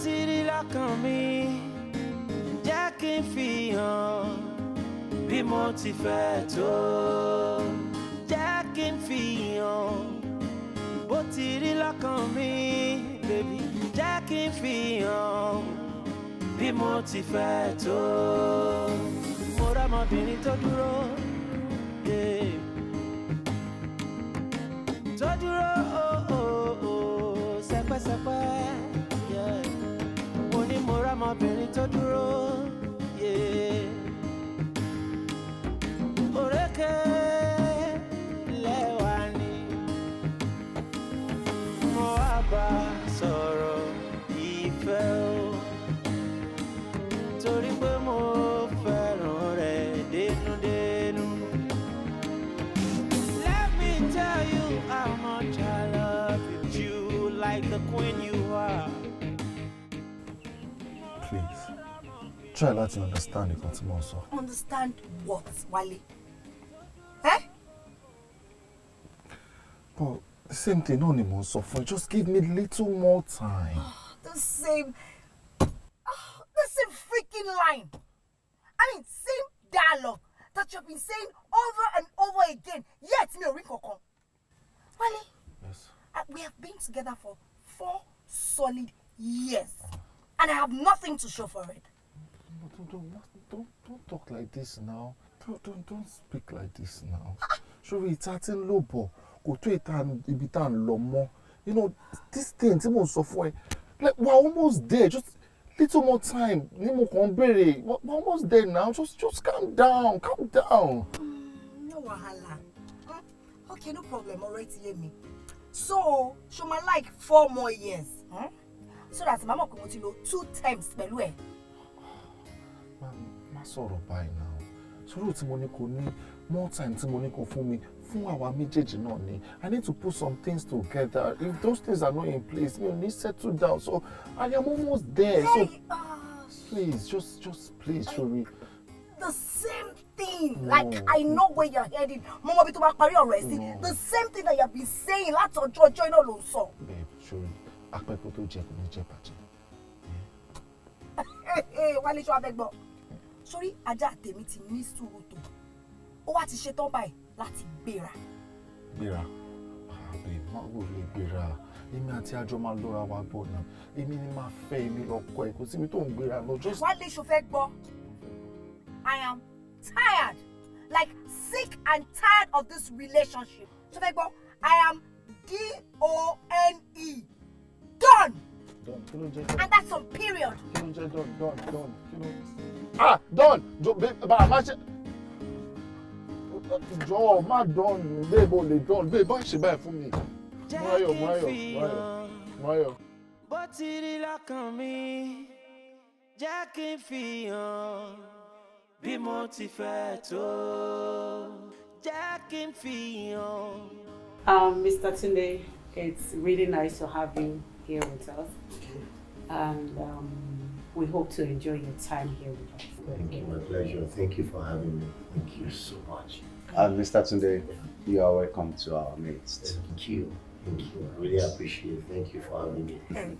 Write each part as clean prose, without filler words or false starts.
ti rí lọ́kàn mi, jẹ́ kí n fi hàn bí mo ti fẹ́ tó. Jẹ́ kí n fi hàn bó ti rí lọ́kàn mi, baby. Jẹ́ kí n fi hàn bí mo ti fẹ́ tó. Mo rọ́mọbìnrin tó dúró, yeah. Tó dúró, sẹpẹ́sẹpẹ́, yeah. Mo ní mo rọ́mọbìnrin tó dúró, yeah. Òrékè lẹ́wà ni mo wá bá sọ̀rọ̀ ìfẹ́ o, torí pé mo fẹ́ràn rẹ̀ dénúdénú. Let me tell you how much I love you, like the queen you are. Please, try to understand nǹkan tí mo sọ. Understand what, Wale? But the same thing no ni mo sọ fún. Just give me a little more time. The same freaking line. I mean, same dialogue that you've been saying over and over again. Yet, me ring kokon. Wale. Yes. We have been together for 4 solid years, and I have nothing to show for it. Don't talk like this now. Don't speak like this now. Sure, it's starting low, but go to it and ibitan lomo. You know, this thing, like we're almost there. Just little more time. We're almost there now. Just calm down. Calm down. No wahala. Okay, no problem. Alright, hear me. So, show my like 4 more years. So that Mama can continue 2 times pẹ̀lú ẹ. Ma sọ̀rọ̀ báyìí now. Sọ̀rọ̀ tí mo ní kò ní more time tí mo ní kò fún mi fún àwa méjèèjì náà ni. I need to put some things together. If those things are not in place, you need to settle down. So I am almost there. Hey, so please, just please, Shuri. The same thing. No. Like I know where you're heading. Mama, be to my career already. The same thing that you have been saying. Lots of joy, no lo so. Babe, Shuri, akpeko to jẹ kò ní jẹ bàjẹ́. Hey, Wale ṣọ́ abẹ́gbọ́. Sorry, ajá tèmi ti ní sùúrù tó. Ó wá ti ṣe tán báyìí láti gbéra. Gbéra? Babe, má wò lè gbéra. Èmi àti àjọ máa lọ́ra wa bọ̀ náà. Èmi ni máa fẹ́ èmi lọ́kọ ẹ̀. Kò síbi tó ń gbéra lọ. Just Wale ṣọ́ fẹ́ gbọ́. I am tired. Like sick and tired of this relationship. Ṣọ́ fẹ́ gbọ́. I am D-O-N-E. Done. Done. And that's on period. Done. Done. Babe, má ṣe. Jọ̀ọ́, má done. Babe, o lè done. Babe, má ṣe báyìí fún mi. Máyọ̀. Bó ti rí lọ́kàn mi, jẹ́ kí n fi hàn bí mo ti fẹ́ tó. Jẹ́ kí n fi hàn. Mr. Tunde, it's really nice to have you here with us. And we hope to enjoy your time here with us. Thank you, my pleasure. Thank you for having me. Thank you so much. Mr. Tunde, you are welcome to our midst. Thank you. Thank you. I really appreciate it. Thank you for having me.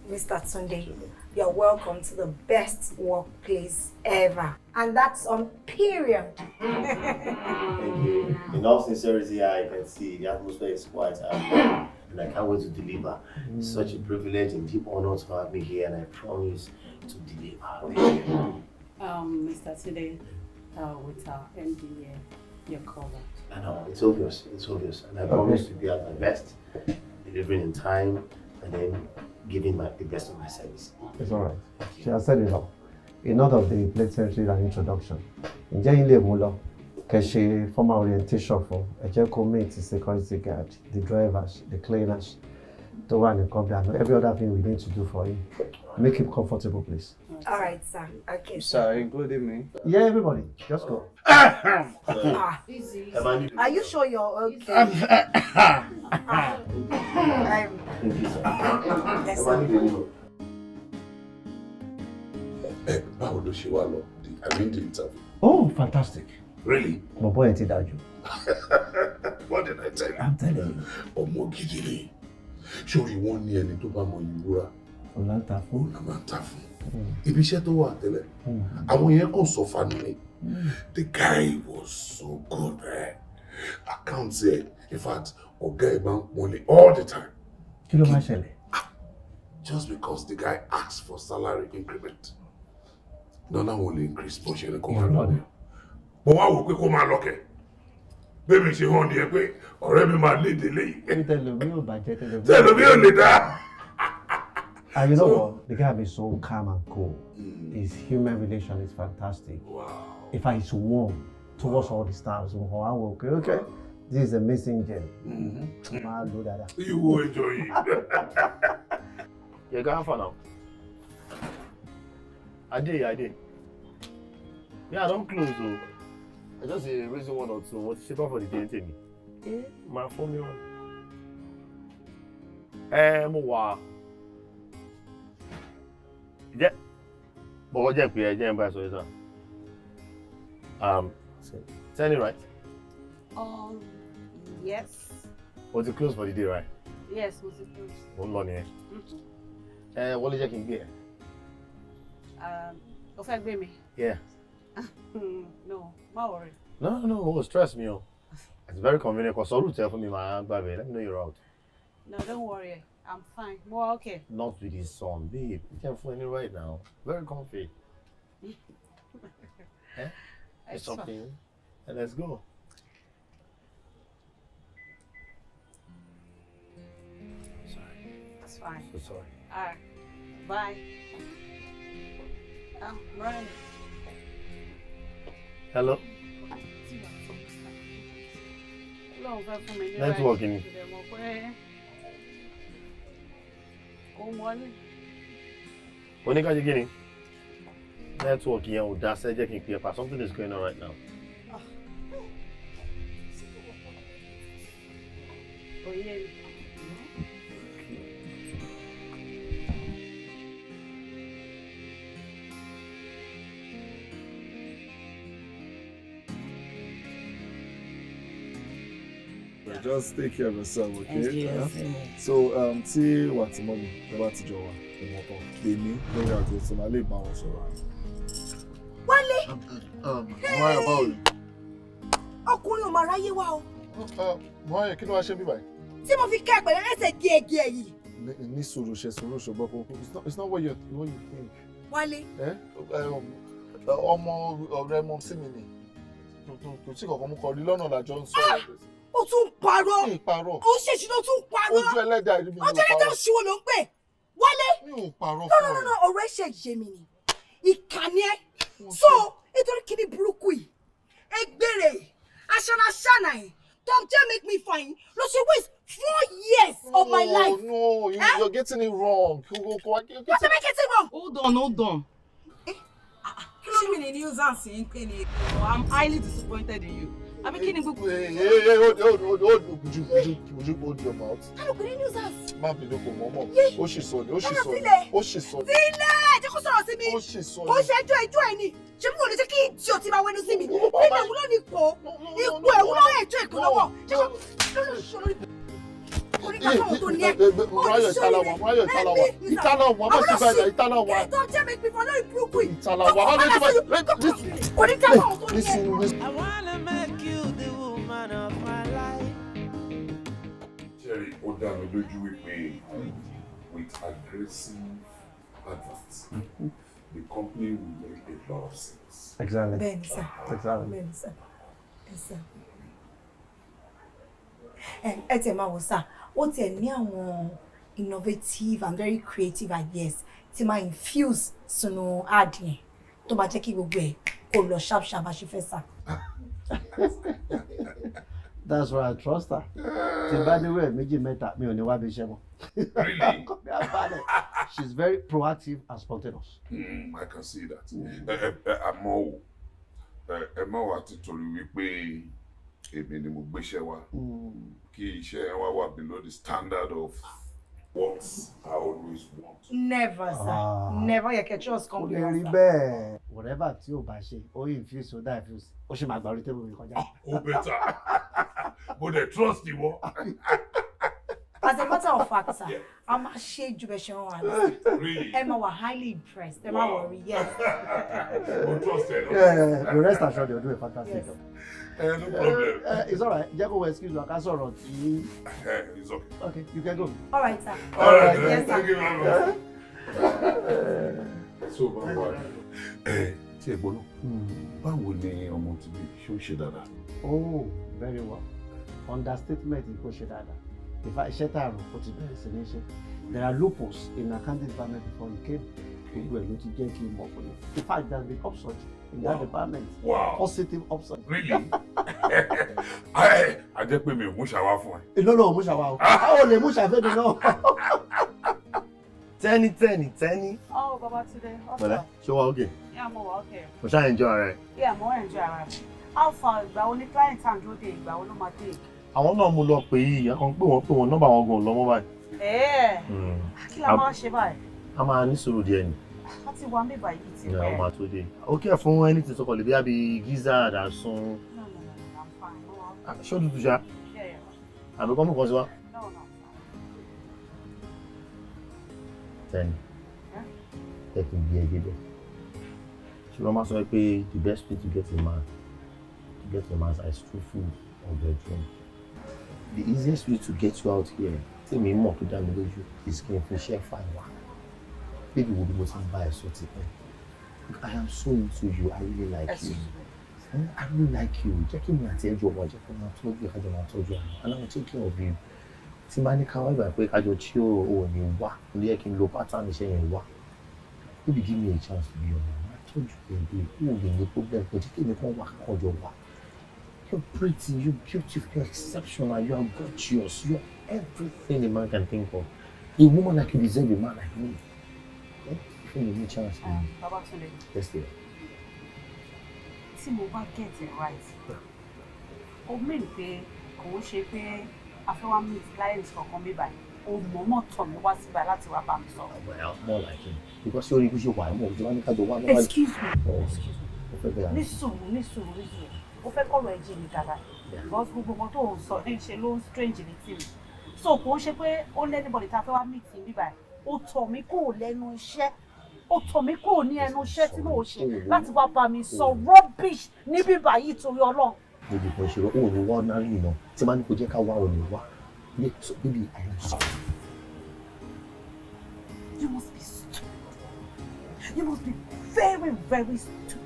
Mr. Tunde, you're welcome to the best workplace ever. And that's on period. Thank you. In all sincerity, I can see the atmosphere is quite happy. And I can't wait to deliver. It's such a privilege and deep honor to have me here, and I promise to deliver. Thank you. Mr. Tunde, with our MD here, you're covered. I know, it's obvious. And I promise to be at my best, delivering in time, and then giving the best of my service. It's all right. She has said it all. Enough of the pleasantry and introduction. Ǹjẹ́ ilé mú lọ? Kẹ́ ṣe formal orientation for ẹ jẹ́ kó meet the security guard, the drivers, the cleaners, tó wà ní company, and every other thing we need to do for him. Make him comfortable, please. All right, sir. Okay. Sorry, including me. Yeah, everybody, just go. Easy. Are you sure you're okay? Yes, sir. Báwo ló ṣe wá lọ? I mean the interview. Oh, fantastic. Really? My boy ain't dájú. What did I tell you? I'm telling you. Ọmọ gidi ni. Ṣorí wọ́n ní ẹni tó bá mọ ìwúra Olanta fún. Olanta fún. Ibi iṣẹ́ tó wà tẹ́lẹ̀. Àwọn yẹn kàn sọ fani mi. The guy was so good, eh? I can't say. In fact, ọ̀gá ẹ̀ máa ń pọ́nlé all the time. Kí ló máa ṣẹlẹ̀? Just because the guy asked for salary increment. None will increase portion in Korea. But why would we come and look at? Baby, she won't hear me. Already my lady lay. Tell me about it. Tell me only that. And you know what? The guy is so calm and cool. His human relation is fantastic. Wow. In fact, he's warm towards all the staffs. Okay. This is a missing gem. You will enjoy it. You're going for now. I did. Yeah, I don't close though. I just a reason one or two. What you shit off for the day, tell me. My phone me on. Wow. Yeah. But what you pay? Yeah, buy so is Tell me right. Yes. Was it close for the day, right? Yes, was it close? One money. What did you can get? Offer me. Yeah. No, don't worry. No, stress me. It's very convenient because all tell for me, my baby. Let me know you're out. No, don't worry. I'm fine. More okay. Not with his son, babe. You can't find it right now. Very comfy. It's something. And let's go. It's fine. So sorry. Alright. Bye. Run. Hello? Networking. Oníkàjí kí ni? Network yẹn ò dá sẹ́jẹ́ kí n pè é pa. Something is going on right now. Oh, yeah. Just take care of yourself, okay? Yes. So, tí wà tí mọ́mí ẹ bá ti jọ wà ìmọ̀tàn èmi lórí àgọ́ tí màá lè bá wọn sọ̀rọ̀. Wálé! Mọ́ráyọ̀ báwo ni? Ọkùnrin ò máa ráyé wá o. Mọ́ráyọ̀ kí ló wá ṣe bí báyìí? Tí mo fi ká ẹ̀pẹ̀lẹ́ ẹsẹ̀ díẹ̀díẹ̀ yìí. Ní sùúrù ṣùgbọ́n kò it's not what you think. Wálé. Ọmọ ọ̀rẹ́ mọ sí mi ni. Kò tí kankan mú kọ rí lọ́nà làjọ ń sọ̀rọ̀. Ó tún parọ́. Mi ì parọ́. Ó ṣèṣì ló tún parọ́. Ojú ẹlẹ́dàá ìlú mi ló parọ́. Ojú ẹlẹ́dàá òṣìwò ló ń pè. Wálé. Mi ò parọ́ fún ẹ. No, ọ̀rọ̀ ẹ̀ ṣe yé mi ni. Ìkànnì ẹ̀. So, nítorí kíní burúkú yìí. Egbèrè. Aṣọ́naṣáná ẹ̀. Tom J make me fine. Lọ ṣe waste 4 years of my life. No, you're getting it wrong. What am I getting wrong? Hold on. Kí ni nuisance yín pé ni? I'm highly disappointed in you. I mean, kí ni gbogbo. Hey, hold. Would you hold your mouth? I don't get nuisance. Má bínú kò mọ̀. Ó ṣì sọ ni. Sílẹ̀, jẹ́ kó sọ̀rọ̀ sí mi. Ó ṣì sọ ni. Kò ṣe ẹjọ́ ẹ̀ ni. Ṣé mo lè jẹ́ kí ìjì ọtí máa wẹnu sí mi? Nígbà wo ló ní ipò ẹ̀wù lọ́wọ́ ẹjọ́ ìkó lọ́wọ́? Ṣé kò ṣòro ní. Mọ́ráyọ̀ ìtàláwà, má ṣe bẹ́ẹ̀ ìtàláwà. Tom J make me fine lórí burúkú yìí. Ìtàláwà, má ṣe bẹ́ẹ̀. Kò ní jábọ̀ àwọn tó ní ẹ̀. I wanna make you the woman of my life. Jerry, ó dá mi lójú wípé with aggressive adverts, the company will make a lot of sense. Exactly. Bẹ́ẹ̀ni sir. Exactly. Bẹ́ẹ̀ni sir. Ẹ tẹ̀ máa wò sá, ó tiẹ̀ ní àwọn innovative and very creative ideas tí máa infuse sínú ad yẹn tó máa jẹ́ kí gbogbo ẹ̀ kó lọ sharp àṣẹ fẹ́ sá. That's why I trust her. Tí bá ní wẹ̀ méjì mẹ́ta mi ò ní wá bí iṣẹ́ mọ́. Really? She's very proactive and spontaneous. I can see that. Àmọ́ ẹ má wá títorí wípé èmi ni mo gbéṣẹ́ wá kí iṣẹ́ wa wà below the standard of what I always want. Never sir. Never yẹ kẹ́ trust Kò company. lè rí bẹ́ẹ̀. Whatever tí o bá ṣe, ó infuse ó dá infuse. Ó ṣe máa gba orí tébù mi kọjá. Ó better. But I trust ìwọ. As a matter of fact, sir, I'm a shade jubilation. Really? Emma were highly impressed. Emma worry, yes. We'll trust her. Yeah, the rest assured you'll do a fantastic job. No problem. It's all right. Jago will excuse you. I can't sort It's okay. Okay, you can go. All right, sir. All right, yes, thank sir. you very much. So, Baba, tí ẹ gbọ́ náà, báwo ni ọmọ ti bí ṣó ń ṣe dáadáa? Oh, very well. Understatement is kò ṣe dáadáa. In fact, iṣẹ́ tá a rò ó ti bẹ̀rẹ̀ sí ní ṣe. There are loopholes in accounting department before you came. Gbogbo ẹ̀ ló ti jẹ́ kí n mọ̀ pé. In fact, there has been upsurge in that department. Wow. Positive upsurge. Really? A jẹ́ pé mi ò mú ṣàwá fún ẹ. No, mú ṣàwá o. Báwo lè mú ṣàfẹ́ mi náà? Tenny. Oh, Baba today. Bọ̀dá, ṣé wà okay? Yeah, I'm okay. Mo ṣáà enjoy rẹ̀. Yeah, I'm enjoy it. How far ìgbà wo ni client and dúró dé ìgbà wo ló máa take? Àwọn náà mú lọ pé yìí, àwọn pé wọ́n nọ́mbà wọn gan lọ́mọ báyìí. Kí la máa ṣe báyìí? A máa ní sùúrù díẹ̀ ni. A ti wá mẹ́bàá yìí ti Ní pẹ́. ọmọ tó dé. Ó kẹ́ fún anything tó kọ̀ lè bí àbí gizzard àsun. No, I'm fine. Ṣé ó dúdú ṣá? Yeah. Àbí kọ́ mú kan sí wa? No. Tenny. Jẹ́ kí n bí ẹgbẹ́ bẹ̀. Ṣùgbọ́n máa sọ pé the best way to get a man is through food or bedroom. The easiest way to get you out here, tèmi mọ̀ tó dá mi lójú, is kí n fi iṣẹ́ fà wá. Baby wo bí mo ti ń bá ẹ sọ ti pẹ́. I am so into you, I really like you. I really like you. Jẹ́ kí mi àti ẹjọ́ ọmọ jẹ́ kí n máa tọ́jú ẹ̀ kájọ máa tọ́jú ẹ̀. And I will take care of you. Tí máa ní ká wá ìgbà pé kájọ tí ò ní wá, ló yẹ kí n lo pattern iṣẹ́ yẹn wá. Baby, give me a chance to be your man. I told you, baby, who will be the problem? But you can't come back on your work. You're pretty, you're beautiful, you're exceptional, you are gorgeous, you're everything a man can think of. A woman like you deserve a man like me. Yeah? Give me a chance, baby. Baba Tunde. Yes, dear. Tí mo bá get it right. Ó mean pé kò ń ṣe pé a fẹ́ wá meet clients kankan bí báyìí. Ó mọ̀ọ́mọ̀ tọ̀ mí wá síbẹ̀ láti wá bá mi sọ̀rọ̀. Well, more like him. Because you're really why more. You want to go one. Excuse me. Oh, Ní sùúrù. Ó fẹ́ kọ̀rọ̀ ẹ̀jẹ̀ mi dáadáa. Because gbogbo nǹkan tó ń sọ ní ṣe ló ń strange létí mi. So kò ń ṣe pé ó lé anybody tá a fẹ́ wá meet bí báyìí. Ó tọ̀ mí kúrò lẹ́nu iṣẹ́. Ó tọ̀ mí kúrò ní ẹnu iṣẹ́ tí mò ń ṣe láti wá bá mi sọ rubbish níbí báyìí torí Ọlọ́run. Baby, kò ṣe ó ní wá náà yìí náà. Tí máa ní kò jẹ́ ká wá ò ní wá. Baby, I am sorry. You must be stupid. You must be very, very stupid.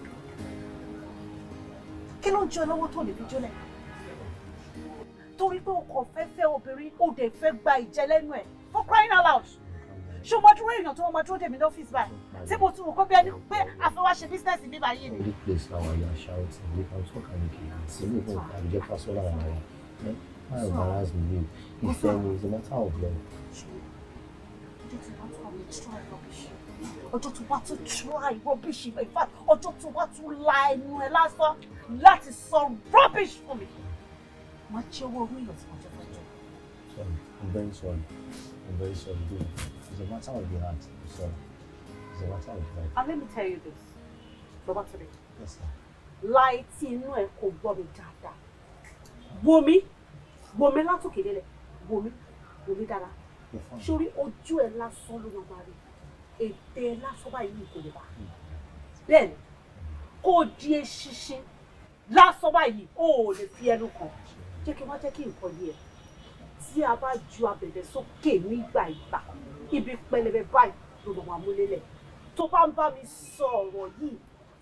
Kí ló ń jẹ lọ́wọ́ tó lè fi jólẹ̀? Torí pé o kò fẹ́ fẹ́ obìnrin, o dẹ̀ fẹ́ gba ìjẹ lẹ́nu ẹ̀. For crying out loud. Ṣé o máa dúró èèyàn tó wọ́n máa dúró dèmi ní ọ́fíìsì báyìí? Tí mo tún wò kó bí ẹni pé àfẹ́wá ṣe bísínẹ́sì bí báyìí ni. This place now you are shouting. You can talk and you can see me. I'm just personal and I why embarrass me? It's a matter of love. Ọjọ́ tó bá tún try rubbish in fact ọjọ́ tó bá tún la ẹnu ẹ lásán láti sọ rubbish fún mi. Má ṣe owó orí ìyọ̀ tí mo jẹ́ fẹ́ jọ. Sorry, I'm very sorry. Dude. It's a matter of the heart. I'm sorry. It's a matter of the heart. And let me tell you this, Baba Tunde. Yes, sir. Láì tí inú ẹ kò gbọ́ mi dáadáa. Wò mí látòkè délẹ̀. Wò mí dára. Sórí ojú ẹ lásán ló máa rí. Ètè lásán báyìí kò lè bá. Bẹ́ẹ̀ni, kò di eṣinṣin lásán báyìí ó lè fi ẹnu kàn. Jẹ́ kí nǹkan yé ẹ. Tí a bá ju abẹ̀bẹ̀ sókè nígbà ìgbà, ibi pẹlẹbẹ báyìí ló máa mú lélẹ̀. Tó bá ń bá mi sọ ọ̀rọ̀ yìí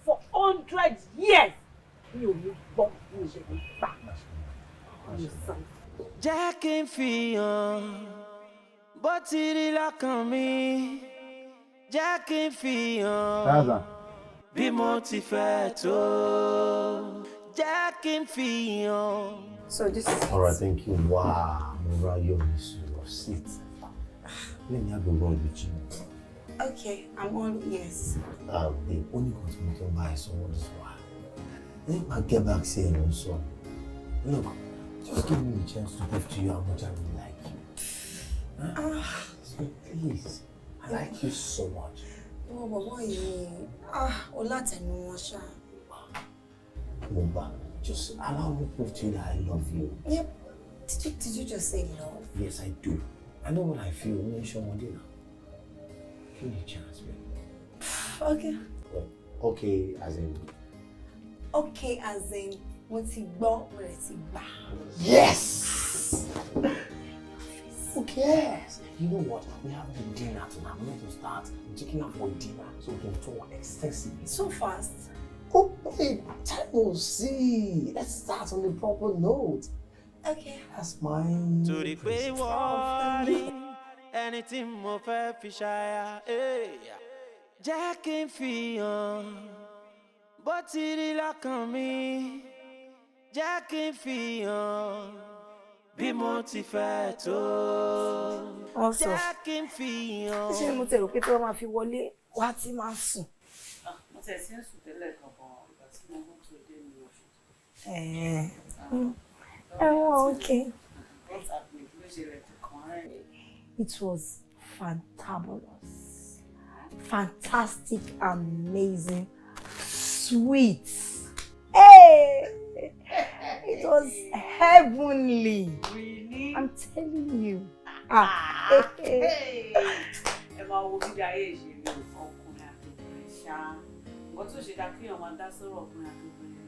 for 100 years, mi ò ní gbọ́ mi ò ṣe lè gbà. Jẹ́ kí n fi hàn bó ti rí lọ́kàn mi. Jẹ́ kí n fi hàn bí mo ti fẹ́ tó. Jẹ́ kí n fi hàn. So this is All right, thank you. Wow, Mariah, you're sit. Let me have a word with you. okay. I'm all yes. The only thing to buy someone is why. Let me get back saying also. Look, just give me the chance to prove to you how much I really like you. Huh? So please, I like you so much. Oh, boy, Mumba, just allow me to prove to you that I love you. Yep. Did you just say love? Yes, I do. I know what I feel. I'm sure one day now. Give me a chance, babe. Okay. Well, okay, as in. Okay, as in. Wọ́n ti gbọ́, wọ́n ti gbà. Yes! Who cares? You know what? We have the dinner tonight. We need to start checking out for dinner so we can talk extensively. So fast. Oh, babe, time will see. Let's start on the proper note. Okay. That's mine. To the pay warning, anything more fair fish Jack and Fion, but it lock on me. Jack and Fion, be motivated. Also, Jack and Fion. ṣé mo tẹ̀rù pé tí wọ́n máa fi wọlé wá tí máa sùn? Mo tẹ̀ sí ń sùn tẹ́lẹ̀ kankan ìgbà tí mo mú tó dé ní oṣù. Okay. What's happening? Kí ló ṣe rẹ̀ tó kàn án rẹ̀? It was fantabulous, fantastic, amazing, sweet. Hey! It was heavenly. Really? I'm telling you. Ẹ máa wo bí ayé ìṣèlú ọkùnrin àti obìnrin ṣá. Nǹkan tó ṣe dá kí èèyàn máa dá sọ̀rọ̀ ọkùnrin àti obìnrin.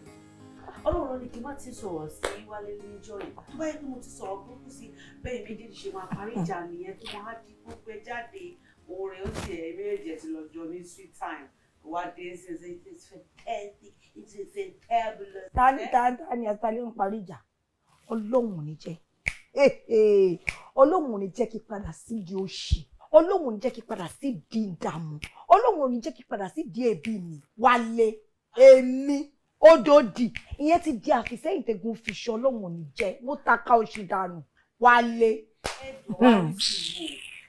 Ọlọ́run ní kí n má ti sọ̀rọ̀ sí Wálé níjọ́ yìí. Tó bá yẹ kí mo ti sọ̀rọ̀ burúkú sí bẹ́ẹ̀ méjèèjì ṣe máa parí ìjà nìyẹn tó máa di gbogbo ẹ jáde. Oore ó ti ẹ̀ méjèèjì ti lọ jọ ní sweet time. Wá dé ṣẹṣẹ it is fantastic, it is fantabulous. Tani àtàlẹ́ ń parí ìjà. Ọlọ́run ò ní jẹ́. Ọlọ́run ò ní jẹ́ kí padà sí di òṣì. Ọlọ́run ò ní jẹ́ kí padà sí di ìdààmú. Ọlọ́run ò ní jẹ́ kí padà sí di ẹbí mi. Wálé, èmi, Odòdì. Ìyẹn ti di àfisẹ́yìn tẹ̀gùn fìṣọ́. Ọlọ́run ò ní jẹ́. Mo taka òṣì dànù. Wálé.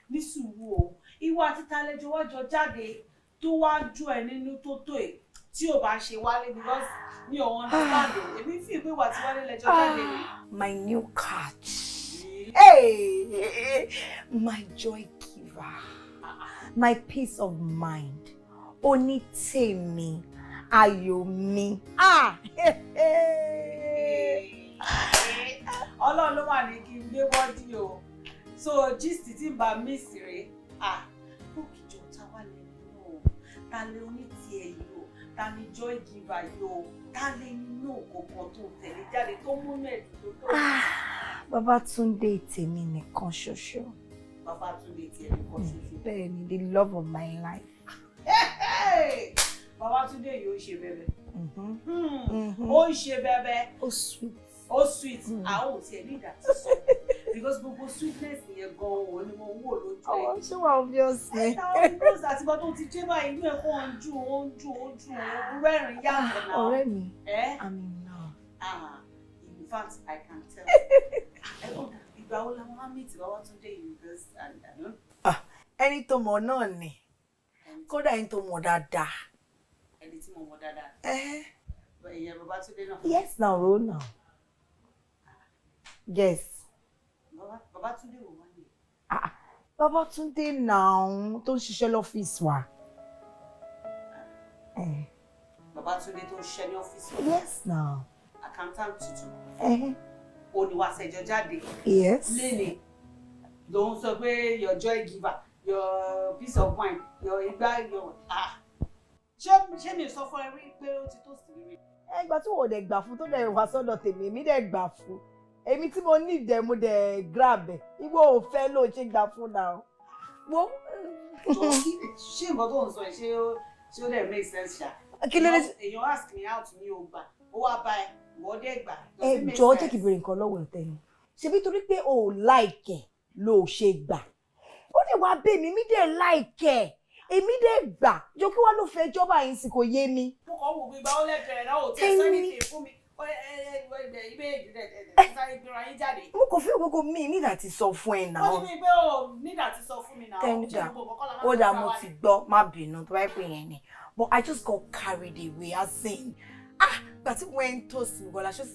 Ní sùúrù o, ìwọ àti tàlejò wá jọ jáde tó wá jù ẹ nínú tó tó ẹ tí ò bá ṣe Wálé because mi ò understand o. Èmi fi ìpè wà tí Wálé lẹ́jọ́ jáde ni. My new catch. Hey, my joy giver, my peace of mind, onítèmi, ayọ̀ mi. Ọlọ́run ló wà ní kí n gbé bọ́dí o. So gist tí n bá miss rè bókìjọ ta wá lẹ́nu o. Ta lè onítìẹ̀ yìí o. Ta ni joy giver yìí o. Ta lè nínú òkòkò tó tẹ̀lé jáde tó múnú ẹ̀dùn tó tó. Babátúndé tèmi nìkan ṣoṣo. Babátúndé tèmi nìkan ṣoṣo. Bẹ́ẹ̀ni, the love of my life. Babátúndé yìí ó ṣe bẹ̀bẹ̀. Ó ń ṣe bẹ̀bẹ̀. Ó sweet. Ó sweet. Àwọn ò tiẹ̀ ní ìdàtí sọ. Because gbogbo sweetness yẹn gan-an òun ni mo wò lójú ẹ̀. Ọwọ́ ṣé wà obvious ni. Because àtìgbà tó ti jẹ́ báyìí inú ẹ̀ kọ́ ń jù ó rẹ́rìn-ín yàtọ̀ náà. Ọ̀rẹ́ mi, I'm in love. In fact, I can tell. Ìgbà wo la máa meet Babátúndé yìí because I don't. Ẹni tó mọ̀ náà ni. Kódà ẹni tó mọ̀ dáadáa. Ẹni tí mo mọ̀ dáadáa. Ìyẹn Babátúndé náà. Yes, now roll now. Yes. Babátúndé wò wá ní. Babátúndé now tó ń ṣiṣẹ́ lọ́fíìsì wa. Babátúndé tó ń ṣiṣẹ́ ní ọ́fíìsì wa. Yes, now. Accountant tuntun. Olùwàsẹ̀jọ jáde. Yes. Lénìí ló ń sọ pé your joy giver, your peace of mind, your ìgbà your ṣé mi sọ fún ẹ rí pé ó ti tó sí rí. Ìgbà tí wọ́n dẹ̀ gbà fún tó dẹ̀ wá sọ́dọ̀ tèmi èmi dẹ̀ gbà fún. Èmi tí mo ní ìdẹ̀ mo dẹ̀ grab ẹ̀. Ìwọ ò fẹ́ ló ṣe gbà fún náà. Wo. Ṣé nǹkan tó ń sọ ẹ ṣé ó dẹ̀ make sense ṣá. Kí ló dé? Èèyàn ask me out ní o gbà ó wá bá ẹ ìwọ dẹ̀ gbà. Jọ̀ọ́ jẹ́ kí bèrè nǹkan lọ́wọ́ ẹ̀ tẹ́ni. Ṣebí torí pé o ò láìkẹ̀ ló ṣe gbà. Ó dẹ̀ wá bẹ̀ mí dẹ̀ láìkẹ̀. Èmi dẹ̀ gbà. Jọ kí wá ló fẹ́ jọba yìí sì kò yé mi. Mo kàn wò gbígbà ó lẹ́bẹ̀rẹ̀ náà ò tẹ̀ sẹ́ni fún mi. Mo kò fi gbogbo mi nígbà tí sọ fún ẹ náà. Ó ní pé o nígbà tí sọ fún mi náà. Tẹ́ńdà ó dà mo ti gbọ́ má bínú tó bá pè yẹn ni. But I just got carried away as in gbà tí mo ń tó sí mi bọ́lá ṣe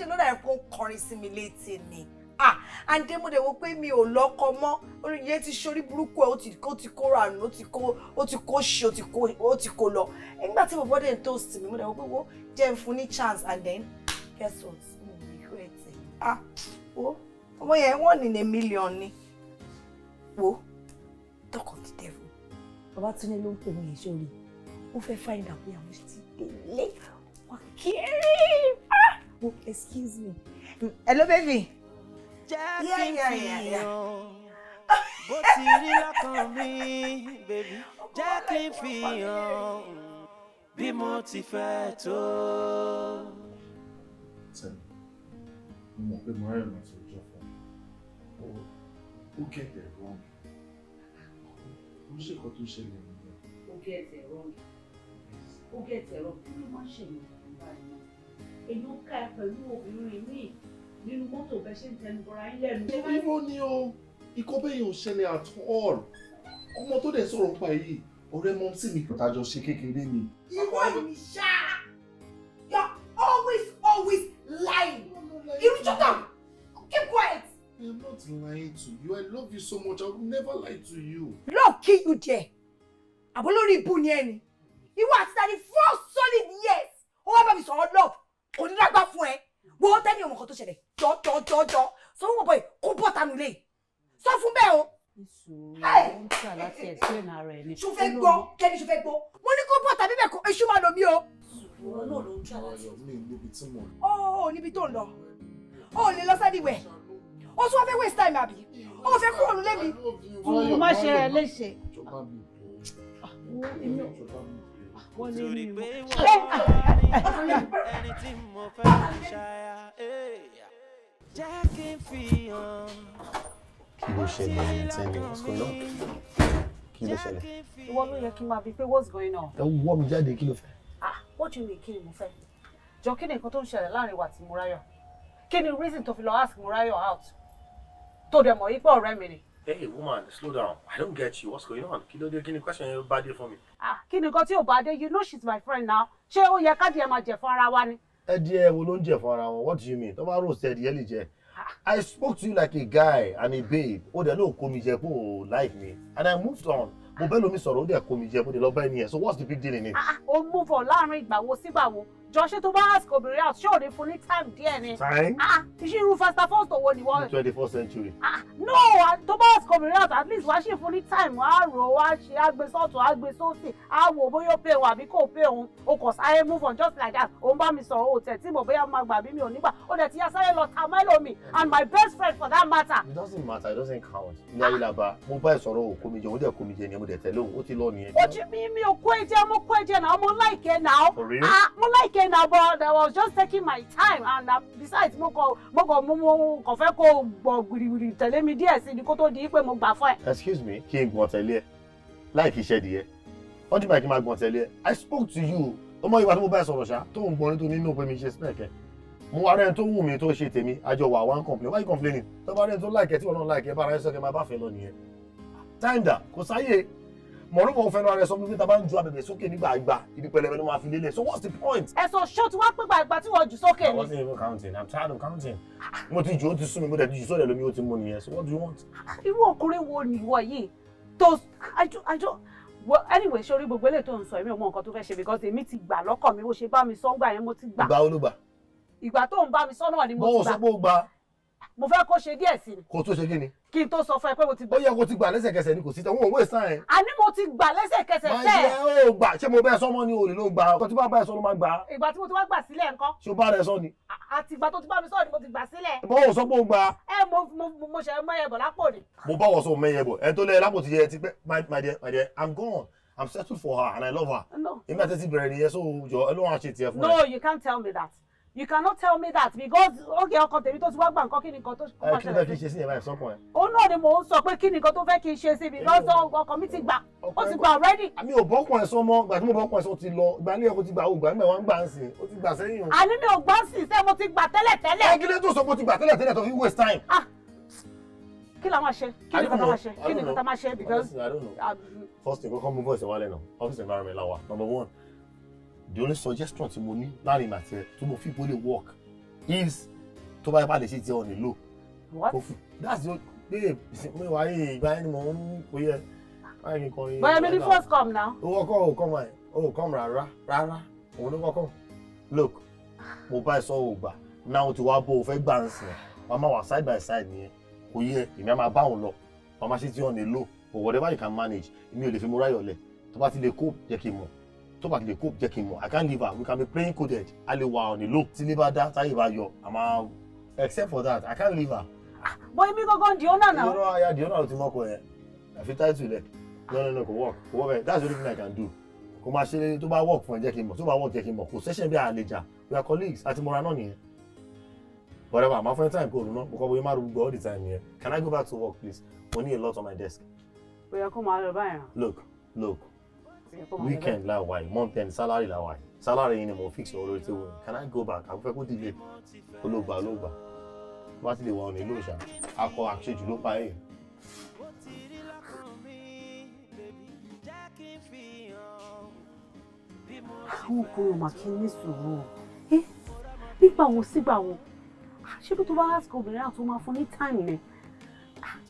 ló dà kó kọrin sí mi létí ni. And then mo dẹ̀ wo pé mi ò lọ́kọ mọ́ oríyẹ ti ṣorí burúkú ẹ̀ ó ti kó rànú ó ti kó ṣe ó ti kó lọ. Nígbà tí mo bọ́ dẹ̀ ń tó sí mi mo dẹ̀ wo pé wo jẹ́ ń fún ní chance and then guess what mo regret it. Ọmọ yẹn 1 in a million ni. Wo, talk of the devil. Baba Túnde ló ń pè mí sórí. Ó fẹ́ find out bí àwọn ṣe ti délé. Wọ́n kéré. Oh, excuse me. Hello, baby. Jẹ́ kí n fi hàn bó ti rí lọ́kàn mi, baby. Jẹ́ kí n fi hàn bí mo ti fẹ́ tó. Tell me, mo pe Mario na so jo fún. Who get it wrong? Who ṣe ko tó ṣẹlẹ̀ nìyẹn? Who get it wrong? Who get it wrong? Kí ló máa ṣe mí báyìí náà? Èèyàn ká ẹ pẹ̀lú obìnrin míì nínú mọ́tò bẹ́ẹ̀ ṣe ń tẹnu bọra yín lẹ́nu. Irọ́ ni o, ikọ́ bẹ́yìn ò ṣẹlẹ̀ at all. Ọmọ tó dẹ̀ sọ̀rọ̀ pa yìí, ọ̀rẹ́ mọ́ sí mi tàjọ ṣe kékeré ni. Ìwọ ni ṣá. You're always lying. You shut up. Keep quiet. I'm not lying to you. I love you so much. I will never lie to you. Love kill you there. Àbólórí ibu ni ẹni. Ìwọ àti tani 4 solid years. Ó wá bá mi sọ̀rọ̀ love. Kò ní lágbá fún ẹ. Wo tẹ́ni ọmọ kan tó ṣẹlẹ̀. Jọ. Sọ fún bọ̀bọ̀ yìí kó bọ̀ tanu lé. Sọ fún bẹ́ẹ̀ o. Ìṣòro ń tà láti explain ara ẹ̀ ni. Ṣo fẹ́ gbọ́? Kẹ́ni ṣo fẹ́ gbọ́? Mo ní kó bọ̀ tàbí bẹ́ẹ̀ kó èṣù máa lò mí o. Ìwọ náà ló ń tà láti. Níbi tí mo lọ. Ó níbi tó ń lọ. Ó lè lọ sádìwẹ̀. Ó tún wá fẹ́ waste time àbí? Ó fẹ́ kúrò nílé mi. Mo má ṣe ẹ léṣe. Torí pé wọ́n ẹni tí mo fẹ́ fi ṣaya. Jẹ́ kí n fi hàn. Kí ló ṣẹlẹ̀ ní tẹ́lẹ̀? What's going on? Kí ló ṣẹlẹ̀? Ìwọ ló yẹ kí n máa bi pé what's going on? Ẹ wọ́ mi jáde, kí ló fẹ́? What do you mean kí ni mo fẹ́? Jọ kí ni nǹkan tó ń ṣẹlẹ̀ láàrin wa àti Murayo? Kí ni reason tó fi lọ ask Murayo out? Tó dẹ̀ mọ̀ yí pé ọ̀rẹ́ mi ni. Hey woman, slow down. I don't get you. What's going on? Kí ló dé? Kí ni question yẹn bá dé for me? Kí ni nǹkan tí ò bá dé? You know she's my friend now. Ṣé ó yẹ ká díẹ̀ máa jẹ fún ara wa ni? Ẹdìẹ wo ló ń jẹ fún ara wọn? What do you mean? Tó bá roast ẹdìẹ lè jẹ. I spoke to you like a guy and a babe. Ó dẹ̀ ló kó mi jẹ pé o like me and I moved on. Mo bẹ́ẹ̀ lómi sọ̀rọ̀ ó dẹ̀ kó mi jẹ mo dẹ̀ lọ bá ẹni yẹn. So what's the big deal in it? Ó move on láàrin ìgbà wo sígbà wo? Jọ ṣé tó bá ask obìnrin out ṣé ò ní fún ní time díẹ̀ ni? Time? Iṣẹ́ irú faster first owó ni wọ́n. 21st century. No, tó bá ask obìnrin out at least wàá ṣe fún ní time wàá rò wàá ṣe àgbésọ́tún àgbésọ́sì á wò bóyá ó pè òun àbí kò pè òun o kò sáré move on just like that òun bá mi sọ̀rọ̀ o tẹ̀ tí mo bóyá máa gbà bí mi ò nígbà ó dẹ̀ ti yá sáré lọ ta mẹ́lò mi and my best friend for that matter. It doesn't matter, it doesn't count. Ilé ayé la bá mo bá ẹ sọ̀rọ̀ o kó mi jẹ o dẹ̀ kó mi jẹ ni mo dẹ̀ tẹ̀lé òun ó ti lọ nìyẹn. Ojú mi ò kó ẹ̀jẹ̀ mo kó ẹ̀jẹ̀ náà mo like ẹ̀ náà. For real? Mo like ẹ̀ náà but I was just taking my time and besides mo kàn fẹ́ kó gbọ̀ gbìrìgbìrì tẹ̀lé mi díẹ̀ sí ni kó tó di pé mo gbà fún ẹ. Excuse me, kí n gbọ̀n tẹ̀lé ẹ láì kí iṣẹ́ di ẹ. Wọ́n ti bá kí n máa gbọ̀n tẹ̀lé ẹ. I spoke to you. Ọmọ ìwà tó mo bá ẹ sọ̀rọ̀ ṣá tó ń gbọ́n nítorí nínú pé mi ṣe snack ẹ. Mo wá rẹ́ni tó wù mí tó ṣe tèmi àjọ wà wá ń complain. Why you complaining? Tó bá rẹ́ni tó like ẹ tí wọ́n náà like ẹ bára ẹ sọ́kẹ́ máa bá fẹ́ lọ nìyẹn. Time da kò sáyé. Mọ̀rúbọ̀ fẹ́nu ara ẹ sọ fún mi pé tá a bá ń ju abẹ̀bẹ̀ sókè nígbà àgbà ibi pẹlẹbẹ ló máa fi lélẹ̀. So what's the point? Ẹ̀sọ̀ ṣó ti wá pé gbàgbà tí wọ́n jù sókè I ni. wasn't even counting. I'm tired of counting. Mo ti jù ó ti sún mi mo dẹ̀ ti jù sọ́dẹ̀ lómi ó ti mú nìyẹn. So what do you want? Irú ọkùnrin wo ni ìwọ yìí? I don't well anyway sórí gbogbo eléyìí tó ń sọ èmi ò mọ nǹkan tó fẹ́ ṣe because èmi ti gbà lọ́kàn mi bó ṣe bá mi sọ ńgbà yẹn mo ti gbà. Ìgbà wo ló gbà? Ìgbà tó ń bá mi sọ náà ni mo ti Bọ́ọ̀ gbà. sọ pé ó gbà. Mo fẹ́ kó ṣe díẹ̀ sí ni. Kò tó ṣe kí ni? Kí n tó sọ fún ẹ pé mo ti gbà. Ó yẹ kó ti gbà lẹ́sẹ̀kẹsẹ̀ ni kò sí tẹ̀ wọ́n ò wé sàn ẹ̀. Àní mo ti gbà lẹ́sẹ̀kẹsẹ̀ Máa tẹ́. jẹ́ ó gbà ṣé mo bẹ́ẹ̀ sọ́mọ́ ní olè ló gbà ọkọ̀ tí bá bá ẹ sọ ló máa gbà. Ìgbà tí mo ti wá gbà sílẹ̀ ńkọ́. Ṣé o bá rẹ sọ ni? Àti ìgbà tó ti bá mi sọ ni mo ti gbà sílẹ̀. Bọ́ọ̀ sọ pé ó gbà. Mo ṣe mọ́yẹ̀ bọ̀ lápò ni. Mo bá wọ̀ sọ mẹ́yẹ bọ̀ ẹ tó lẹ́ lápò ti yẹ ti pẹ́ my dear I'm gone. I'm settled for her and I love her. No. Èmi àti ti bẹ̀rẹ̀ nìyẹn so jọ ẹ ló wọ́n á ṣe tiẹ̀ fún ẹ. No, you can't tell me that. You cannot tell me that because okay ọkọ tèmi tó ti wá gbà nǹkan kí ni nǹkan tó Ẹ kí ló fẹ́ kí n ṣe sí yẹn báyìí sọ́kàn ẹ̀? Òun náà ni mò ń sọ pé kí ni nǹkan tó fẹ́ kí n ṣe sí because ọkọ mi ti gbà ó ti gbà already. Àmì ò bọ́kùn ẹ̀ sọ́mọ́ gbà tí mo bọ́kùn ẹ̀ sọ́ ti lọ ìgbà ní ẹ̀kọ́ ti gbà ògbà nígbà wọn gbà ń sìn ó ti gbà sẹ́yìn o. Àní mi ò gbà sí sẹ́ mo ti gbà tẹ́lẹ̀ tẹ́lẹ̀. Ẹ kí ló tó sọ pé ó ti gbà tẹ́lẹ̀ tẹ́lẹ̀ tó fi waste time. Kí la máa ṣe? Kí ni nǹkan tá máa ṣe? Kí ni nǹkan tá máa ṣe because. I don't know. First thing kọ́kọ́ mú voice wálẹ̀ náà office environment la wà number one the only suggestion tí mo ní láàrin màtí ẹ tó mo fi bó lè work is tó bá yẹ bá lè ṣe ti ọ̀ nílò. What? That's your babe mi wà yìí ìgbà yẹn ni mò ń kó yẹ báyìí kí n kọrin. But I'm in the first come now. Owó ọkọ̀ ò come ẹ̀ ò come rárá òun ló kọ́kọ́ look mo bá ẹ sọ ò gbà náà o ti wá bó o fẹ́ gbà ń sìn wàá máa wà side by side nìyẹn kò yẹ èmi á máa bá òun lọ Mama ṣe ti on a low, but whatever you can manage, èmi ò lè fi mo ráyọ̀ lẹ̀. Tó bá ti lè cope, jẹ́ kí n mọ̀. Tó bá ti lè cope, jẹ́ kí n mọ̀. I can't leave her. We can be playing coded. A lè wà on a low. Tí ilé bá dá, táyé bá yọ, àmà except for that, I can't leave her. Boy, me go di owner now. You know, I the owner ló ti mọ̀ kọ yẹn. I fit tie to lẹ̀. No, go work. Go work. That's the only thing I can do. Kò máa ṣe tó bá work fún ẹ jẹ́ kí n mọ̀. Tó bá work jẹ́ kí n mọ̀. Kò session bí àlejà. We are colleagues. Àti mọ̀ra náà nìyẹn. Whatever, my friend time go no because we marry all the time here. Can I go back to work, please? We need a lot on my desk. We are come out by now. Look. Weekend la why, month end salary la why. Salary in mo fix your already. Can I go back? I fẹ́ kó delay. Ologba. Wá ti lè wà on a low sha. Akọ àṣejù ló pa e. Àwọn kò mà kí ní sùúrù. Nígbà wo sígbà wo? Ṣé bí tó bá ask obìnrin àti ó máa fún ní time ni?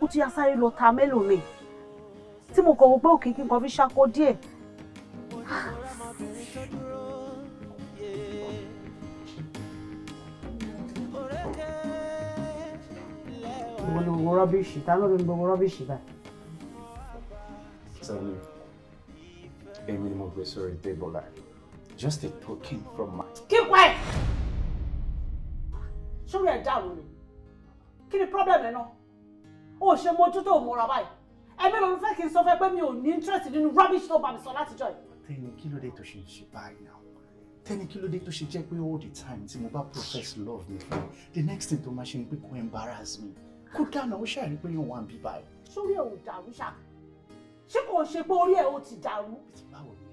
Ó ti asáré lọ ta mélòó mi. Tí mo kọ̀ wò pé òkè kí n kàn fi ṣakọ díẹ̀. Gbogbo rubbish, ta ló ń gbogbo rubbish báyìí? Suddenly, èmi ni mo gbé sórí table like just a token from my. Keep quiet! Sórí ẹ̀ dàrú ni. Kí ni problem ẹ̀ náà? O ṣe mójútó òmùra báyìí. Ẹ̀mí ló ń fẹ́ kí n sọ fẹ́ pé mi ò ní interest nínú rubbish tó bá mi sọ látijọ́ yìí. Tẹ́ni kí ló dé tó ṣe báyìí náà? Tẹ́ni kí ló dé tó ṣe jẹ́ pé all the time tí mo bá profess love mi fún the next thing tó máa ṣe ni pé kò embarrass me. Kó dáná ó ṣàrí pé yóò wá ń bí báyìí. Sórí ẹ̀ ò dàrú ṣá. Ṣé kò ṣe pé orí ẹ̀ ò ti dàrú? Báwo ni?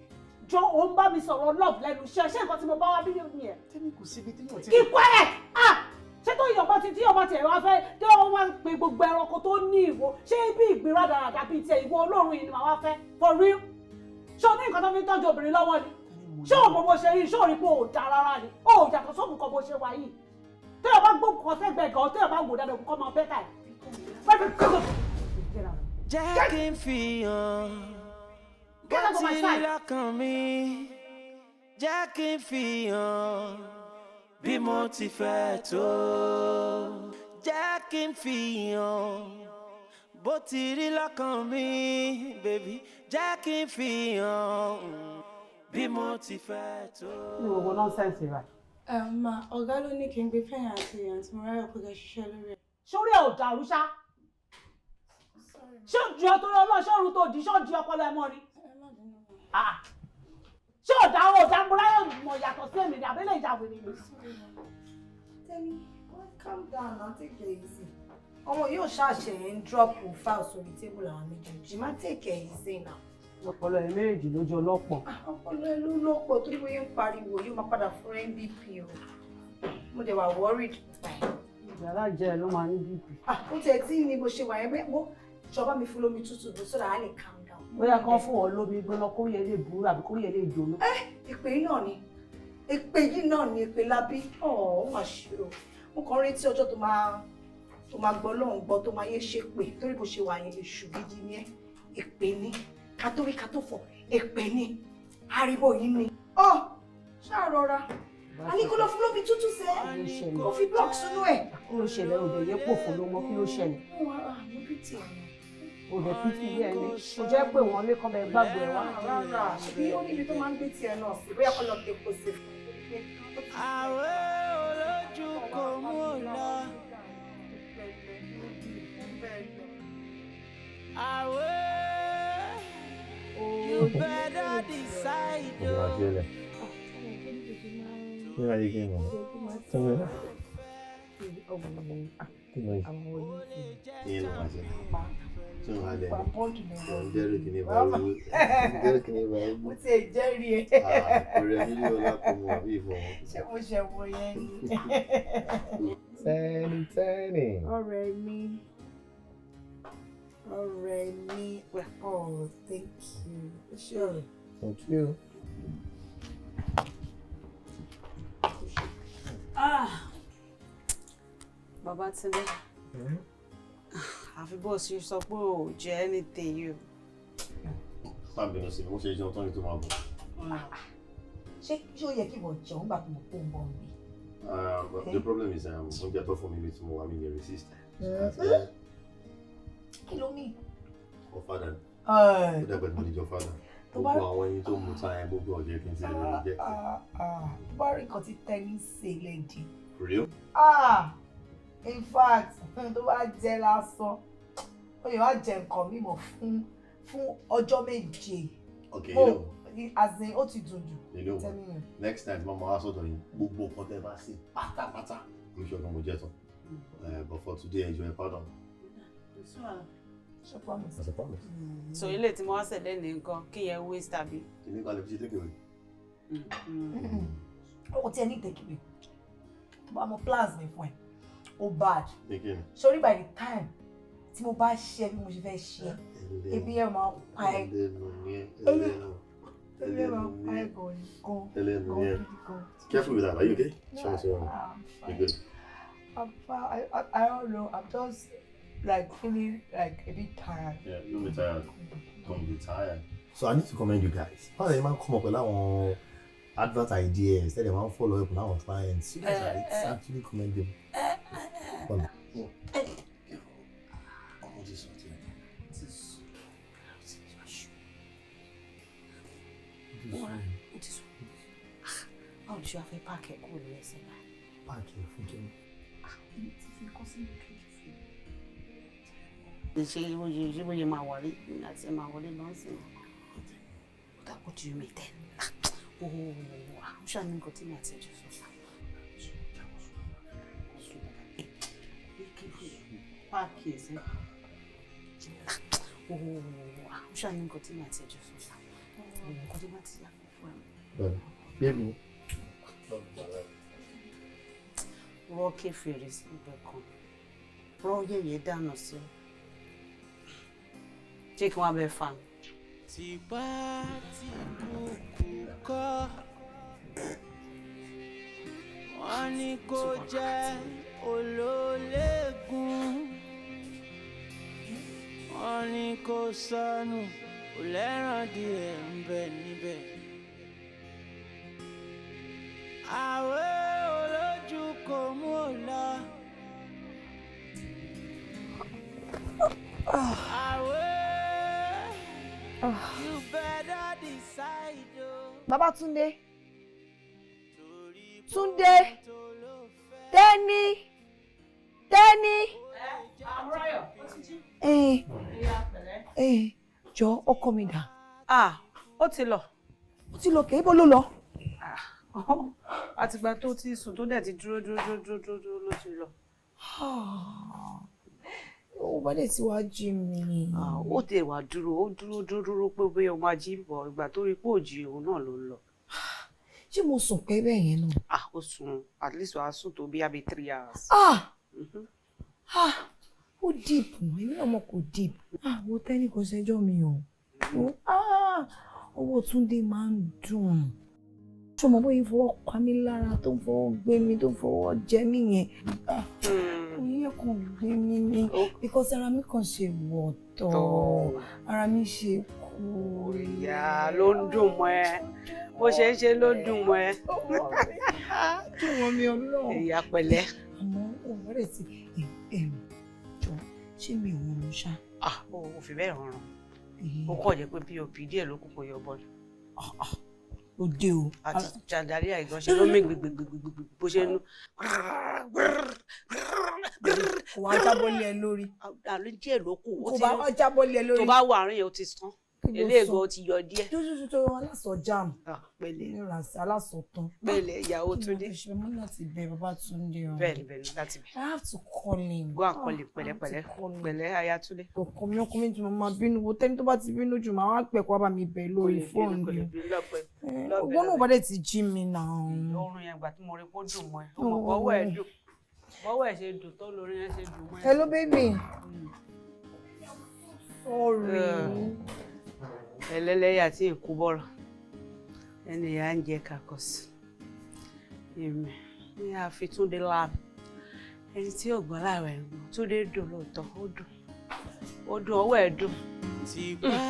Jọ ò ń bá mi sọ̀rọ̀ love lẹ́nu iṣẹ́ ṣé nǹkan tí mo bá wá bí ní ẹ̀? Tẹ́ni kò síbi tí yóò ti. Keep quiet! Ṣé tó ìyọ̀bá ti tí ìyọ̀bá tiẹ̀ wá fẹ́ tí wọ́n wá pe gbogbo ẹranko tó ní ìwo ṣé bí ìgbéra dáradára bíi tiẹ̀ ìwo olóòórùn yìí ni màá wá fẹ́ for real? Ṣé o ní nǹkan tó fi ń tọ́jú obìnrin lọ́wọ́ ni? Ṣé o mọ bó ṣe rí? Ṣé o rí pé o dá rárá ni? O ò yàtọ̀ sóògùn kan bó ṣe wà yìí. Tí o bá gbóògùn kan sẹ́gbẹ̀ẹ́ gan, tí o bá wò dáadáa kó máa bẹ́tà ẹ̀. Jẹ́ kí n fi hàn bó ti rí lọ́kàn mi. Jẹ́ kí n fi hàn bí mo ti fẹ́ tó. Jẹ́ kí n fi hàn bó ti rí lọ́kàn mi, baby. Jẹ́ kí n fi hàn bí mo ti fẹ́ tó. Ní gbogbo nọ́ńsẹ̀nsì rà. Ọ̀gá ló ní kí n gbé fẹ́yìn àti mo ráyọ̀ pé kẹ́ ṣiṣẹ́ lórí ẹ̀. Sórí ẹ̀ ò dàrú ṣá. Ṣé o di ọtọ́ ọlọ́ṣọ́run tó di ṣé o di ọpọlọ ẹ mọ́ ni? Ṣé o dá o dá múráyọ̀ mọ̀ yàtọ̀ sí èmi ni àbẹ́lẹ̀ ìjà wèrè ni? Tẹ́mi, calm down now, take it easy. Ọmọ yóò ṣàṣẹ ń drop file sórí table àwọn méjèèjì. Má take it easy now. Ọpọlọ ẹ méjèèjì lójú ọlọ́pọ̀. Ọpọlọ ẹ ló lọ́pọ̀ torí bóyá ń pariwo yóò máa padà fún MVP o. Mo dẹ̀ wà worried. Ìyàrá jẹ́ ẹ ló máa ní BP. Ó tiẹ̀ tí ní bó ṣe wà yẹn bẹ́ẹ̀ ṣọba mi fún lómi tútù bó sọ́dọ̀ á lè calm down. Bóyá kán fún ọ lómi gbóná kó yẹ lè burú àbí kó yẹ lè jóná. Èpè yìí náà ni èpè lábí. Ó mà ṣe o. Mo kàn retí ọjọ́ tó máa gbọ́ lọ́hùn gbọ́ tó máa yé ṣe pé torí bó ṣe wà yẹn èṣù gidi ni ẹ́. Èpè ni kátórí kátófọ̀ èpè ni ariwo yìí ni. Ṣáà rọra. A ní kó lọ fún lómi tútù sẹ́. Kó fi block sínú ẹ̀. Kí ló ṣẹlẹ̀ òde yẹ pò fún ló mọ́ kí ló ṣẹlẹ̀? Mo bí tiẹ̀ ni. Òde pítí bí ẹni. Kò jẹ́ pé wọ́n lé kán bẹ gbàgbọ́ ẹ̀ wá. Rárá, ṣebí ó níbi tó máa ń gbé tiẹ̀ náà sí. Bóyá kó lọ gbé kó sí. Àwẹ̀ olójú kò mú lọ. Àwẹ̀ you better decide. Mira ahí que no. Iya lo hace. Cuma ada. Jari kini baru. Jari kini baru. Mo ti ẹ̀ jẹ́rìí ẹ̀. Ọ̀rẹ́ mi yóò lápò mọ́ vivo. Ṣé mo ṣe wo yẹn ni? Tẹ́ni. Ọ̀rẹ́ mi. Oh, thank you. Sure. Thank you. Bàbá Túndé. Àfi bó ṣe sọ pé ò jẹ anything yìí. Má bínú sí mi, mo ṣe jẹun tán ní tó máa bọ̀. Ṣé ó yẹ kí ìwọ jẹun gbà tó mọ̀ pé ó ń bọ̀ mi? The problem is oúnjẹ tó fún mi bí tí mo wà mí lè resist. Kí ló mí? Or father. Ẹ. Ó dàgbà tí mo lè jọ father. Gbogbo àwọn ẹyin tó mú táyà gbogbo ọ̀jẹ̀ kí n ti lè reject. Bá rí nǹkan tí tẹ́ni ṣe lẹ́dí. For real? In fact, tó bá jẹ lásán, ó lè wá jẹ nǹkan mímọ́ fún ọjọ́ méje. Okay, as in, ó ti dùn jù. Tell me. Next time, mama wá sọ́dọ̀ yín, gbogbo nǹkan tẹ́ bá ṣe pátápátá. I'm sure I'm going to but for today, enjoy pardon. That's a promise. That's a promise. So ilé tí mo wá ṣẹ̀dẹ̀ ní nǹkan kí yẹn waste àbí. Kí ni ká lè fi ṣe take away? Ó ti ẹ ní take away. Tó bá mọ plans mi fún ẹ, ó bad. Again. Sorry, by the time tí mo bá ṣe bí mo ṣe fẹ́ ṣe, ebi ẹ máa pa ẹ. Ebi ẹ máa pa ẹ gan. Careful with that, are you okay? Show me some. You good? I don't know. I'm just like feeling like a bit tired. Yeah, you'll be tired. Don't be tired. So I need to commend you guys. How the man come up with our advert ideas? That the man follow up with our clients. You guys are it's actually commendable. How do you have a packet cool yes na? Packet fún kí ni? Ti fi kọ sí kéjì fún. Ṣé bóyá máa wọlé àti máa wọlé lọ́sìn. What do you mean then? Oh, I'm sure I'm going to get it. Packet. Oh, I'm sure I'm going to get it. Baby. Rocky Ferris, Beckham. Roger, you're done, sir. Take one by fan. Tipa ti kúkú kọ́, wọ́n ní kó jẹ́ olólégun, wọ́n ní kó sọnù kò lẹ́ràn díẹ̀ ń bẹ níbẹ̀. Àwẹ̀ olójú kò mú ò lọ. Àwẹ̀. You better decide. Baba Túndé. Túndé. Tẹ́ni. Tẹ́ni. Àmúráyọ̀, ó ti jí. Jọ ọkọ mi dà. Ó ti lọ. Ó ti lọ kẹ́ ibo ló lọ. Àtìgbà tó ti sùn tó dẹ̀ ti dúró ló ti lọ. Ó bá dẹ̀ ti wá jí mi. Ó tẹ̀ wá dúró, ó dúró pé bóyá o máa jí bọ̀ ìgbà tó rí pé òjì òun náà ló ń lọ. Ṣé mo sùn pé bẹ́ẹ̀ yẹn náà? Ó sùn, at least wàá sùn tó bí abi 3 hours. Ó deep, èmi náà mọ̀ kò deep. Wo Tẹ́ni kò ṣẹjọ́ mi o. Owó Túndé máa ń dùn. Ṣé o mọ̀ bóyá fọwọ́ pa mí lára tó ń fọwọ́ gbé mi tó ń fọwọ́ jẹ mí yẹn? Oyè kan gbé mi ní because ara mi kàn ṣe wọ̀tọ̀, ara mi ṣe kú. Ìyá ló ń dùn mọ́ ẹ, bó ṣe ń ṣe ló dùn mọ́ ẹ. Dùn mọ́ mi Ọlọ́run. Ìyá pẹ̀lẹ́. Àmọ́ òun rẹ̀ ti jọ ṣé mi ò rọrùn ṣá? Ó fi bẹ́ẹ̀ rọrùn. Ó kọ̀ jẹ́ pé pop díẹ̀ ló kù kó yọ bọ́ọ̀lù. Ó dé o. Àti jàǹdàrí àìgbọ́n ṣe ló mí gbìgbìgbìgbì bó ṣe ń nú. Kò wá jábọ́lé ẹ lórí. Àlọ́ díẹ̀ ló kù. Kò bá wá jábọ́lé ẹ lórí. Tó bá wà àárín yẹn ó ti sán. Eléègò ti yọ díẹ̀. Tó aláṣọ jam. Pẹ̀lẹ́. Ní ìrànṣẹ́ aláṣọ tán. Pẹ̀lẹ́ ìyàwó Túndé. Ṣé mo láti bẹ bàbá Túndé o? Bẹ́ẹ̀ni láti bẹ. I have to call him. Go and call him pẹ̀lẹ́pẹ̀lẹ́. Pẹ̀lẹ́ aya Túndé. Ọkọ mi tí mo máa bínú wo Tẹ́ni tó bá ti bínú jù máa wá pẹ̀ kó bá mi bẹ̀ lórí fóònù. Ọgbọ́n náà bá dẹ̀ ti jí mi náà. Oorun yẹn gbà tí mo rí kó dùn mọ́ ẹ. Ọwọ́ ẹ̀ dùn. Bọ́wọ́ ẹ̀ ṣe dùn tó lórí ẹ̀ ṣe dùn mọ́ ẹ. Hello baby. Sorry. Ẹlẹ́lẹ́yà tí èkó bọ̀rọ̀ ẹni yà ń jẹ kakọ́sì èmi ní àfi Túndé láàmú ẹni tí ò gbọ́ láàrọ̀ ẹ̀gbọ́n Túndé dùn lóòótọ́ ó dùn ọwọ́ ẹ̀ dùn. Tipa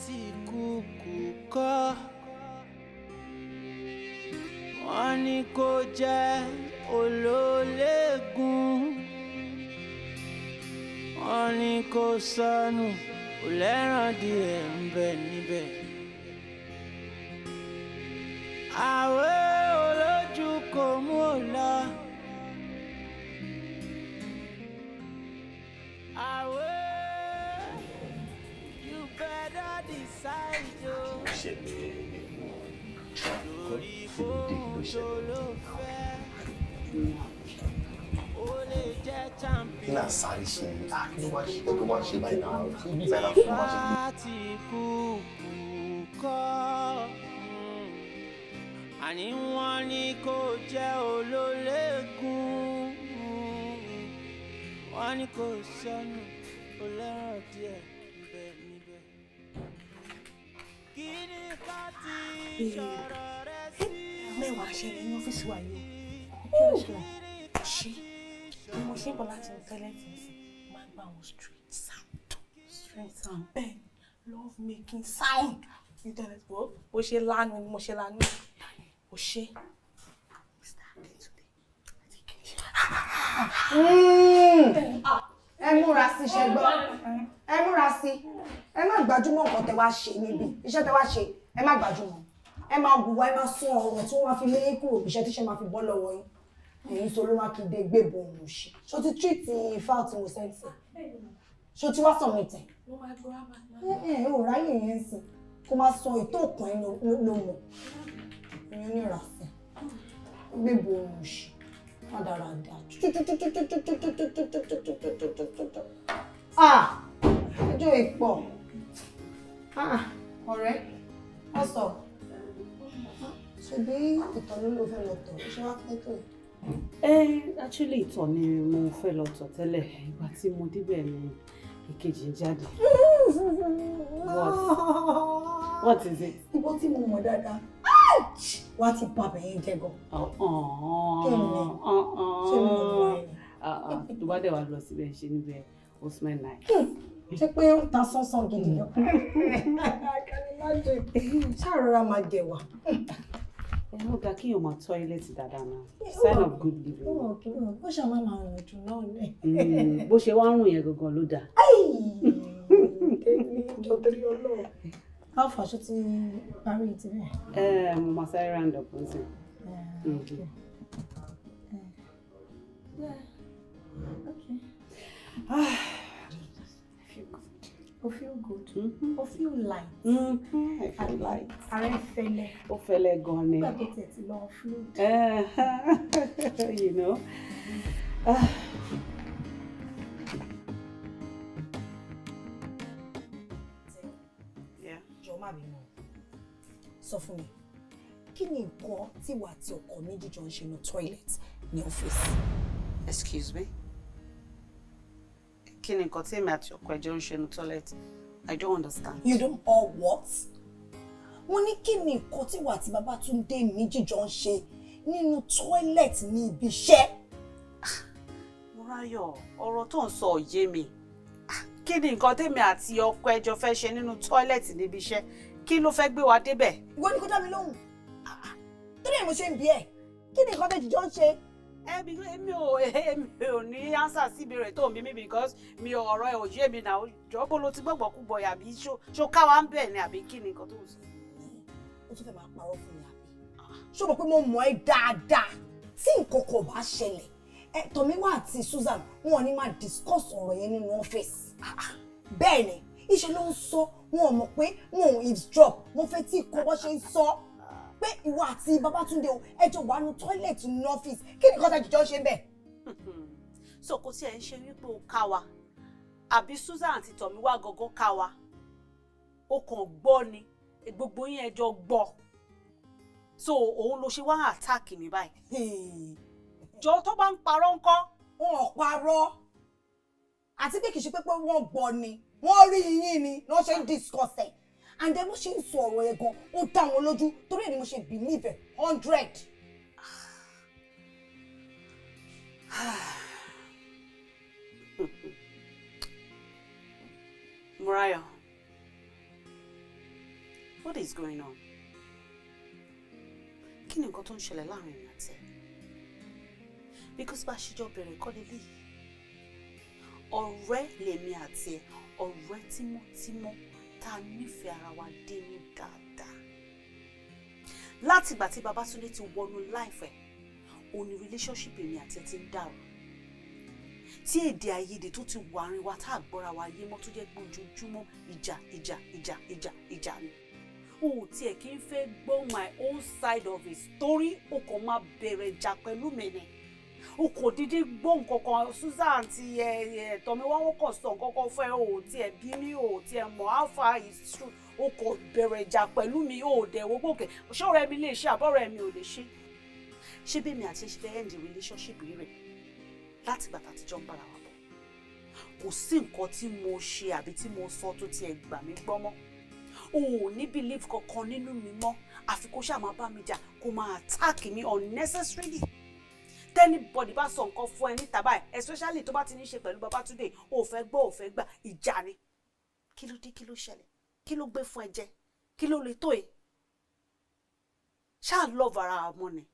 ti kúkú kọ́, wọ́n ní kó jẹ́ olólégun, wọ́n ní kó sọnù ò lẹ́ràn díẹ̀ ń bẹ níbẹ̀. Àwẹ̀ olójú kò mú ọ̀la. Àwẹ̀ you better decide o. Lórí bóun tó ló fẹ́. Ó lè jẹ́ champion. Kí náà sáré ṣe ni? Kí ló wá ṣe báyìí náà? Ṣé bí ìfẹ́ náà fún wa ṣe? Láti kú kọ́. Àní wọ́n ní kó jẹ́ olólègùn. Wọ́n ní kó sọnù olóràn díẹ̀ níbẹ̀ níbẹ̀. Kí ni ká ti sọ̀rọ̀ rẹ sí? Mẹ́wàá ṣẹlẹ̀ ní ọ́fíìsì wa yìí. Ṣé bí mo ṣe bọ̀ láti ní tọ́lẹ́tì sí máa ń gbà wọn straight sound. Straight sound. Bẹ́ẹ̀ love making sound. Internet bó ṣe lánàá ni mo ṣe lánàá. Ó ṣe. Ẹ múra sí ṣẹgbọ́n. Ẹ múra sí. Ẹ má gbájúmọ́ nǹkan tẹ wá ṣe níbi. Iṣẹ́ tẹ wá ṣe, ẹ má gbájúmọ́. Ẹ máa hùwà, ẹ máa sún ọ̀rọ̀ tí wọ́n máa fi lé kúrò iṣẹ́ tíṣẹ́ máa fi bọ́ lọ́wọ́ yín. Ẹ̀yin tó ló máa kí dé gbé bọ̀ òun ṣe. Ṣó ti tírìtì fáwọn tí mo sẹ́ǹtì? Ṣó ti wá sọ̀rọ̀ ìtẹ̀? Ò ráyè yẹn sí. Kó máa sọ ètò òkun ẹ̀ ló mọ̀. Ẹ̀yin oníràsí. Gbé bọ̀ òun ṣe. Rádaràdà. Ẹjọ́ ìpọ̀. Ọ̀rẹ́, wọ́n sọ. Ṣebí ìtọ̀ ló fẹ́ lọ tọ̀, ṣé wá pẹ́ tó yìí? Actually ìtọ̀ ni mo fẹ́ lọ tọ̀ tẹ́lẹ̀. Ìgbà tí mo débẹ̀ ni ìkejì ń jáde. What is it? Ibo tí mo mọ̀ dáadáa. Wá ti pa bẹ̀yẹn jẹ gan. Kí ni? Ṣé mo mọ̀ ẹ́? Tó bá dẹ̀ wá lọ síbẹ̀ ṣe níbẹ̀ ó smell nice. Ṣé pé ó ta sánsán gidi lọ? Ṣàrọ̀ra máa jẹ wà. Ó ga kí èèyàn máa tọ́ílẹ̀tì dáadáa náà. Sign of good living. Bó ṣe máa máa rùn jù náà ní. Bó ṣe wá rùn yẹn gangan ló dáa. Jọ torí Ọlọ́run. How far ṣó ti parí ti bẹ́ẹ̀? Mo máa sáré round up nsìn. I feel good. I feel light. I feel light. Ààrẹ fẹ́lẹ́. Ó fẹ́lẹ́ gan ni. Nígbà tó tiẹ̀ ti lọ float. You know. Jọ̀ọ́ má bínú. Sọ fún mi, kí ni nǹkan tí wà tí ọkọ méjì jọ ń ṣe ní toilet ní ọ́fíìsì? Excuse me. Kí ni nǹkan tí èmi àti ọkọ ẹjọ́ ń ṣe ní toilet? I don't understand. You don't all what? Wọ́n ní kí ni nǹkan tí wà tí Babátúndé méjì jọ ń ṣe nínú toilet ní ibi iṣẹ́? Mọ́ráyọ̀, ọ̀rọ̀ tó ń sọ ò yé mi. Kí ni nǹkan tèmi àti ọkọ ẹjọ́ fẹ́ ṣe nínú toilet níbi iṣẹ́? Kí ló fẹ́ gbé wa débẹ̀? Ìwọ ni kó dá mi lóhùn. Torí ẹ̀ mo ṣe ń bi ẹ̀. Kí ni nǹkan tẹ́jì jọ ń ṣe? Èmi ò ní answer sí ìbéèrè tó ń bí mi because mi ọ̀rọ̀ ẹ̀ ò yé mi náà. Jọ̀ọ́ bó ló ti gbọ́gbọ́ kú bọ̀ yàbí ṣó ká wa ń bẹ̀ ni àbí kí ni nǹkan tó ń sọ? Ó tún fẹ́ máa parọ́ fún mi àbí? Ṣé o mọ̀ pé mo mọ̀ ẹ́ dáadáa tí nǹkan kan bá ṣẹlẹ̀? Tọ́míwá àti Susan wọn ò ní máa discuss ọ̀rọ̀ yẹn nínú ọ́fíìsì. Bẹ́ẹ̀ ni, iṣẹ́ ló ń sọ wọn ò mọ̀ pé wọn ò eavesdrop mo fẹ́ tí kò bọ́ ṣe ń sọ pé ìwọ àti Babátúndé o ẹjọ́ wà nínú toilet ní ọ́fíìsì kí ni nǹkan tẹ́jọ́ ṣe ń bẹ̀? So kò sí ẹ̀ ń ṣe wípé o ká wa àbí Susan àti Tọ́míwá gangan ká wa o kàn gbọ́ ni gbogbo yín ẹjọ́ gbọ́ so òun ló ṣe wá attack mi báyìí. Jọ tó bá ń parọ́ ńkọ́? Wọn ò parọ́ àti pé kì í ṣe pé wọ́n gbọ́ ni wọ́n rí yín ni wọ́n ṣe ń discuss ẹ̀ and then wọ́n ṣe ń sọ ọ̀rọ̀ ẹ̀ gan ó dá wọn lójú torí ẹ̀ ni mo ṣe believe ẹ̀ 100. Mariah, what is going on? Kí ni nǹkan tó ń ṣẹlẹ̀ láàrin ìrìn àti ẹ̀? Because bá a ṣe jọ bẹ̀rẹ̀ kọ́ lélẹ̀ ọ̀rẹ́ lèmi àti ẹ̀, ọ̀rẹ́ tímọ́tímọ́ tá a nífẹ̀ẹ́ ara wa dénú dáadáa. Láti ìgbà tí Babátúndé ti wọnú life ẹ̀, òun ni relationship èmi àti ẹ̀ ti ń dàrú. Tí èdè àìyedè tó ti wà rìn wa tá a gbọ́ra wa yé mọ́ tó jẹ́ pé ojoojúmọ́ ìjà ni. O tiẹ̀ kí n fẹ́ gbọ́ my own side of it torí o kàn máa bẹ̀rẹ̀ ìjà pẹ̀lú mi ni. O kò dídí gbọ́ nǹkan kan Susan ti tọ́mi wá wọ́n kàn sọ nǹkan kan fún ẹ o tiẹ̀ bí mi o tiẹ̀ mọ̀ how far is true o kò bẹ̀rẹ̀ ìjà pẹ̀lú mi o dẹ̀ wo gbòkè ṣọ́ọ̀rẹ́ mi lè ṣe àbọ̀rẹ́ mi ò lè ṣe. Ṣé bí mi àti ẹ ṣe fẹ́ end the relationship rẹ̀ láti gbàtà àtijọ́ ń bára wa bọ̀? Kò sí nǹkan tí mo ṣe àbí tí mo sọ tó tiẹ̀ gbà mí gbọ́ mọ́. O ò ní believe kankan nínú mi mọ́ àfi kó ṣáà máa bá mi jà kó máa attack mi unnecessarily. Anybody bá sọ nǹkan fún ẹ níta báyìí especially tó bá ti ní ṣe pẹ̀lú Babátúndé ò fẹ́ gbọ́ ò fẹ́ gbà ìjà ni. Kí ló dé kí ló ṣẹlẹ̀ kí ló gbé fún ẹ jẹ kí ló lè tó ẹ? Ṣáà love ara ọmọ ni.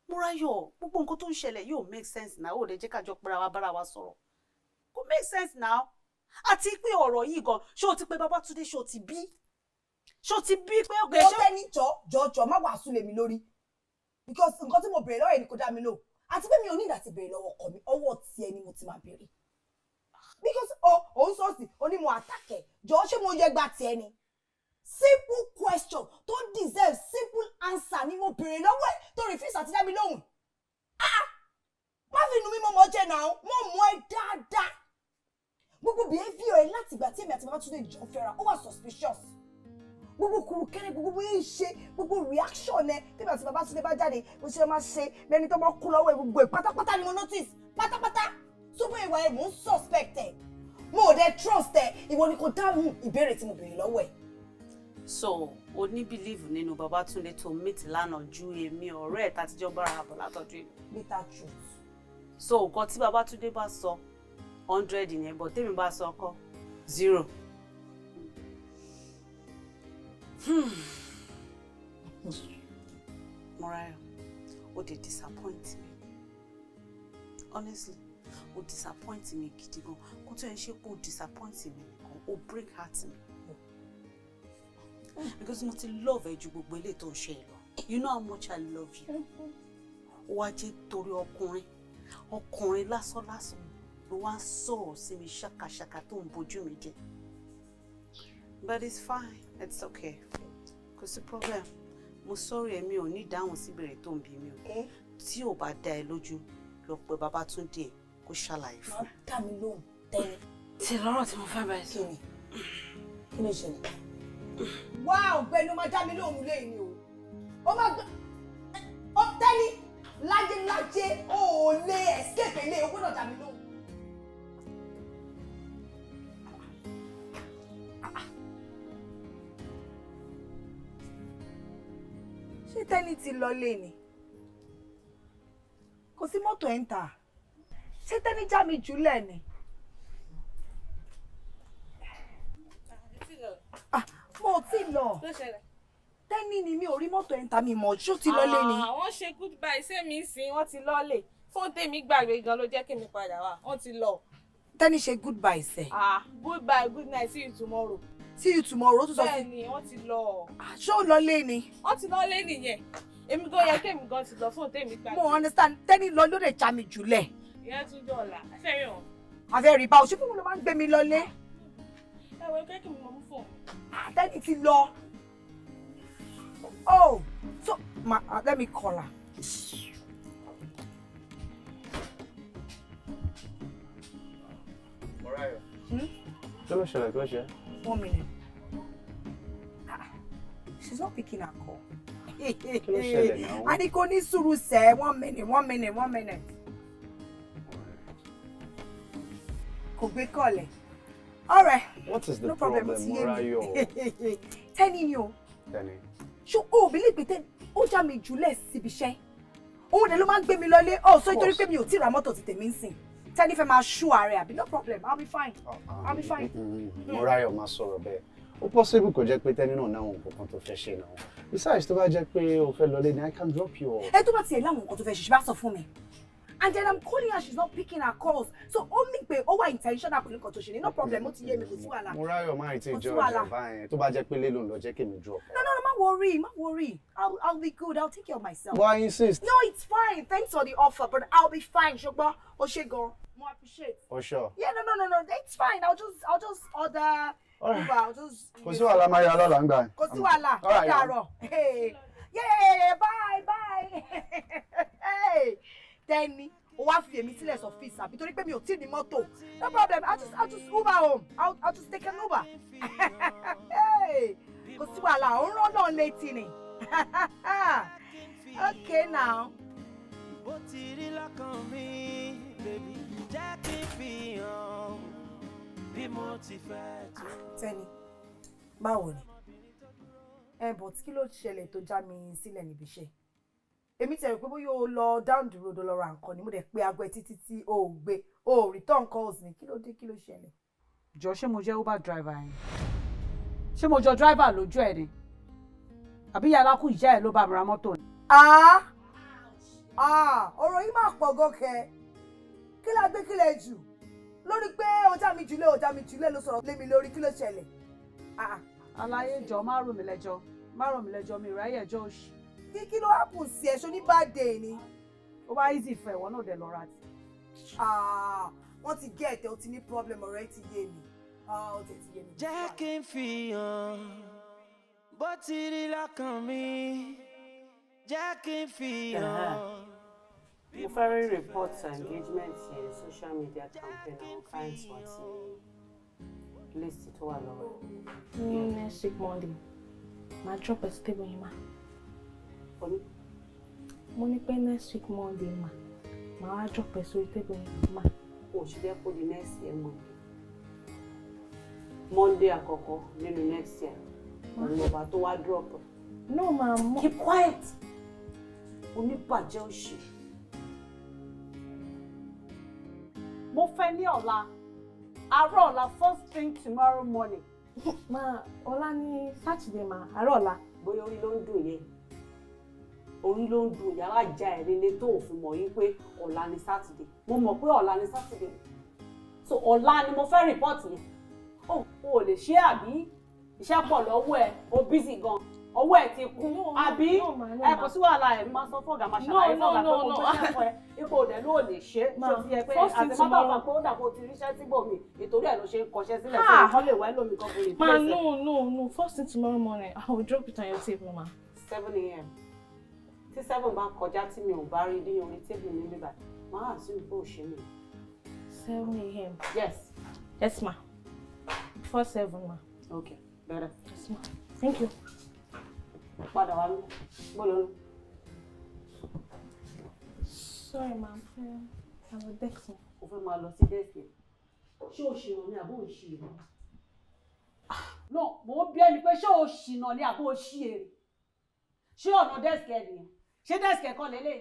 Múráyọ̀ gbogbo nǹkan tó ń ṣẹlẹ̀ yóò make sense now ó lè jẹ́ kájọ pera wa bára wa sọ̀rọ̀ kò make sense now. Àti pé ọ̀rọ̀ yìí gan ṣé o ti pé Babátúndé ṣé o ti bí pé ọ̀gá ṣé. ó tẹ́ ní jọ má wàásù lèmi lórí because nǹkan tí mo béèrè lọ́wọ́ ẹ̀ ni kò dá mi lò àti pé mi ò ní ìdá ti béèrè lọ́wọ́ ọkọ mi ọwọ́ tiẹ̀ ni mo ti máa béèrè because òun sọ́ọ̀sì onímọ̀ àtàkẹ́ jọ ṣé mo yẹ gba tiẹ̀ ni simple question tó deserve simple answer ni mo béèrè lọ́wọ́ ẹ̀ tó refuse àti dá mi lóhùn má fi inú mi mọ́ jẹ́ náà mo mọ̀ ẹ́ dáadáa gbogbo behavior ẹ̀ láti ìgbà tí èmi àti Babátúndé jọ fẹ́ra ó wà suspicious gbogbo kùrùkẹ́rẹ́ gbogbo yẹn ṣe gbogbo reaction ẹ tẹ́bí àti Babátúndé bá jáde bó ṣe máa ṣe lẹ́ni tó bá kú lọ́wọ́ ẹ gbogbo ẹ̀ pátápátá ni mo notice pátápátá sóbò ìwà ẹ mò ń suspect ẹ mo ò dẹ trust ẹ ìwọ ni kò dáhùn ìbéèrè tí mo béèrè lọ́wọ́ ẹ. So o ní believe nínú Babátúndé tó meet lánàá ju èmi ọ̀rẹ́ ẹ̀ tàtijọ́ bára àbọ̀ látọ̀jú ìlú. bitter truth. So nǹkan tí Babátúndé bá sọ 100 yẹn but tèmi bá sọ ọkọ 0. Morayo, o dey disappoint me. Honestly, o disappoint me gidi gan. Kó tó ẹ ṣe pé o disappoint me nìkan, o break heart me. Because mo ti love ẹ ju gbogbo eléyìí tó ń ṣe lọ. You know how much I love you. Ó wá jẹ́ torí ọkùnrin lásán ló wá ń sọ̀rọ̀ sí mi ṣàkàṣàkà tó ń bojú mi jẹ́. But it's fine, it's okay. Kò sí problem. Mo sorry èmi ò ní dáhùn sí ìbéèrè tó ń bi mi o. Tí ò bá dá ẹ lójú, lọ pé Babátúndé kó ṣàlàyé fún ẹ. Má dá mi lóhùn tẹ́lẹ̀. Tí lọ́rọ̀ tí mo fẹ́ bá ẹ sọ. Kí ló ṣẹlẹ̀? Wá ọ̀gbẹ́ni ó máa dá mi lóhùn lẹ́yìn ni o. Ó máa gbà ó tẹ́lẹ̀ lájẹ́ ó lè escape ilé o gbọ́dọ̀ dá mi lóhùn. Ṣé tẹ́ni ti lọlé ni? Kò sí mọ́tò ẹ̀ ń tà. Ṣé tẹ́ni já mi jùlẹ̀ ni? Mo ti lọ. Tẹ́ni ni mi ò rí mọ́tò ẹ̀ ń tà mi mọ̀ ṣó ti lọlé ni. Wọ́n ṣe goodbye sẹ́mi sí wọ́n ti lọ́lẹ̀. Fóònù tèmi gbàgbé gan ló jẹ́ kí mi padà wá. Wọ́n ti lọ. Tẹ́ni ṣe goodbye sẹ́. Goodbye, good night, see you tomorrow. See you tomorrow. Bẹ́ẹ̀ni, wọ́n ti lọ. Ṣó lọlé ni? Wọ́n ti lọ́lé nìyẹn. Èmi gan yẹ kémi gan ti lọ fóònù tèmi gbàgbé. Mo understand. Tẹ́ni lọ ló lè já mi jùlẹ̀. Ìyẹn tún jọ ọ̀la. Fẹ́rẹ̀ hàn. Àfẹ́ rí bá o ṣé fún mi ló máa ń gbé mi lọlé. Ẹ̀wọ̀n kéèkì mi mọ̀ mú fóònù. Tẹ́ni ti lọ. Oh, so let me call her. Morayo. Kí ló ṣẹlẹ̀? 1 minute. She's not picking her call. Kí ló ṣẹlẹ̀ now? A ní kò ní sùúrù sẹ́ 1 minute. Kò gbé kọ́lẹ̀. All right. What is the no problem, Morayo? Morayo? Tẹ́ni ni o. Tẹ́ni. Ṣé o believe pé Tẹ́ni ó já mi jùlẹ̀ síbi iṣẹ́? Òun dẹ̀ ló máa ń gbé mi lọlé. So nítorí pé mi ò tí ra mọ́tò ti tèmi ń sìn. Tẹ́ni fẹ́ máa ṣú ààrẹ àbí no problem, I'll be fine. I'll be fine. Morayo máa sọ̀rọ̀ bẹ́ẹ̀. Ó possible kó jẹ́ pé Tẹ́ni náà náwọn nǹkan kan tó fẹ́ ṣe náà. Besides tó bá jẹ́ pé o fẹ́ lọlé ni I can drop you off. Ẹ tó bá tiẹ̀ láwọn nǹkan tó fẹ́ ṣe ṣe bá sọ fún mi. And then I'm calling her, she's not picking her calls. So, only pé ó wà intentional pẹ̀lú nǹkan tó ṣe ni. No problem, ó ti yé mi, kò sí wàhálà. Mo ráyọ̀ máa ti jẹ́ ọjà báyẹn. Tó bá jẹ́ pé lé ló ń lọ jẹ́ kí mi drop. No, má worry. I'll be good. I'll take care of myself. Why insist? No, it's fine. Thanks for the offer, but I'll be fine. Ṣùgbọ́n, ó ṣé gan. Mo appreciate. Oh, sure. Yeah, no. It's fine. I'll just order Uber. I'll just. Kò sí wàhálà máa yà lọ́la ń gbà. Kò sí wàhálà. All right. Hey. Yeah, bye. Hey. Tenny, ó wá fi èmi sílẹ̀ sọ́fíìsì àbí torí pé mi ò tí ní mọ́tò. No problem. I'll just Uber home. I'll just take an Uber. Hey. Kò sí wàhálà. Ó rán náà létí ni. Okay now. Bó ti rí lọ́kàn mi, baby, jẹ́ kí n fi hàn bí mo ti fẹ́ tó. Tenny, báwo ni? But kí ló ṣẹlẹ̀ tó já mi sílẹ̀ níbi iṣẹ́? Èmi tẹ̀ rò pé bóyá o lọ down the road lọ ra nǹkan ni mo dẹ̀ pé aago ẹ títí tí o ò gbé o return calls ni kí ló dé kí ló ṣẹlẹ̀? Jọ ṣé mo jẹ́ Uber driver yẹn? Ṣé mo jọ driver lójú ẹ̀ ni? Àbí yàrá kú ìjà ẹ̀ ló bá mi ra mọ́tò ni? Ọ̀rọ̀ yìí máa pọ̀ gòkè. Kí la gbé kílẹ̀ jù? Lórí pé ọjà mi jùlẹ̀ ló sọ̀rọ̀ lé mi lórí kí ló ṣẹlẹ̀? Aláyé jọ má rò mí lẹ́jọ́ mi ìráyè ẹjọ́ òṣì. Kí ló happen sí ẹ ṣó ní bad day ni? Ó bá easy fẹ́ ìwọ náà dẹ̀ lọ ra ti. Wọ́n ti get ẹ̀ o ti ní problem ọ̀rẹ́ ti yé mi. Ó ti yé mi. Jẹ́ kí n fi hàn bó ti rí lọ́kàn mi. Jẹ́ kí n fi hàn. Mo fẹ́ rí reports engagement yẹn social media campaign àwọn clients wa ti list tó wà lọ́wọ́. Next week Monday, màá drop ẹ̀ sí table yìí mà. Mo ní pé next week Monday mà, màá wá drop ẹ̀ sórí table yìí mà. O ṣe fẹ́ kó di next year Monday àkọ́kọ́ nínú next year. Ọba tó wá drop. No ma. Keep quiet. Oníbàjẹ́ òṣì. Mo fẹ́ ní ọ̀la. Àárọ̀ ọ̀la first thing tomorrow morning. Ma, ọ̀la ni Saturday ma, àárọ̀ ọ̀la. Bóyá orí ló ń dùn yẹn. Orí ló ń dùn yàrá ìjà ẹ̀ nílé tó òfin mọ̀ yín pé ọ̀la ni Saturday. Mo mọ̀ pé ọ̀la ni Saturday. So ọ̀la ni mo fẹ́ report yẹn. O ò lè ṣe àbí iṣẹ́ pọ̀ lọ́wọ́ ẹ̀ o busy gan. Ọwọ́ ẹ̀ ti kún àbí ẹ kò sí wàhálà ẹ̀ máa sọ fọ́gà máa ṣàlàyé fọ́gà pé mo gbé fún ẹ ipò òdẹ ló lè ṣe ṣó ti yẹ pé àtẹ̀mọ́tò ọ̀fà pé ó dàpọ̀ ti ríṣẹ́ síbò mi ìtorí ẹ̀ ló ṣe ń kọṣẹ́ sílẹ̀ fún mi kọ́ lè wẹ́ lómi kan kò lè Ma, no. First thing tomorrow morning, I will drop it on your table, ma. 7 a.m. Tí 7 bá kọjá tí mi ò bá rí ní orí tébù mi níbà, máa assume pé ò ṣe mi. 7 a.m. Yes. Yes, ma. Before 7, ma. Okay, better. Yes, ma. Thank you. Padà wá lọ. Bọ́lọ́. Sorry, ma. I'm a desk. O fẹ́ máa lọ sí dẹ́sì. Ṣé o ṣìnà ni àbó ò ṣì èrè? No, mo bí ẹni pé ṣé o ṣìnà ni àbó ò ṣì èrè? Ṣé ọ̀nà dẹ́sì ẹ̀ nìyẹn? Ṣé dẹ́sì ẹ̀ kọ́ lélẹ̀?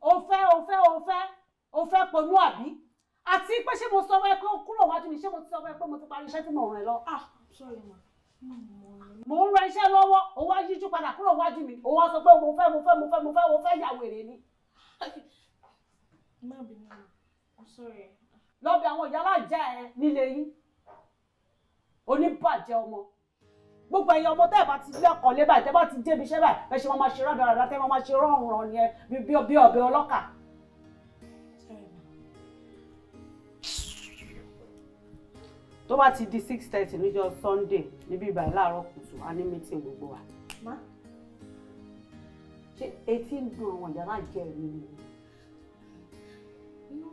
O fẹ́ ponú àbí? Àti pé ṣé mo sọ wẹ́ kó kúrò wájú mi? Ṣé mo ti sọ wẹ́ pé mo ti parí iṣẹ́ tí mo rìn lọ? Sorry, ma. Mo ń ra iṣẹ́ lọ́wọ́, ó wá yíjú padà kúrò wájú mi. Ó wá sọ pé mo fẹ́ yàwó èrè ni. Ma, I'm sorry. Lọ bí àwọn ìyá alájà ẹ nílé yín. Oníbàjẹ́ ọmọ. Gbogbo ẹ̀yin ọmọ tẹ́ ẹ̀ bá ti lẹ́kọ̀ọ́ lé báyìí, tẹ́ bá ti débi iṣẹ́ báyìí, ẹ ṣe máa ṣe rádaràdà, tẹ́ máa ṣe rọrùn yẹn bí ọbẹ̀ ọlọ́kà. Tó bá ti di 6:30 níjọ́ Sunday níbí ìbàyìí láàárọ̀ kùtù a ní meeting gbogbo wa. Ma? Ṣé etí ń dùn àwọn ìyá lájẹ́ mi ni? No.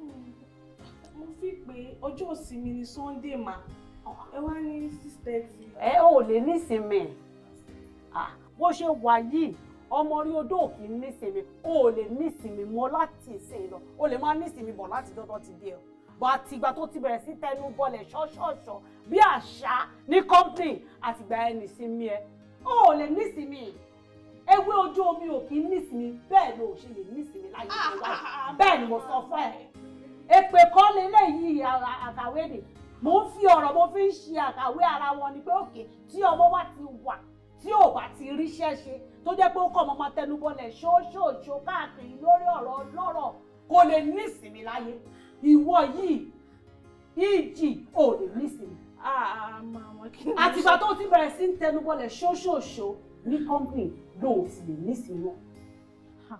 Mo fi pé ọjọ́ ìsinmi ni Sunday, ma. Ẹ wá ní 6:30. Ẹ ò lè nísinmi. Bó ṣe wà yìí, ọmọ orí odó ò kì í nísinmi. O ò lè nísinmi mọ́ láti ìsìn lọ. O lè máa nísinmi bọ̀ láti dọ́dọ́ ti dé ọ. Bọ̀ àtìgbà tó ti bẹ̀rẹ̀ sí tẹnu bọlẹ̀ ṣọ́ṣọ́ṣọ́ bí àṣà ní company àtìgbà ẹ nísinmi ẹ. O ò lè nísinmi. Ewé ojú omi ò kì í nísinmi bẹ́ẹ̀ ló ṣe lè nísinmi láyé ìwádìí. Bẹ́ẹ̀ ni mo sọ fún ẹ. Èpè kọ́ leléyìí àkàwé ni. Mo ń fi ọ̀rọ̀ mo fi ń ṣe àkàwé ara wọn ni pé òkè tí ọmọ wa ti wà tí ò bá ti ríṣẹ́. ríṣẹ́ ṣe tó jẹ́ pé ó kọ̀ mọ́ máa tẹnubọlẹ̀ ṣóṣòṣó káàkiri lórí ọ̀rọ̀ ọlọ́rọ̀ kò lè nísinmi láyé ìwọ yìí ìjì ò lè nísinmi. àtìgbà tó ti bẹ̀rẹ̀ sí ń tẹnubọlẹ̀ ṣóṣòṣó ní company ló ti lè nísinmi wọn.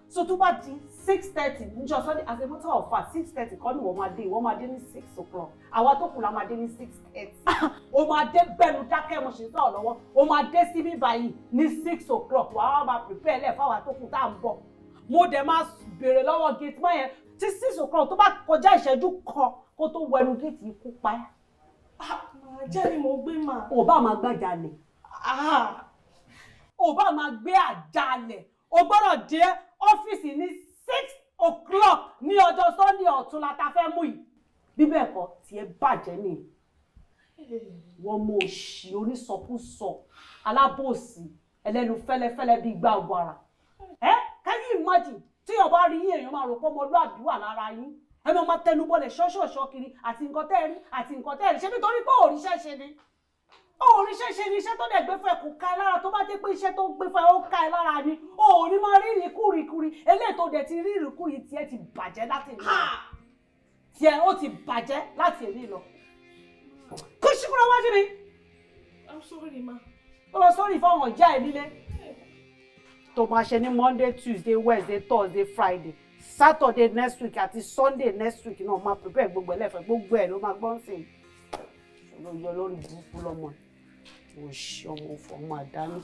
so tó bá di 6:30 níjọ́ Sunday as a matter of fact 6:30 kọ́ ni wọ́n máa dé ní 6 o'clock àwa tó kù la máa dé ní 6:30 o máa dé bẹ́ẹ̀nu dákẹ́ mo ṣe sọ̀rọ̀ lọ́wọ́ o máa dé síbí báyìí ní 6 o'clock wàá máa prepare lẹ̀ fáwa tó kù tá à ń bọ̀ mo dẹ̀ máa béèrè lọ́wọ́ gate man yẹn tí 6 o'clock tó bá kọjá ìṣẹ́jú kan kó tó wẹnu gate yìí kú pa ẹ́. jẹ́ ni mo gbé mà. ò bá máa gbàjálẹ̀ ò bá máa gbé àjálẹ̀ o gbọ́dọ̀ dé ọ́fíìsì ní 6 o'clock ní ọjọ́ Sunday ọ̀tún la ta fẹ́ mú yìí bí bẹ́ẹ̀ kọ́ tiẹ̀ bàjẹ́ nìyẹn wọ́n mọ òṣì onísọkúsọ alábòsí ẹlẹ́nu fẹ́lẹ́fẹ́lẹ́ bíi gbá ọgbàrà can you imagine tí ọba rí yín èèyàn máa rò pé ọmọlúàbí wà lára yín ẹ máa tẹnubọlẹ̀ ṣọ́ṣọ̀ṣọ́ kiri àti nǹkan tẹ́ rí àti nǹkan tẹ́ rí ṣé nítorí pé òrìṣẹ́ ṣe ni òrìṣẹ́ ṣe ni iṣẹ́ tó dẹ̀ gbé fún ẹ kò ká ẹ lára tó bá jẹ́ pé iṣẹ́ tó gbé fún ẹ ó ká ẹ lára ni òòrí máa rí ìrìkúrìkúrì eléyìí tó dẹ̀ ti rí ìrìkúrì tiẹ̀ ti bàjẹ́ láti èmi lọ tiẹ̀ ó ti bàjẹ́ láti èmi lọ kó ṣíkúrò wájú mi. I'm sorry ma. ó lọ sọ́ọ̀rì fáwọn ọ̀já ẹ̀ nílé tó máa ṣe ní Monday, Tuesday, Wednesday, Thursday, Friday, Saturday next week àti Sunday next week náà máa prepare gbogbo ẹlẹ́fẹ̀ẹ́ gbogbo ẹ̀ ló máa gbọ́n sí i ló yọ lórí burúkú lọ́mọ mo ṣe ọmọ fọmọ àdánù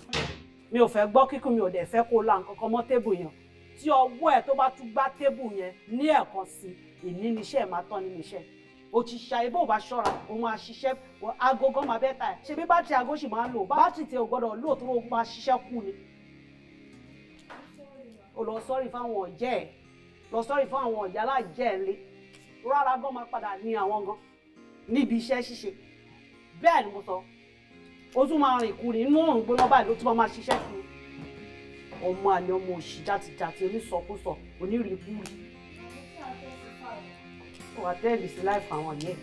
mi ò fẹ́ gbọ́ kíkún mi ò dẹ̀ fẹ́ kó la nǹkan kan mọ́ tébù yẹn tí ọwọ́ ẹ̀ tó bá tún gbá tébù yẹn ní ẹ̀kan sí ìní níṣẹ́ ẹ̀ máa tán nínú iṣẹ́ o ti ṣàyè bó o bá ṣọ́ra o máa ṣiṣẹ́ aago gan máa bẹ́ẹ̀ ta ẹ̀ ṣe bí bátìrì aago sì máa ń lò bátìrì tí o gbọ́dọ̀ lò tó o máa ṣiṣẹ́ kú ni o lọ sọ́rí fáwọn ọ̀jẹ́ ẹ̀ lọ sọ́rí fún àwọn ọ̀jẹ́ alájẹ́ ẹ̀ lé rárá gan máa padà ní àwọn gan níbi iṣẹ́ ṣíṣe bẹ́ẹ̀ ni mo sọ ó tún máa rìn kúrì inú òrùn gbóná báyìí ló tún máa ṣiṣẹ́ kiri ọmọ àlè ọmọ òṣì játijàti onísọkúsọ onírìkúrì ó wà tẹ́ẹ̀lì sí láì fún àwọn yẹn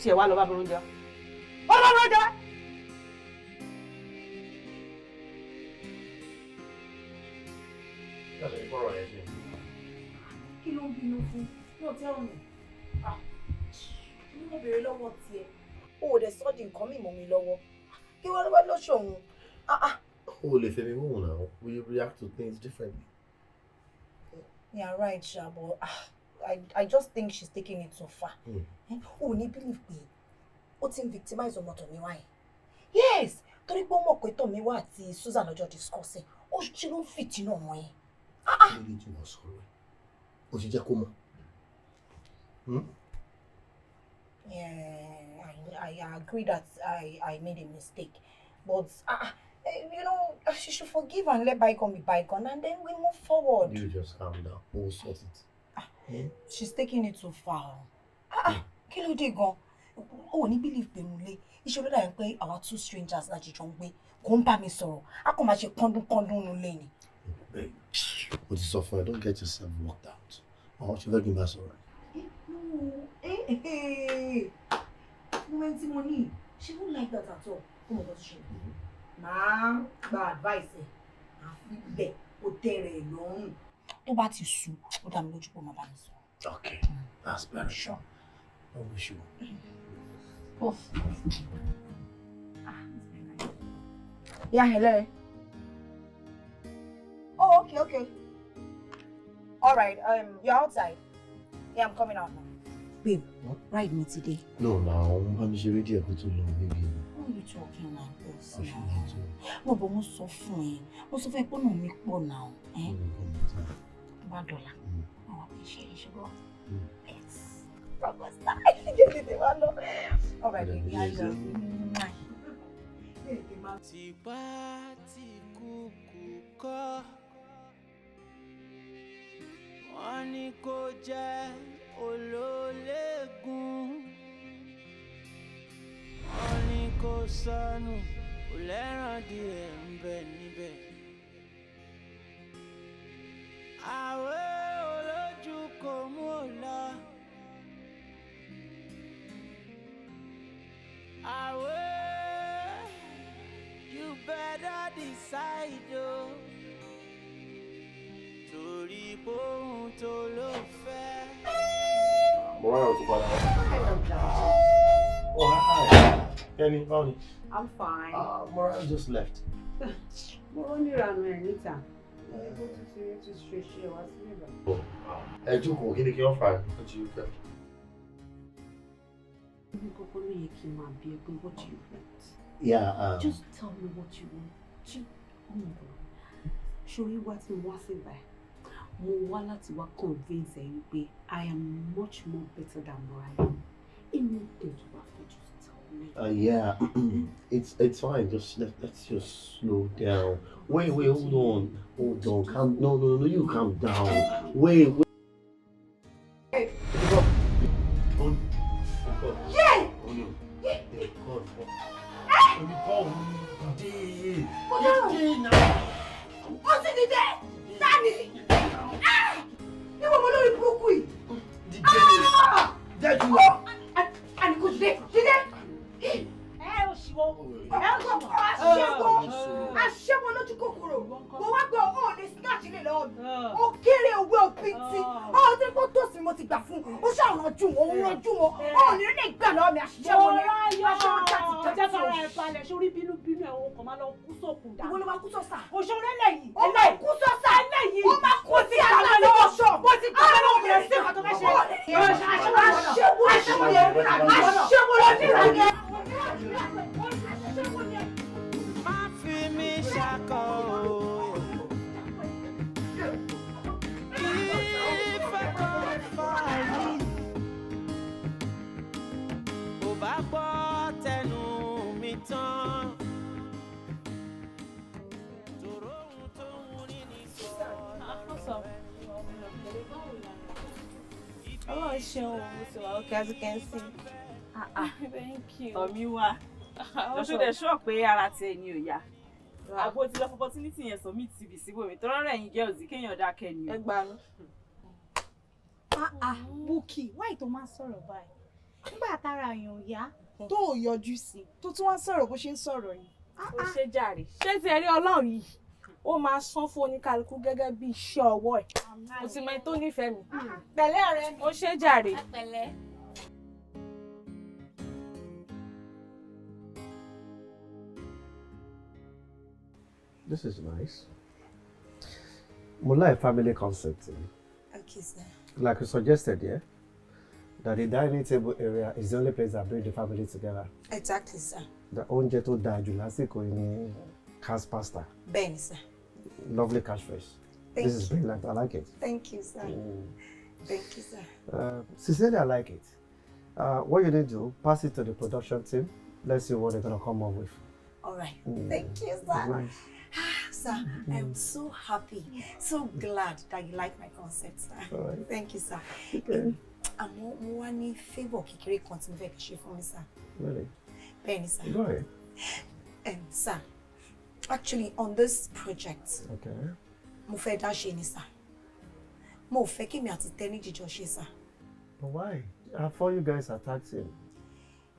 tí ẹ wá lọ bá mi oúnjẹ ó lọ lọ́jọ́. kí ló ń bínú fún yóò tẹ́ ọ̀nà ní mo béèrè lọ́wọ́ tiẹ̀ o ò dẹ̀ sọ́ di nǹkan mímọ́ mi lọ́wọ́ kí wọ́n wá lọ́ṣọ̀hún. o lè fẹ́ mi mú un now we react to things differently. Yeah, right, Sha, but I just think she's taking it so far. O ní believe pé ó ti ń victimize ọmọ Tọ́míwá yẹn. Yes, torí pé ó mọ̀ pé Tọ́míwá àti Susan lọ́jọ́ discussing ó ṣe ló ń fìtínà ọmọ yẹn. kí ló dé tí wọ́n sọ̀rọ̀ ẹ̀ o ti jẹ́ kó mọ̀. Yeah, I agree that I made a mistake, but you know, she should forgive and let bygone be bygone, and then we move forward. You just calm down. We'll sort it. She's taking it too far. Kí ló dé gan? O ní believe pé mo lé. Iṣẹ́ ló dà yẹn pé our two strangers la jọ ń gbé. Kò ń bá mi sọ̀rọ̀. A kò máa ṣe kọ́ndún nu lé ni. What is so far? Don't get yourself worked out. Oh, she very bad, sorry. Moment tí mo ní, she won't like that at all. Come on, what's she? Màá gba advice ẹ̀, màá fi bẹ̀ ó tẹ̀rẹ̀ ẹ̀ lọ́rùn. Tó bá ti sùn, ó dá mi lójú pé ó máa bá mi sọ. Okay, that's very sure. I wish you. Yeah, hello. Oh, okay. All right, you're outside. Yeah, I'm coming out now. Babe, ride me today. No, now I'm ready to go to long, baby. What are you talking like this? No, but mo sọ fún ẹ. Mo sọ fún ẹ pé ọ̀nà mi pọ̀ now. $1. Oh, appreciate you, bro. Yes. Progress time. All right, baby, I love you. Tipa ti kúkú kọ́, wọ́n ní kó jẹ́ olólégun, wọ́n ní kó sọnù kò lẹ́ràn díẹ̀ ń bẹ níbẹ̀. Àwẹ̀ olójú kò mú ọ̀la, àwẹ̀ you better decide o. Torí bóun tó ló fẹ́. Mo wá ọ̀tún padà. Oh, hi. Kenny, how are you? I'm fine. Moral just left. Mo rán níranú ẹ̀ níta. Mo tún ti rí tún ṣe ṣe wá sí ìgbà. Ẹ jókòó, kí ni kí wọ́n fà á? What do you get? Ibi kọ́kọ́ ló yẹ kí n máa bí ẹ pé what do you want? Yeah. Just tell me what you want. Ṣorí wá tí mo wá sí ìgbà ẹ̀. Mo wá láti wá convince ẹ pé I am much more better than Moral. Anything to have to just tell me. Yeah. It's fine. Let's just slow down. Wait, hold on. Calm. No, you calm down. Wait. Hey. Yay! What's in there? Danny! You want to know the There you are. And could they? Aṣẹ́wó lójú kòkòrò, mo wá gbọ́ ọ̀ lè snatch ilé lọ́wọ́ mi. Ó kéré owó òpìtì, ọ̀ tí kò tó sí mo ti gbà fún, ó ṣàrànjú wọn, ó rànjú wọn, ọ̀ ní lè gbà lọ́wọ́ mi aṣẹ́wó ni. Aṣẹ́wó Ọjọ́ fara ẹ̀ balẹ̀ sórí bínúbínú ẹ̀ o kàn máa lọ kú sókun dà. Ìwọ ló máa kú sọ́sà. Òṣèré lẹ́yìn. Ó máa kú sọ́sà. Lẹ́yìn. Ó máa kú sí àgbà lọ́wọ́ ṣọ̀. Mo ti gbà lọ́wọ́ mi sí ọ̀tọ̀ fẹ́ ṣe. Aṣẹ́wó ló ní ìrànlẹ́. Má fi mí ṣakọ o. Ìfẹ́ kan fà mí. Kò bá gbọ́ tẹnu mi tán. Tòró ohun tó ń rí ní sọ. Oh, sure. So, okay, as you can see. Thank you. Ọ̀míwá. Lọ́sọ̀ dẹ̀ ṣọ́ pé ara tiẹ̀ ni ò yá. Àgbo ti lọ fún opportunity yẹn submit CV síbò mi. Tọ́rọ́ rẹ̀ yín jẹ́ òsì kéèyàn dákẹ́ ni o. Ẹ gbà mí. Bukky, why tó máa sọ̀rọ̀ báyìí? Nígbà tára èèyàn ò yá, tó ò yọjú sí, tó tún wá sọ̀rọ̀ bó ṣe ń sọ̀rọ̀ yìí. Ó ṣe jàre. Ṣé ti ẹ̀rí Ọlọ́run yìí? Ó máa san fún oníkálukú gẹ́gẹ́ bí iṣẹ́ ọwọ́ ẹ̀. Mo ti mọ ẹni tó nífẹ̀ẹ́ mi. Pẹ̀lẹ́ ọ̀rẹ́ mi. Ó ṣe jàre. Pẹ̀lẹ́. This is nice. Mo like family concept. Okay, sir. Like you suggested, yeah? That the dining table area is the only place that brings the family together. Exactly, sir. The oúnjẹ tó dáa jù lásìkò yìí ni cash pasta. Bẹ́ẹ̀ni, sir. Lovely cash fresh. This is brilliant. I like it. Thank you, sir. Thank you, sir. Sincerely, I like it. What you need to do, pass it to the production team. Let's see what they're going to come up with. All right. Thank you, sir. Nice. Sir, I'm so happy, so glad that you like my concept, sir. All right. Thank you, sir. Okay. Mo wá ní favor kékeré kan tí mo fẹ́ ṣe fún mi, sir. Really? Bẹ́ẹ̀ni, sir. Go ahead. Sir, actually, on this project, Okay. mo fẹ́ dá ṣe ni, sir. Mo fẹ́ kí mi àti Tẹ́ni jíjọ ṣe, sir. But why? I thought you guys attacked him.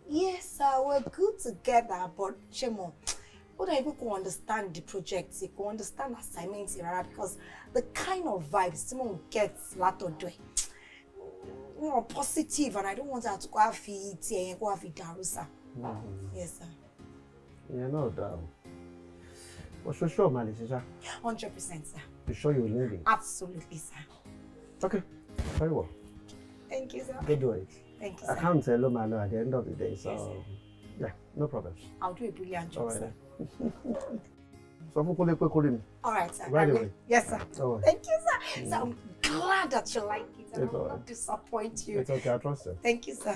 Yes, sir, we're good together, but Shemo, what I even understand the project, you can understand assignments, because the kind of vibes Simon gets latodwe, more positive, and I don't want her to go have it and go have it darusa. Yes, sir. Yeah, no doubt. But sure, Malisha. 100%, sir. You sure you'll need it? Absolutely, sir. Okay. Very well. Thank you, sir. Go do it. Thank you, I sir. can't tell them I know at the end of the day, so Yes, sir. yeah, no problem. I'll do a brilliant job, All right. sir. So for All right, sir. Right I will. away. Yes, sir. All right. Thank you, sir. So I'm glad that you like it. I It's will all not right. disappoint you. It's okay, I trust you. Thank you, sir.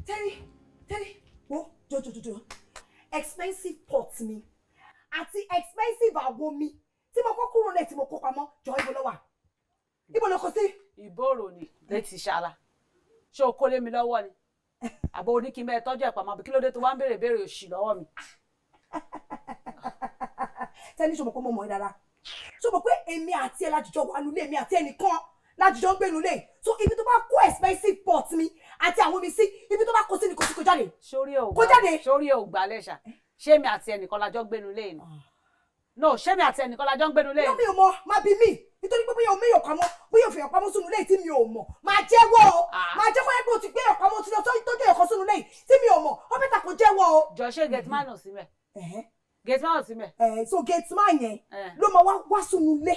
Tẹ́ni. Wo, jo. Expensive pot mi. Àti expensive àwo mi. Tí mo kó kúrò lẹ̀ tí mo kó pamọ́, jọ ibo ló wà. Ibo ló kó sí? Ìbòrò ni létí ṣala. Ṣé o kó lé mi lọ́wọ́ ni? Àbò ní kí n bẹ́ẹ̀ tọ́jú ẹ̀ pamọ́ àbí kí ló dé tó wá ń béèrè òṣì lọ́wọ́ mi? Tẹ́ni ṣo mọ̀ pé mo mọ̀ ẹ́ dáadáa. Ṣo mọ̀ pé èmi àti ẹ lájijọ́ wà nulẹ̀, èmi àti ẹnìkan lájijọ́ ń gbé nulẹ̀. So ibi tó bá kó expensive pot mi àti àwọn mi sí ibi tó bá kó sí ni kò sí kó jáde. Sórí ò kó jáde. Sórí ò gbà lẹ́ṣà. Ṣé mi àti ẹnìkan la jọ gbénu lé ni? No, ṣé mi àti ẹnìkan la jọ gbénu lé ni? No, mi ò mọ̀, má bí mi. Nítorí pé bóyá o méyàn pamọ́, bóyá o fi ọ̀pamọ́ sínú ilé tí mi ò mọ̀. Máa jẹ́wọ́ o. Máa jẹ́wọ́ pé o ti gbé ọ̀pamọ́ tí lọ tọ́jú ẹ̀kọ́ sínú ilé tí mi ò mọ̀. Ó bẹ́tà kó jẹ́wọ́ o. Jọ ṣé gateman ò sí mẹ́. Gateman ò sí mẹ́. So gateman yẹn ló máa wá sínú ilé.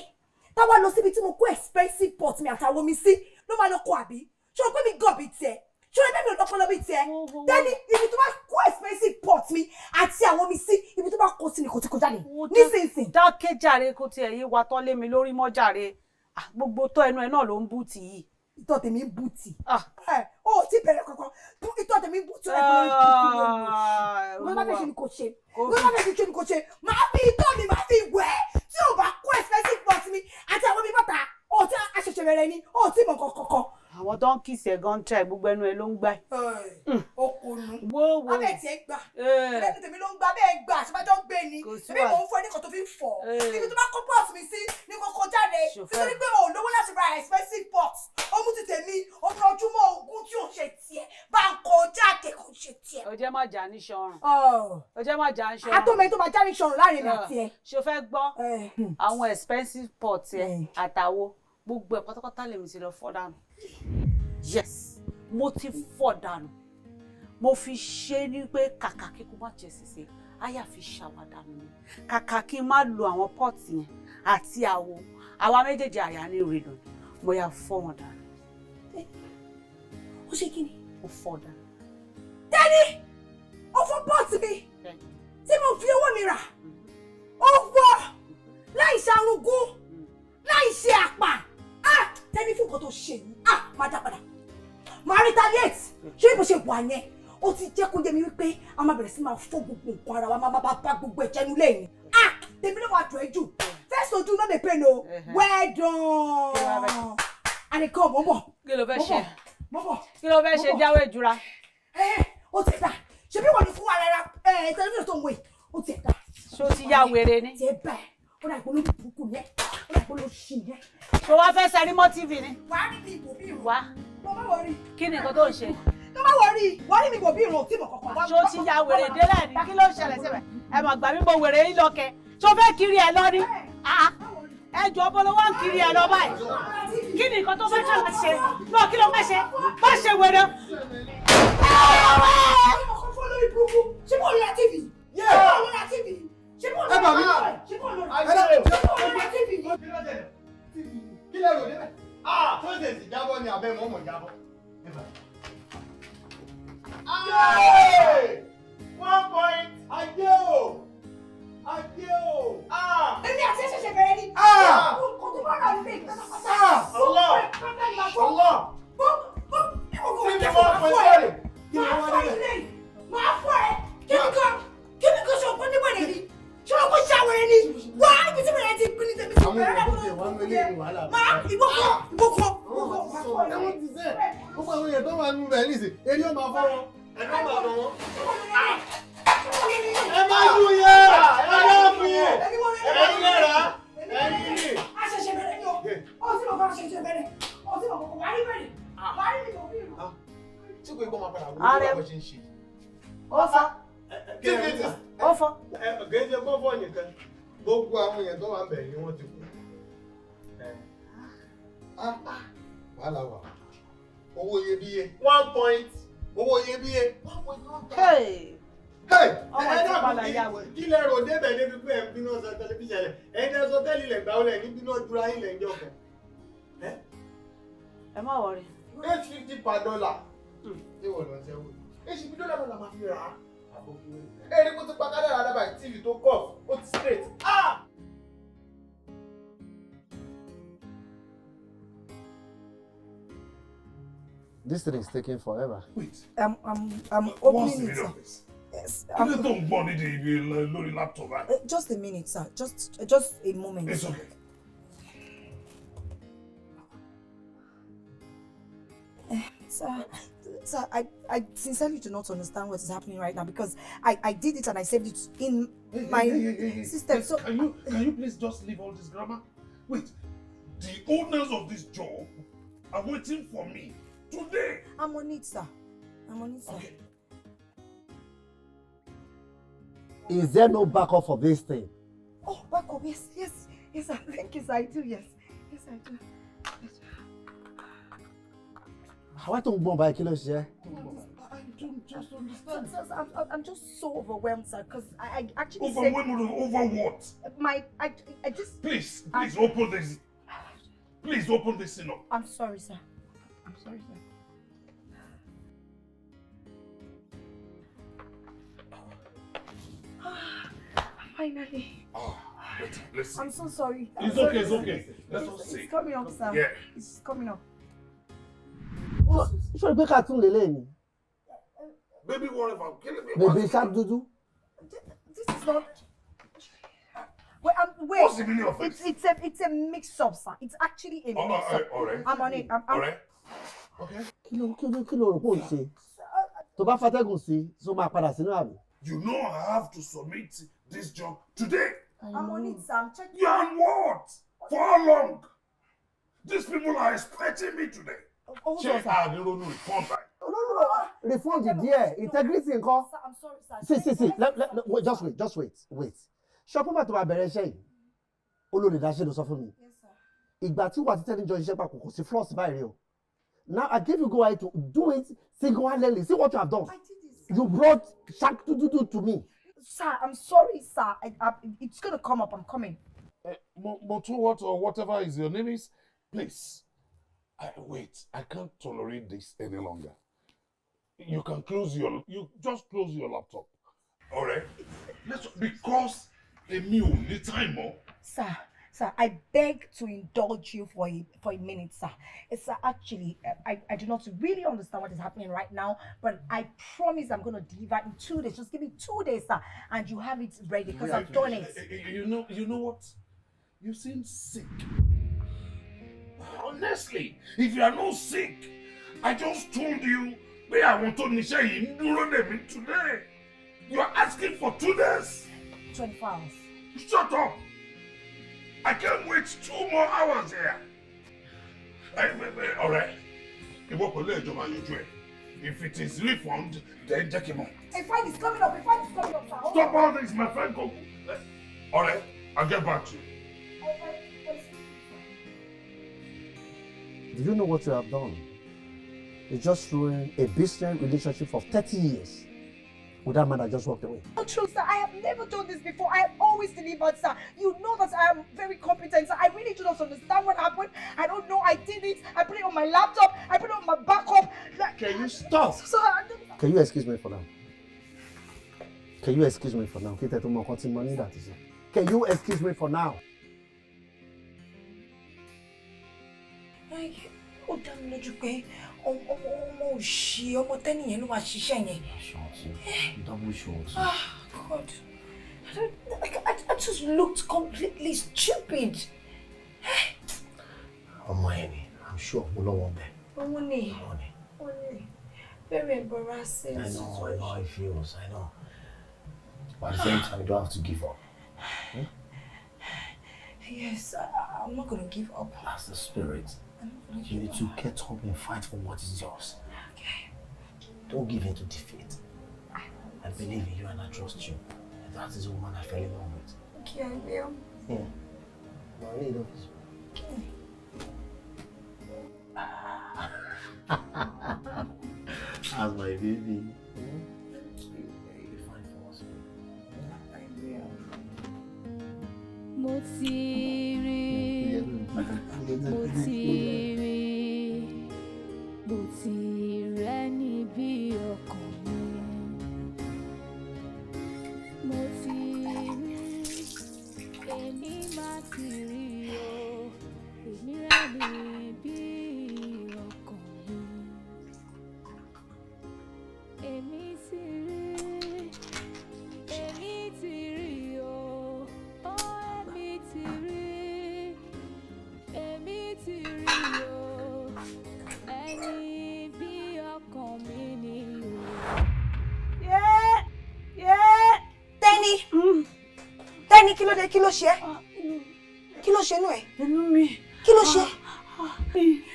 Táwa lọ síbi tí mo kó expensive pot mi àtàwọn mi sí ló máa lọ kó àbí. Ṣé o pé mi gọ̀ bí tiẹ̀? Ṣé o ẹgbẹ́ mi ò lọ́pọ̀lọ́ bí tiẹ̀? Tẹ́ni ibi tó bá kó expensive pot mi àti àwọn mi sí ibi tó bá kó sí ni kò ti kó jáde. Nísinsìnyí. Dákẹ́jàre kó tiẹ̀ yé wa tán lé mi lórí mọ́jàre. Gbogbo tó ẹnu ẹ náà ló ń bú tì yìí. Ìtọ́ tèmi ń bú tì. Ó ti bẹ̀rẹ̀ kankan. Ìtọ́ tèmi ń bú tì. Gbọ́dọ̀ bá fẹ́ ṣe ni kò ṣe. Gbọ́dọ̀ bá fẹ́ ṣe ni kò ṣe. Màá fi ìtọ́ mi máa fi wẹ̀ tí ò bá kó expensive pot mi àti àwọn mi bàtà. Ó ti àṣẹ̀ṣẹ̀ bẹ̀rẹ̀ ni. Ó ti mọ̀ kankan. Àwọn tó ń kìsì ẹ̀ gan tẹ̀ gbogbo ẹnu ẹ ló ń gbà. Okùnrin. Wo. Abẹ́ tiẹ̀ gbà. Ẹlẹ́nu tèmi ló ń gbà bẹ́ẹ̀ gbà àṣebájọ́ ń gbé ni. Ẹbí mò ń fọ ẹnìkan tó fi ń fọ̀. Ibi tó bá kó pot mi sí ni kò kó jáde. Nítorí pé òun lówó láti ra expensive pot. Ó mú ti tèmi, ó fi ojúmọ́ ogún tí ò ṣe tiẹ̀. Bá ń kó jáde kò ṣe tiẹ̀. Ó jẹ́ má jà ní ṣọrùn. Ó jẹ́ má jà ní ṣọrùn. Àtọ́mẹ́ tó máa já ní ṣọrùn láàrin mi àti ẹ. Ṣo fẹ́ gbọ́ àwọn expensive pot ẹ àtàwo gbogbo ẹ̀ pátápátá lèmi ti lọ fọ́ dànù. Yes, mo ti fọ́ dànù. Mo fi ṣe ni pé kàkà kí kó má jẹ sísè, àyà fi ṣàwádà mi. Kàkà kí n má lo àwọn pọ́ọ̀tì yẹn àti àwo. Àwa méjèèjì àyà ní ìrìnà. Mo yà fọ́ wọn dànù. Ó ṣe kí ni? Ó fọ́ dànù. Daddy! Ó fọ́ pọ́ọ̀tì mi tí mo fi owó mi rà. Ó wọ́ láì ṣarungún, láì ṣe àpà. Tẹ́ni fún nǹkan tó ṣe yìí. Máa dá padà. Máa retaliate. Ṣé bó ṣe wà yẹn? Ó ti jẹ́ kó yé mi wípé a máa bẹ̀rẹ̀ sí máa fọ́ gbogbo nǹkan ara wa, máa bá gbogbo ẹ̀jẹ̀ nulẹ̀ yìí. Tèmi ló máa dùn ẹ́ jù. First ojú no dey pain o. Well done. Àníkàn mo bọ̀. Kí ló fẹ́ ṣe? Kí ló fẹ́ ṣe jáwé ìjura? Ó ti dà. Ṣé bí wọ́n ní fún ara tẹlifíṣàn tó ń wò yìí? Ó ti dà. Ṣó ti ya wèrè ni? Ti bẹ́ẹ̀. Ó dà ìpolówó kúkú yẹn. Ó dà ìpolówó ṣì yẹn. Ṣó wá fẹ́ sẹ́ni mọ́ TV ni? Wàá rí mi ìbò bí ìrùn. Wá. Mo má wọrí. Kí ni nǹkan tó ń ṣe? Tó má wọrí. Wàá rí mi ìbò bí ìrùn tí mo kọ̀kọ̀. Ṣó ti ya wèrè délẹ̀ ni? Kí ló ń ṣẹlẹ̀ síbẹ̀? Ẹ mọ̀ gbà mí mo wèrè yín lọ́kẹ́. Ṣó fẹ́ kiri ẹ lọ ni? Ẹ jọ bolo wá ń kiri ẹ lọ báyìí. Kí ni nǹkan tó fẹ́ ṣe? Náà kí ló fẹ́ ṣe? Má ṣe wèrè. Ṣé mo lọ TV? Ṣé mo lọ TV? Ṣé mo lọ TV? Ṣé mo lọ TV? Kí lẹ rò débẹ̀? Tó ṣe sì jábọ́ ni abẹ́ mọ́mọ́ jábọ́. 1 point. Ajé o! Ajé o! Èmi àti ẹ ṣẹ̀ṣẹ̀ bẹ̀rẹ̀ ni. Kò tó bá rà lórí ìgbà. Allah! Allah! Kí ni wọ́n pè sọ́ọ̀rì? Kí ni wọ́n débẹ̀? Máa fọ́ ẹ. Kí ni kan ṣe òkú níbo rẹ̀ ni? Ṣé o kò ṣàwẹ̀rẹ̀ ni? Wá níbi tí bẹ̀rẹ̀ ti pín ní tẹ̀mí sí bẹ̀rẹ̀ náà. Máa ìbọ̀kọ̀. Ẹ̀wọ̀n ti sẹ́, gbogbo àwọn èèyàn tó wà nínú rẹ̀ nìsín, eré ọmọ afọ́ wọn. Ẹ̀dọ́ máa lọ wọn. Ẹ máa dùn yẹ! Ẹ máa mú yẹ! Ẹ̀yin lẹ́ra! Ẹ̀yin ni! A ṣẹ̀ṣẹ̀ bẹ̀rẹ̀ ni o. Ó sì mọ̀ fún aṣẹ̀ṣẹ̀ bẹ̀rẹ̀. Ó sì mọ̀ fún wàá rí bẹ̀rẹ̀. Wàá rí mi kò bí ìrù. Tí kò gbọ́ máa padà wọlé bí wọ́n ṣe ń ṣe. Ó fọ́. Kí ni ti? Ó fọ́. Gẹ́gẹ́ gbọ́fọ́ nìkan, gbogbo àwọn èèyàn tó wà ń bẹ̀ ni wọ́n ti kú. Wàhálà wà. Owó iyebíye. 1 point. Owó iyebíye. 1.1. Ọmọ ìtàpàlà yà wẹ̀. Kí lẹ rò débẹ̀ débi pé ẹ̀ ń bínú ọ̀sán tẹlifíṣàn rẹ̀? Ẹ̀yin tẹ́ sọ tẹ́lì lẹ̀ gbà ó lẹ̀ ní bínú ọdúnra yín lẹ̀ ń jọ kan. Ẹ má wọrí. $8.50 per dollar. Ṣé wọ́n lọ sẹ́wọ́? $8.50 náà máa fi rà á. Eri kó tó pa kádàrá dábàá TV tó kọ̀ ó ti straight. This thing is taking forever. Wait. I'm What's opening the it, meaning sir. of this? Yes. You don't want it lórí laptop, right? Just a minute, sir. Just a moment. It's okay. Sir, I sincerely do not understand what is happening right now because I did it and I saved it in my system. So can you please just leave all this grammar? Wait, the owners of this job are waiting for me Today. I'm on it, sir. I'm on it, sir. Okay. Is there no backup for this thing? Oh, backup, yes, yes, yes, sir. Thank you, sir. I do, yes. Yes, I do. Yes. How don't go by kilo share? I don't just understand. Sir, I'm just so overwhelmed, sir, because I actually Overwhelmed over what? I just... Please open this. Please open this thing up. I'm sorry, sir. I'm sorry, sir. Finally. Listen. I'm so sorry. It's okay, it's okay. Let's all see. It's coming up, sir. Yeah. It's coming up. Should we cartoon lele? Baby, whatever. Baby shark dudu. This is not... Wait, wait. What's the meaning of this? It's a mix-up, sir. It's actually a mix-up. Alright. I'm on it. Alright. Okay. Kilo rò pé ó ń ṣe. Tó bá fàtẹ́gùn sí, so máa padà sínú àbí. You know I have to submit this job today. I'm on it, sir. I'm checking. You're on what? For how long? These people are expecting me today. Check out the road reform back. No. Reform the dear. Integrity nǹkan. Sir, I'm sorry, sir. See. Wait, just wait. Ṣọ́pọ̀ bá tó máa bẹ̀rẹ̀ iṣẹ́ yìí. Olórí ìdáṣẹ́ ló sọ fún mi. Yes, sir. Ìgbà tí wà á ti tẹ́lẹ̀ jọ iṣẹ́ papọ̀ kò sí flaws báyìí o. Now I give you go ahead to do it single-handedly. See what you have done. I did it. You brought shark to me. Sir, I'm sorry, sir. It's gonna come up. I'm coming. Motuwat or whatever is your name is, please. Wait, I can't tolerate this any longer. You just close your laptop. All right? Because èmi ò ní time more. Sir, I beg to indulge you for a minute, sir. Sir, actually, I do not really understand what is happening right now, but I promise I'm going to deliver in 2 days. Just give me 2 days, sir, and you have it ready because I've done it. You know what? You seem sick. Honestly, if you are not sick, I just told you where I want to níṣẹ́ yìí today. You are asking for 2 days. 24 hours. Shut up! I can't wait 2 more hours here. Alright. If it is refund, then check him out. A fine is coming up, sir. Stop all this, my friend. Alright, I'll get back to you. Do you know what you have done? You just ruined a business relationship for 30 years. With that man that just walked away. Not true, sir. I have never done this before. I have always delivered, sir. You know that I am very competent, sir. I really do not understand what happened. I don't know. I did it. I put it on my laptop. I put it on my backup. Can you stop? Sir, Can you excuse me for now? Can you excuse me for now? Can you excuse me for now? ó dá mi lójú pé ọmọ òṣì ọmọ tẹ́nìyẹn ló máa ṣiṣẹ́ yẹn. Double short. God. I just looked completely stupid. Ọmọ ẹni, I'm sure mo lọ́wọ́ bẹ́ẹ̀. Ọmọ ni. Very embarrassing. I know how it feels, I know. But at the same time, you don't have to give up. Yes, I'm not going to give up. That's the spirit. You need to get up and fight for what is yours. Okay. Don't give in to defeat. I believe in you and I trust you. And that is the woman I fell in love with. Okay, I will. Yeah. But I really don't. As my baby. You'll find for us. I will. Mo ti rí, mo ti rẹ́ níbi ọkàn mi. Mo ti rí, èmi máa ti rí o, èmi rẹ́ níbi ọkàn mi. Èmi ti rí, èmi ti rí o, èmi ti rí, èmi ti rí o, ẹni bí ọkàn mi ni o. Tẹ́ni, kí ló dé, kí ló ṣe? Kí ló ṣe nú ẹ̀? Inú mi. Kí ló ṣe?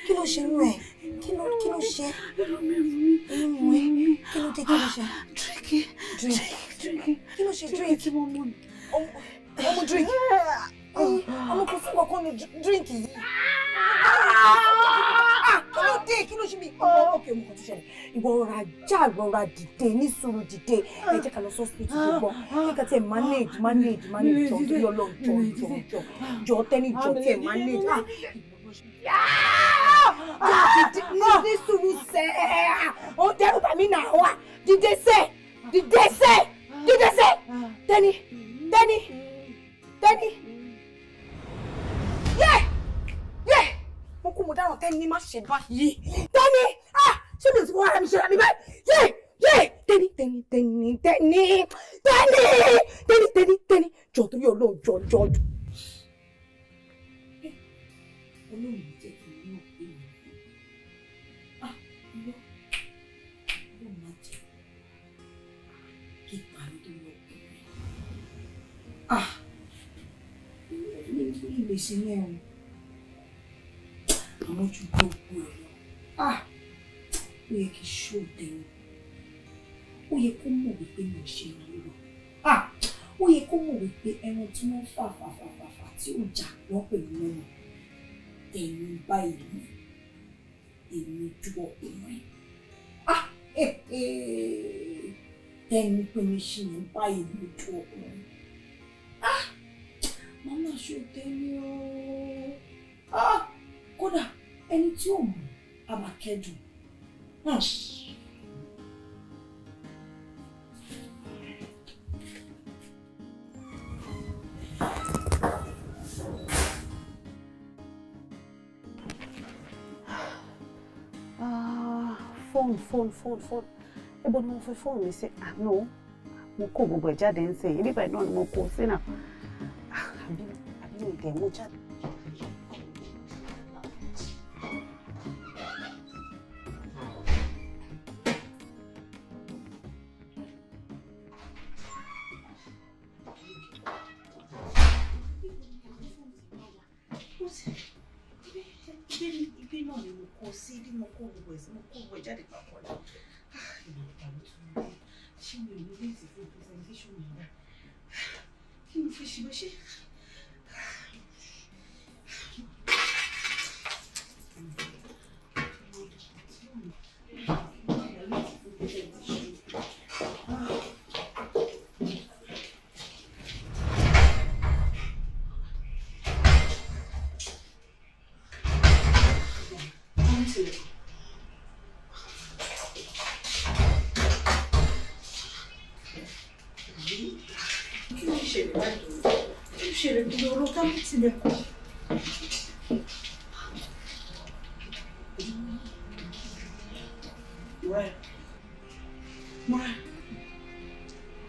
Kí ló ṣe nú ẹ̀? Kí ló ṣe? Kí ló dé kí ló ṣe? Drink. Kí ló ṣe drink? Tí mo mú. Ọmọ drink. Ọmọ kò sí kankan ní drink yìí. Kí ló ṣe mí? Okay, mo kàn tún ṣẹlẹ̀. Ìwọ rọra dìde ní sùúrù dìde. Ẹ jẹ́ ká lọ hospital tó gbọ́. Kí ká tiẹ̀ manage jọ torí Ọlọ́run jọ tẹ́ni jọ tiẹ̀ manage. Ní sùúrù sẹ́. Ó dẹ́rù bà mí náà wá. Dìde sẹ́. Tẹ́ni. Mo kú mo dáràn Tẹ́ni má ṣe báyìí. Tẹ́ni! Ṣé mi ò ti fọwọ́ ara mi ṣe ra mi báyìí? Tẹ́ni! Jọ torí Ọlọ́run jọ. Ọlọ́run jẹ́ kí n mọ̀ pé Ọlọ́run má jẹ́ kí ìparí tó lọ pé ní ilé ṣe ní ẹ̀rùn àmọ́ ju gbogbo ẹ̀ lọ ó yẹ kí ṣó tẹ̀wọ̀n ó yẹ kó mọ̀ wípé mo ṣe ìlú ó yẹ kó mọ̀ wípé ẹran tí wọ́n fà tí ó jà wọ́n pẹ̀lú lọ́nà ẹ̀yìn báyìí èmi dúró ọkùnrin Tẹ́ni pé mi ṣì ní báyìí mi dúró ọkùnrin màmá ṣó tẹ́lẹ̀ o kódà ẹni tí ò mọ̀ a máa kẹ́dùn. Fóònù. Ebo ni mo fi fóònù mi sí. No, mo kó gbogbo ẹ̀ jáde ń sìn. Ibi báyìí náà ni mo kó sí náà. Àbí mi dẹ̀ mú jáde. Ibi náà ni mo kó sí, bí mo kó gbogbo ẹ̀ jáde papọ̀ lọ. Ṣé mi ò ní léèsì fún presentation mi náà? Kí ni mo fi ṣe bó ṣe?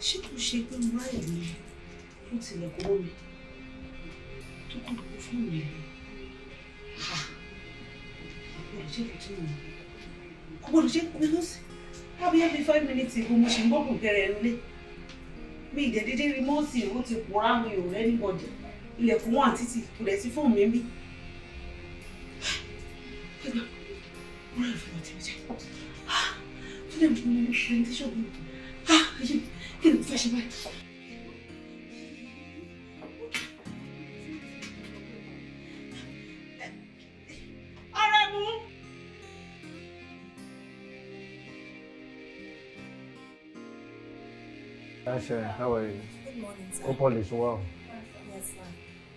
Ṣé kò ṣe pé mo ráyè mi fún tilẹ̀kùn mọ́ mi tó kọ́ lóko fún mi rẹ̀? Ṣé kò tí mo mọ̀? Kò gbọ́dọ̀ ṣe pé lọ́sí. Wọ́n bí every 5 minutes ago mo ṣe ń gbọ́kùn kẹrẹ ẹnu lé. Mi ìdẹ̀dẹ̀dẹ̀ rímọ́ọ̀tì ó ti pòórá mi ò rẹ́ níbọ̀dì. Ilẹ̀kùn wọn àti kò dẹ̀ sí fóònù mi bí. Wọ́n rẹ̀ fún ọtí ọjọ́. Fún ẹ̀mí mo ní presentation mi. Kí ni mo fẹ́ ṣe báyìí? Asha, how are you? Good morning, sir. Hope all is well. Yes, sir.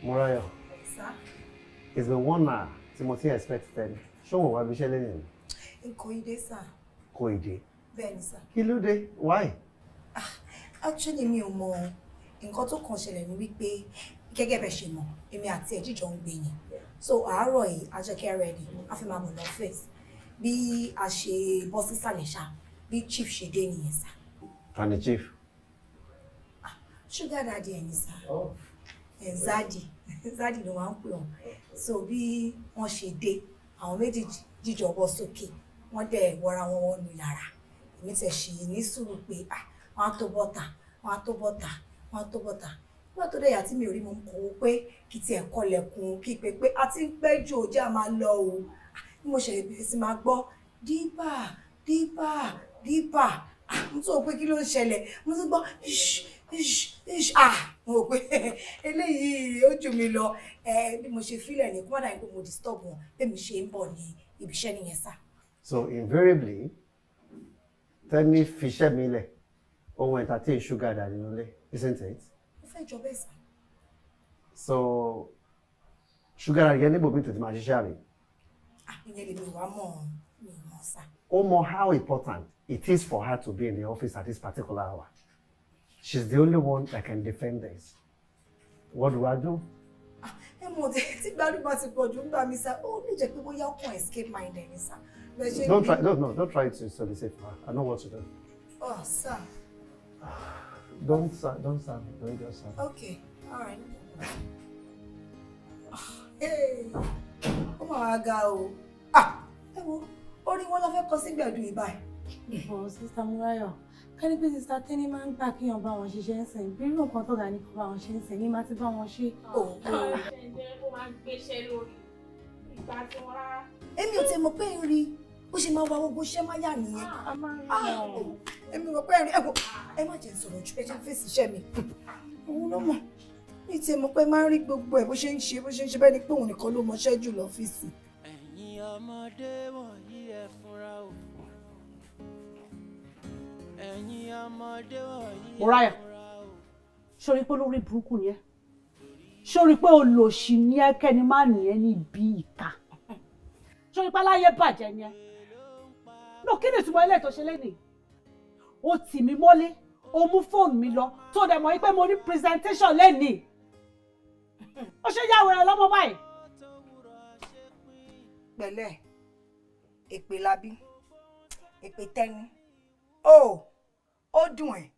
Muraya, Sir? it's been 1 hour tí mo ti expect Tẹ́ni. Ṣé wọ́n wá bí iṣẹ́ lẹ́yìn? Ìkòyídé, sir. Kòìdé. Bẹ́ẹ̀ni, sir. Kí ló dé? Why? Actually, mi ò mọ̀ nǹkan tó kàn ṣẹlẹ̀ ní wípé gẹ́gẹ́ bẹ̀ ṣe mọ̀, èmi àti ẹ̀ jíjọ ń gbé ni. So àárọ̀ yìí, a jẹ́ kí ẹ ready, a fi máa bọ̀ lọ́fíìsì. Bí a ṣe bọ́ sísàlẹ̀ ṣá, bí chief ṣe dé nìyẹn, sir. Ta ni chief? Sugar daddy ẹ̀ ni, sir. Zadi ló máa ń pè wọ́n. So bí wọ́n ṣe dé, àwọn méjì jíjọ bọ́ sókè, wọ́n dẹ̀ wọra wọn wọnú yàrá. Èmi tẹ̀ ṣì ní sùúrù pé wọ́n á tó bọ́ta. Nígbà tó dé yà tí mi ò rí mo kọ̀ wó pé kí tiẹ̀ kọlẹ̀kùn kí pé a ti ń pẹ́ jù ó jẹ́ a máa lọ o. Bí mo ṣe bẹ̀rẹ̀ sí máa gbọ́ deeper mo tún rò pé kí ló ń ṣẹlẹ̀ mo tún gbọ́ mo rò pé eléyìí ó jù mí lọ bí mo ṣe fílẹ̀ ní kó má dàbí pé mo disturb wọn bí mi ṣe ń bọ̀ ní ibiṣẹ́ nìyẹn sá. So invariably Tẹ́ni fiṣẹ́ mi lẹ̀ ohun entertain sugar daddy nílé isn't it? mo fẹ́ jọ bẹ́ẹ̀ sá. So sugar daddy yẹn níbo mi tètè máa ṣiṣẹ́ àlè. ìyẹn lèmi wá mọ̀ mi mọ̀ sá. Ó mọ how important it is for her to be in the office at this particular hour. She's the only one that can defend this. What do I do? ẹ mọ̀ tí gbádùn bá ti pọ̀ jù ń gbà mí sá ó lè jẹ́ pé bóyá ọkàn escape mind ẹ̀ ní sá. Don't try to solicit for her. I know what to do. Oh, sir. Don't serve me. Don't just serve me. Okay, all right. Hey, ó mà wá ga o. Ẹ wo, orí wọn lọ fẹ́ kọ sí gbẹ̀dú ìbáyìí. Ìbọn Sista Múráyọ̀, ká ní pé Sista Tẹ́ni máa ń gbà kíyàn bá wọn ṣiṣẹ́ ń sìn. Bí irú nǹkan tó ga ní kó bá wọn ṣe ń sìn ní máa ti bá wọn ṣe. Ó máa ń gbéṣẹ́ lórí ìgbà tí wọ́n rárá. Èmi ò tẹ mọ̀ pé ń rí ó ṣe máa wá gbogbo iṣẹ́ máa yà nìyẹn. Èmi mọ̀ pé ń rí ẹ má jẹ́ sọ̀rọ̀ jù ẹ jẹ́ fèsì iṣẹ́ mi. Òun ló mọ̀ ní tí mo pé máa ń rí gbogbo ẹ̀ bó ṣe ń ṣe bẹ́ẹ̀ ni pé òun nìkan ló mọṣẹ́ jù lọ́fíìsì. Ẹ̀yin ọmọdé wọ̀nyí ẹ fúnra o. Ẹ̀yin ọmọdé wọ̀nyí ẹ Múráyọ̀, ṣorí pé olórí burúkú ni ẹ́ ṣorí pé olòṣì ni ẹ́ kẹ́ni má nìyẹn níbi ìka ṣorí pé aláyé bàjẹ́ ni ẹ́ no kí ni ìtumọ̀ ilé ètò ṣe lẹ́nìí ó tì mí mọ́lé ó mú fóònù mi lọ tó dẹ̀ mọ̀ pé mo ní presentation lẹ́nìí ó ṣe yá wẹ̀rẹ̀ lọ́mọ báyìí. Pẹ̀lẹ́ èpè labí èpè Tẹ́ni ó dùn ẹ́.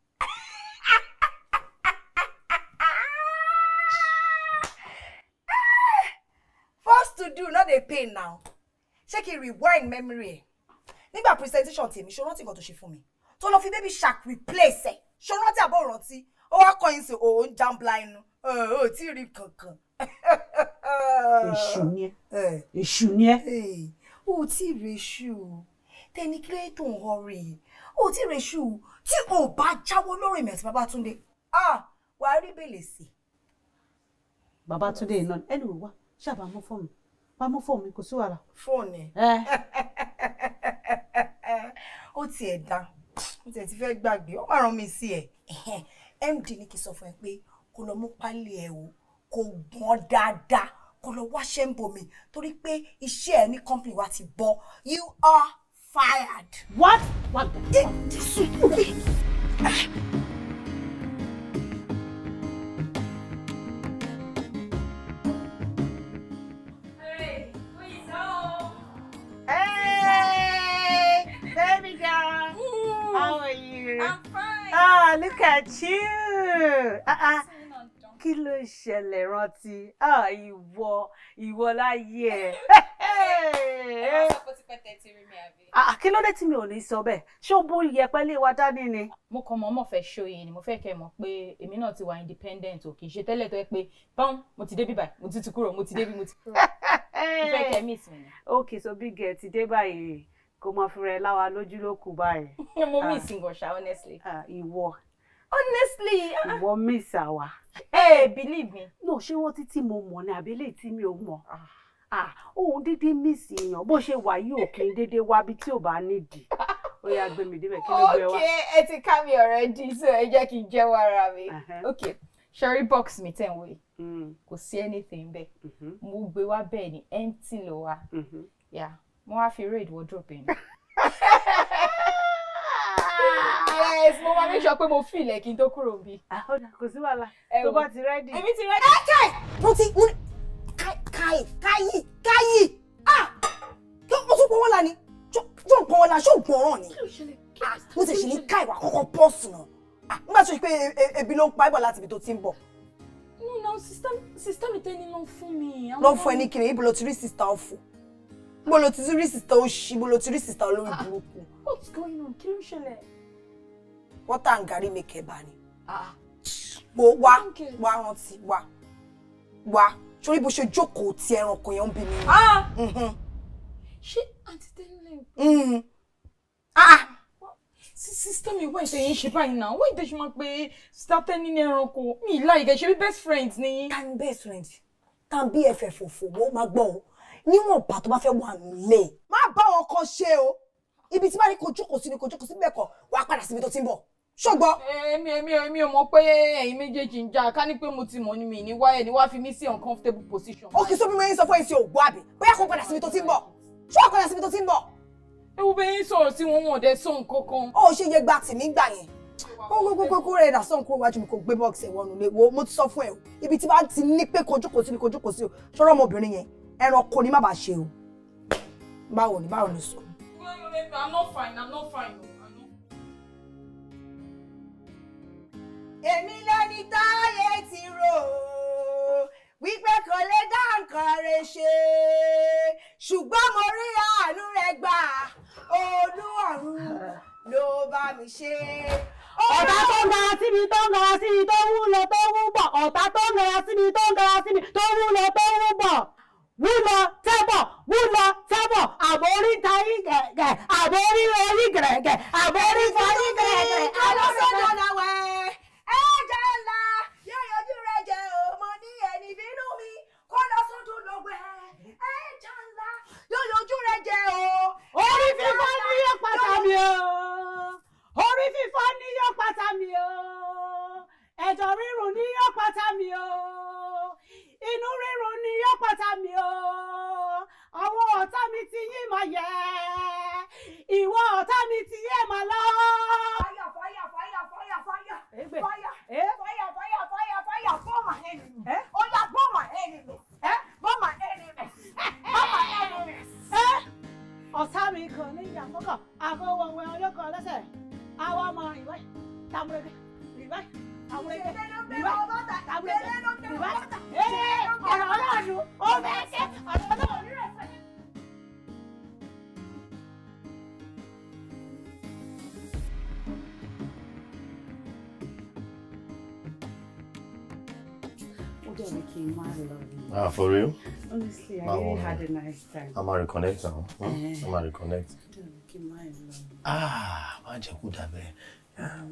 First to do not dey pain now ṣé kí n rewind memory ẹ̀ nígbà presentation tèmi ṣó rántí nǹkan tó ṣe fún mi tó lọ fi baby shark replace ẹ̀ ṣó rántí àbọ̀ rántí ó wá kọyìn sí òun jambla inú ó tí ì rí kankan. èṣù ni ẹ́ èṣù ni ẹ́. ó tí ì rí èṣù Tẹ́ni kí ló tó ń họrí ó tí ì rí èṣù tí ò bá jáwọ́ lórí mi àti Babátúndé wàá rí bèlè sí. Babátúndé iná ẹni wò wá ṣáàbà mú fóònù pamọ́ fóònù mi kò sí wàhálà. Fóònù ó tiẹ̀ dá ó tiẹ̀ ti fẹ́ gbàgbé ó máa rán mi sí ẹ̀ MD ní kí n sọ fún ẹ pé kó lọ mú pálí ẹ o kó gbọ́n dáadáa kó lọ wáṣẹ́ ń bomi torí pé iṣẹ́ ẹ ní company wa ti bọ́ you are fired. What? Baby girl, how are you? I'm fine. Look at you. Kí ló ṣẹlẹ̀ rántí? Ìwọ láyé ẹ̀. Kí ló dé tí mi ò ní sọ bẹ́ẹ̀? Ṣé o bó yẹpẹ́ lé wa dání ni? Mo kàn mọ́ fẹ́ ṣóye ni mo fẹ́ kẹ́ mọ̀ pé èmi náà ti wà independent o kì í ṣe tẹ́lẹ̀ tó yẹ pé pọ́n mo ti dé bí báyìí mo ti kúrò mo ti dé bí mo ti kúrò. Mo fẹ́ kẹ́ miss mi ni. Okay, so big girl ti dé báyìí kò mọ fúnra ẹ láwa lójú ló kù báyìí. Mo miss ngọ̀ṣà honestly. Ìwọ. Honestly. Ìwọ miss àwa. Hey, believe me. No, ṣé wọ́n títí mo mọ̀ ní àbílẹ̀ tí mi ò mọ̀. Òun dédé miss èèyàn bó ṣe wà yìí ò kí n dédé wá bí tí ò bá nídìí. Ó yá gbé mi débẹ̀ kí ló gbé wá. Okay, ẹ ti ká mi already so ẹ jẹ́ kí n jẹ́wọ́ ara mi. Okay, sherry box mi tẹ̀ ń wò yìí. Kò sí anything bẹ́ẹ̀. Mo gbé wá bẹ́ẹ̀ ni empty ló wá. Mo wá fi raid wardrobe yẹn. Yes, mo máa make sure pé mo feel ẹ̀ kí n tó kúrò bí. Kò sí wàhálà. Tó bá ti ready. Èmi ti ready. Mo ti káyì. Mo tún pọ̀ wọ́n la ni. Ṣó pọ̀ wọ́n la ṣó gbọ̀ràn ni. Mo ti ṣe ní ká ìwà kọ́kọ́ pọ́ọ̀sì náà. Nígbà tó ṣe pé ebi ló ń pa ìbọ̀ láti ibi tó ti ń bọ̀. No, sister mi Tẹ́ni ló ń fún mi. Ló ń fún ẹ ní kiri, ibo lo ti rí sister ọ̀fọ̀. Ibo lo ti rí sister òṣì, ibo lo ti rí sister olórí burúkú. What's going on? Kí ló ń ṣẹlẹ̀? Water and garri make ẹ bá ni. Wá rántí wá. Sórí bó ṣe jókòó ti ẹranko yẹn ń bí mi. Ṣé àǹtí Tẹ́nílẹ̀? Sister mi why tẹ́ ń ṣe báyìí now? Why tẹ́ ṣe máa pé sister Tẹ́nílẹ̀ ẹranko? Mi like ẹ ṣe bí best friends ni. Can best friends? Can BFF fòfò wo máa gbọ́ o. Níwọ̀n bá tó bá fẹ́ wà nílé. Má bá wọn kan ṣe o. Ibi tí bá rí kó jókòó sí ni kó jókòó sí bẹ́ẹ̀ kọ́ wàá padà síbi tó ti ń bọ̀. Ṣùgbọ́n. Èmi ò mọ̀ pé ẹ̀yin méjèèjì ń jà ká ní pé mo ti mọ̀ ni mi ní wá ẹ̀ ní wá fi mí sí uncomfortable position. Ó kì í sọ bí mo yín sọ fún èsì ògbó àbí bóyá kó padà síbi tó ti ń bọ̀. Ṣé wàá padà síbi tó ti ń bọ̀? Ewu bẹ́ẹ̀ yín sọ̀rọ̀ sí wọn ò dé sọ nǹkan kan. Ó ṣe yẹ gba tìmí gbà yẹn. Kó rẹ̀ dà sọ̀n kúrò wájú mi kò gbé bọ́ọ̀sì ẹ̀wọ̀n nulẹ̀ wo mo ti sọ fún ẹ o. Ibi tí bá ti ní pé kojú kò sí ni kojú kò sí o. Ṣọ́rọ́ ọmọbìnrin yẹn ẹranko ni má bàa ṣe o. Báwo ni sọ? I'm not fine. Èmi lẹni táyé ti rò wípé kò lè dá nǹkan rẹ̀ ṣe ṣùgbọ́n mo rí àánú rẹ̀ gbà Olúọ̀run ló bá mi ṣe. Ọ̀tá tó ń gara síbi tó ń gara síbi tó wú lọ tó wú bọ̀. Ọ̀tá tó ń gara síbi tó ń gara síbi tó wú lọ tó wú bọ̀. Wú lọ tẹ́bọ̀ àbórí tayí gẹ̀gẹ̀ àbórí orí gẹ̀gẹ̀ àbórí tayí gẹ̀gẹ̀. Alọ́sọ̀dọ̀ làwẹ̀ ẹ̀jẹ̀ ńlá yóò yọjú rẹ̀ jẹ́ ọmọ ní ẹni bínú mi kó lọ sọ́dọ̀ lọ́wẹ̀ ẹ̀jẹ̀ ńlá yóò yọjú rẹ̀ jẹ́ o. Orí fífọ́ ni yóò pátá mi o. Orí fífọ́ ni yóò pátá mi o. Ẹ̀jọ̀ rírun ni yóò pátá mi o. Inú rírun ni yóò pátá mi o. Àwọn ọ̀tá mi ti yín máa yẹ. Ìwọ ọ̀tá mi ti yé máa lọ. Fire, burn my enemy. Oh yeah, burn my enemy. Burn my enemy. Ọ̀tá mi kò ní ìyàmọ́kọ̀, àfọwọ́ wẹ̀ ọlọ́kọ̀ lẹ́sẹ̀. Àwa máa rìn báyìí, tàmúrẹ́gẹ́, rìn báyìí, tàmúrẹ́gẹ́, rìn báyìí, tàmúrẹ́gẹ́, rìn báyìí. Ọ̀rọ̀ náà dùn, ó bẹ́ẹ̀ kẹ́, ọ̀rọ̀ náà ò ní rẹ̀ fẹ́. For real? Honestly, I really had a nice time. I'm gonna reconnect now. I'm gonna reconnect. Má jẹ́ kó dàbẹ̀.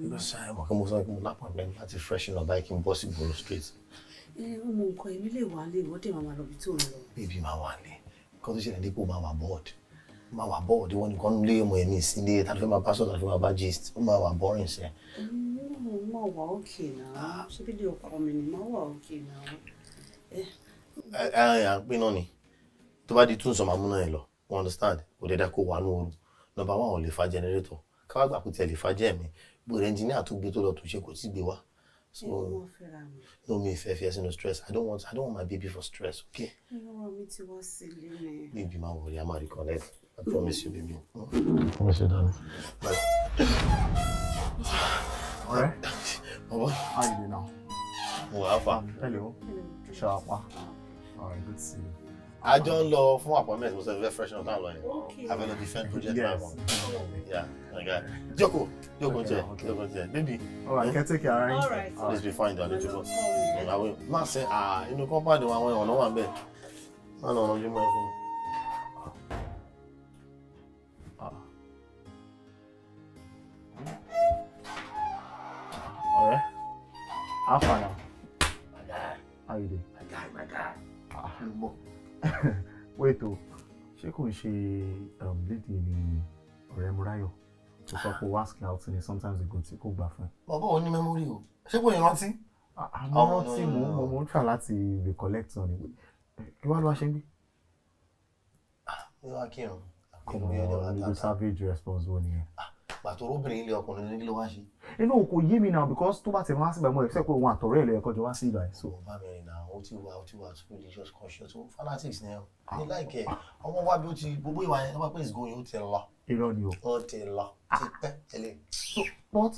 Because I'm going to go appointment láti freshen up bike in bossy bolo street. Ọmọ nǹkan èmi lè wà lé ìwọ́dẹ̀ máa lọ bí tó ń lọ. Baby máa wà ní. Nǹkan tó ṣẹlẹ̀ dípò máa wà bored. Máa wà bored. Wọ́n nìkan lé ọmọ ẹ̀mí sílé. Tàbí fẹ́ máa bá sọ̀rọ̀ tàbí máa bá gist. Ó máa wà boring sẹ́. Máa wà okay náà. Ṣé bí lè ọkọ mi ni máa wà okay náà? À ń pín náà ni. Tó bá di tún sọ máa múná ẹ̀ lọ. You understand? Kò dẹ́dá kó wà ní ooru. Number one ò lè fa generator. Káwá gbà kó tiẹ̀ lè fa jẹ́ mi. But engineer tó gbé tó lọ tó ṣe kò tí gbé wá. So no me fear no stress. I don't want my baby for stress, okay? Baby, my worry, I'm gonna reconnect. I promise you, baby. I promise you, darling. Bye. Alright. Baba. How you doing now? Oh, Alpha. Hello. Sharpa. Alright, good to see you. I don't love for appointment. Was a very fresh on that line. Okay. I've got a different project. Yes. Yeah. Okay. Joko, baby. Alright, can take care, alright? Please be fine, darling. Joko. I will. Ma say, you know, compound the one on one bed. No, you might. Alright. How far now? How you doing? My guy. Wait, ṣé kò ń ṣe lady ni ọ̀rẹ́ Múráyọ̀ tó sọ pé asking out ni sometimes ago tí kò gbà fún ẹ. Bàbá ò ní memory o. Ṣé kò ní rántí? Àmọ́ rántí mo ń try láti recollect on ni. Kí wá ló wá ṣe ń gbé? Mo wá kírun. Ìlú savage response wo nìyẹn? Pàtó obìnrin ilé ọkùnrin ní ló wá ṣe. Inú kò yé mi now because tó bá ti wá síbẹ̀ mo expect pé òun àtọ̀rẹ́ ẹ̀ lè ẹ̀kọ́ jọ wá sí ìgbà ẹ̀. So bá mi rìn náà ó ti wà religious conscious so fanatics ni ẹ ní láìkẹ́ ọmọ wa bí ó ti gbogbo ìwà yẹn lọ́pàá pé it's going ó ti lọ. Irọ́ ni o. Ó ti lọ ti pẹ́ tẹ́lẹ̀. But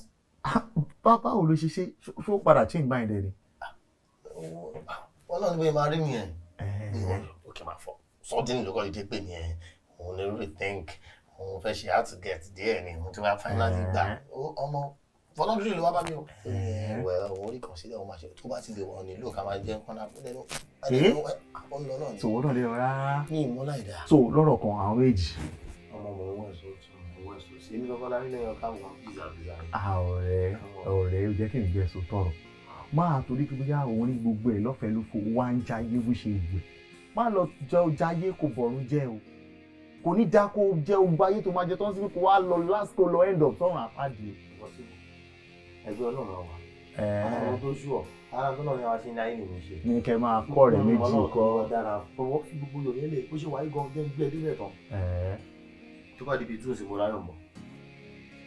báwo ló ṣe ṣó padà change mind ẹ ni? Wọ́n náà ní bẹ́ẹ̀ máa rí mi ẹ̀. Okay máa fọ suddenly ló kọ́ ìdí pé ni ẹ̀ òun ní rethink òun fẹ́ ṣe how to get díẹ̀ ni òun ti wá finally gbà ọmọ voluntary ló wá bá mi o. Well òun rí consider òun máa ṣe tó bá ti lè wọ̀ nílò ká máa jẹ́ kọ́nà fún lẹ́nu So wọ́n náà lè rárá. Ní ìmúlá ìdá. So lọ́rọ̀ kan àwọn méjì. Ọmọ mi wọ́n sọ sí èmi lọ́kọ́ lárí lẹ́yìn ọ̀ká wọn pizza. Ọ̀rẹ́ jẹ́ kí n gbẹ so tọrọ. Máa torí pé bóyá òun ní gbogbo ẹ̀ lọ́fẹ̀ẹ́ ló fò wá ń jayé bó ṣe wù. Má lọ jayé kò bọ̀rún jẹ́ o. Kò ní dá kó jẹ́ ogun ayé tó máa jẹ tó ń sinmi kó wá lọ last kó lọ end up sọ́run àpáàdì. Ẹgbẹ́ Ọlọ́run àwa. Àwọn tó ṣù ọ́. Ara tó lọ́ọ́ ni wàá ṣe ní ayé nìyẹn ṣe. Ní kẹ́ máa kọ́ rẹ̀ méjì kọ́. Dára fọwọ́ fi gbogbo yòóyè lè bó ṣe wáyé gan gẹ́ gbé débẹ̀ tán. Tó bá dibi tún Sèmúráyọ̀ mọ̀.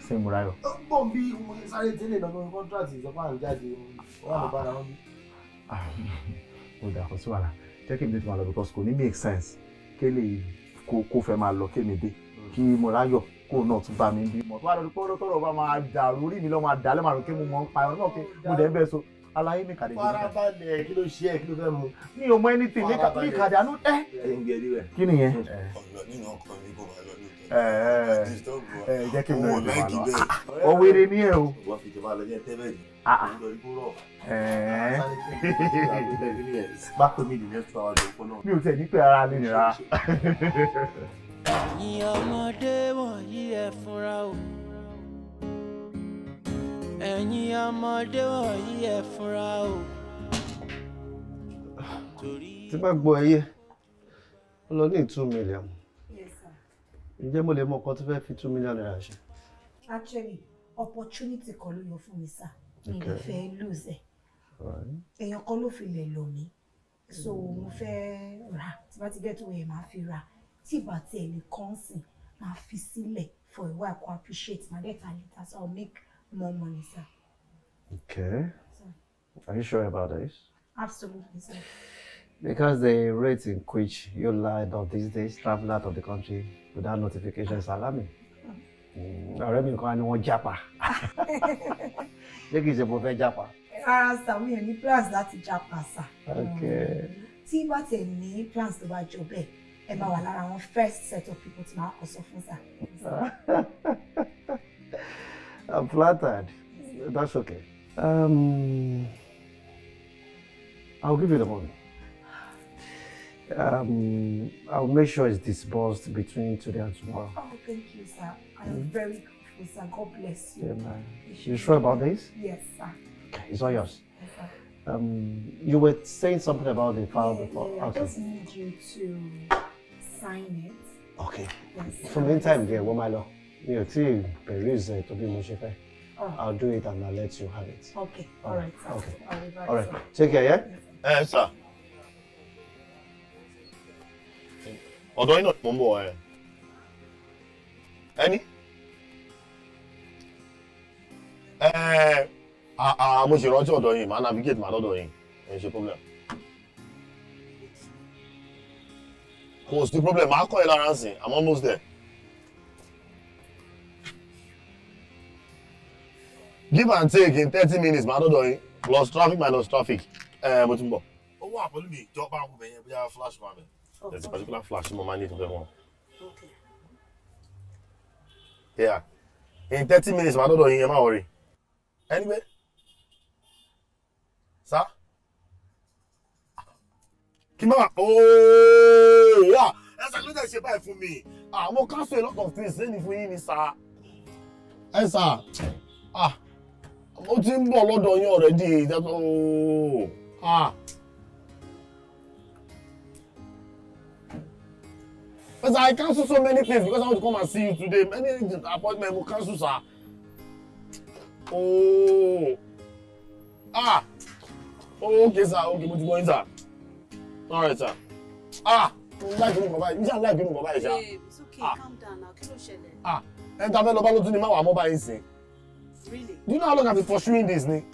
Sèmúráyọ̀. Ó gbọ́n bí mo ṣe sáré tẹ́lẹ̀ lọ́dún kọ́ńtrátì ìjọba àrùn jáde wọ́n lọ bára wọn bí. Ó dà kó sí wàhálà jẹ́ kí n dé tí màá lọ because kò ní make sense kéle kó fẹ́ máa lọ kémi dé kí Múráyọ̀ kó náà tún bá mi bí. Mọ̀ tó wà lórí pọ́ọ́rọ́ tọ́rọ̀ bá máa dàrú orí mi lọ́ máa dà lẹ́màá kí mo mọ̀ ń pa ẹ̀ náà kí mo dẹ̀ ń bẹ́ so aláyé mi kàdé. Farabalẹ̀ kí ló ṣe ẹ́ kí ló fẹ́ mu. Mi ò mọ anything ní kàdé àánú ẹ́. Kí nìyẹn? Ọ̀nà nínú ọkàn mi kò máa lọ ní jẹ́ kí n lọ ìjọba lọ. Ọ̀wẹ́rẹ́ ní ẹ̀ o. Wọ́n fi ìjọba lọ jẹ́ tẹ́lẹ̀ yìí. Mi ò tẹ̀ ní pé ara mi nira. Ẹ̀yin ọmọdé wọ̀nyí ẹ fúnra o. Ẹ̀yin ọmọdé wọ̀nyí ẹ fúnra o. Tí bá gbọ́ ẹyẹ, ó lọ ní 2 million. Yes, sir. Ǹjẹ́ mo lè mọ ọkọ tó fẹ́ fi 2 million naira ṣe? Actually, opportunity kan ló yọ fún mi sá. Mi ò fẹ́ lose ẹ̀. Èèyàn kan ló fi lè lò mí. So mo fẹ́ rà tí bá ti get away máa fi rà. Tí ìbá tiẹ̀ lè kàn sí, máa fi sílẹ̀ for a while kó appreciate my data later so I'll make more money, sir. Okay. Sir. Are you sure about this? Absolutely, sir. Because the rate in which you lied of these days, travel out of the country without notification is alarming. Ọ̀rẹ́ mi kan ni wọ́n jápa. Ṣé kìí ṣe mo fẹ́ jápa? Rárá sà, mi ò ní plans láti jápa sà. Okay. Tí bá tẹ̀ ní plans tó bá jọ bẹ́ẹ̀, ẹ máa wà lára àwọn first set of people tí máa kọ sọ fún sà. I'm flattered. That's okay. I'll give you the money. I'll make sure it's disbursed between today and tomorrow. Oh, thank you, sir. I am very grateful, sir. God bless you. Yeah, man. You sure about this? Yes, sir. Okay, it's all yours. Yes, sir. You were saying something about the file before. Yeah, Okay. I just need you to sign it. Okay. Yes. From the meantime, dear, what my law? You see, peruse to be Moshefe. Oh. I'll do it and I'll let you have it. Okay. All right, sir. Okay. I'll revert, All right. sir. Take care, yeah? Sir. Ọ̀dọ̀ yín náà mo ń bọ̀ ẹ. Ẹni? Mo ṣe rántí ọ̀dọ̀ yín, màá navigate màá lọ́dọ̀ yín. Ẹ ṣe problem. Kò sí problem, màá kọ́ ẹ lára ń sìn, I'm almost there. Give and take in 30 minutes màá lọ́dọ̀ yín, plus traffic minus traffic. Mo ti ń bọ̀. Ó wà pẹ̀lú mi, ìjọba àwọn ọmọ yẹn bóyá flash wà mí. There's a particular flash my need to get one. Okay. Yeah. In 30 minutes, I don't know, I'm not worry. Anyway. Sir? Kima. Oh, yeah. That's a little shape for me. I'm going to cancel a lot of things for you, sir. Hey, sir. I'm ti ń bọ̀ lọ́dọ̀ yín already. That's oh. But I cancel so many things because I want to come and see you today. Many appointments will cancel, sir. Oh. Oh, okay, sir. Okay, but you going, sir? All right, sir. Like you, Baba. You just like you, Baba, sir. Babe, it's okay. Calm down now. Kí ló ṣẹlẹ̀? And Tabe Loba ló tún ní má wà mobile nsìn. Really? Do you know how long I've been pursuing this ni?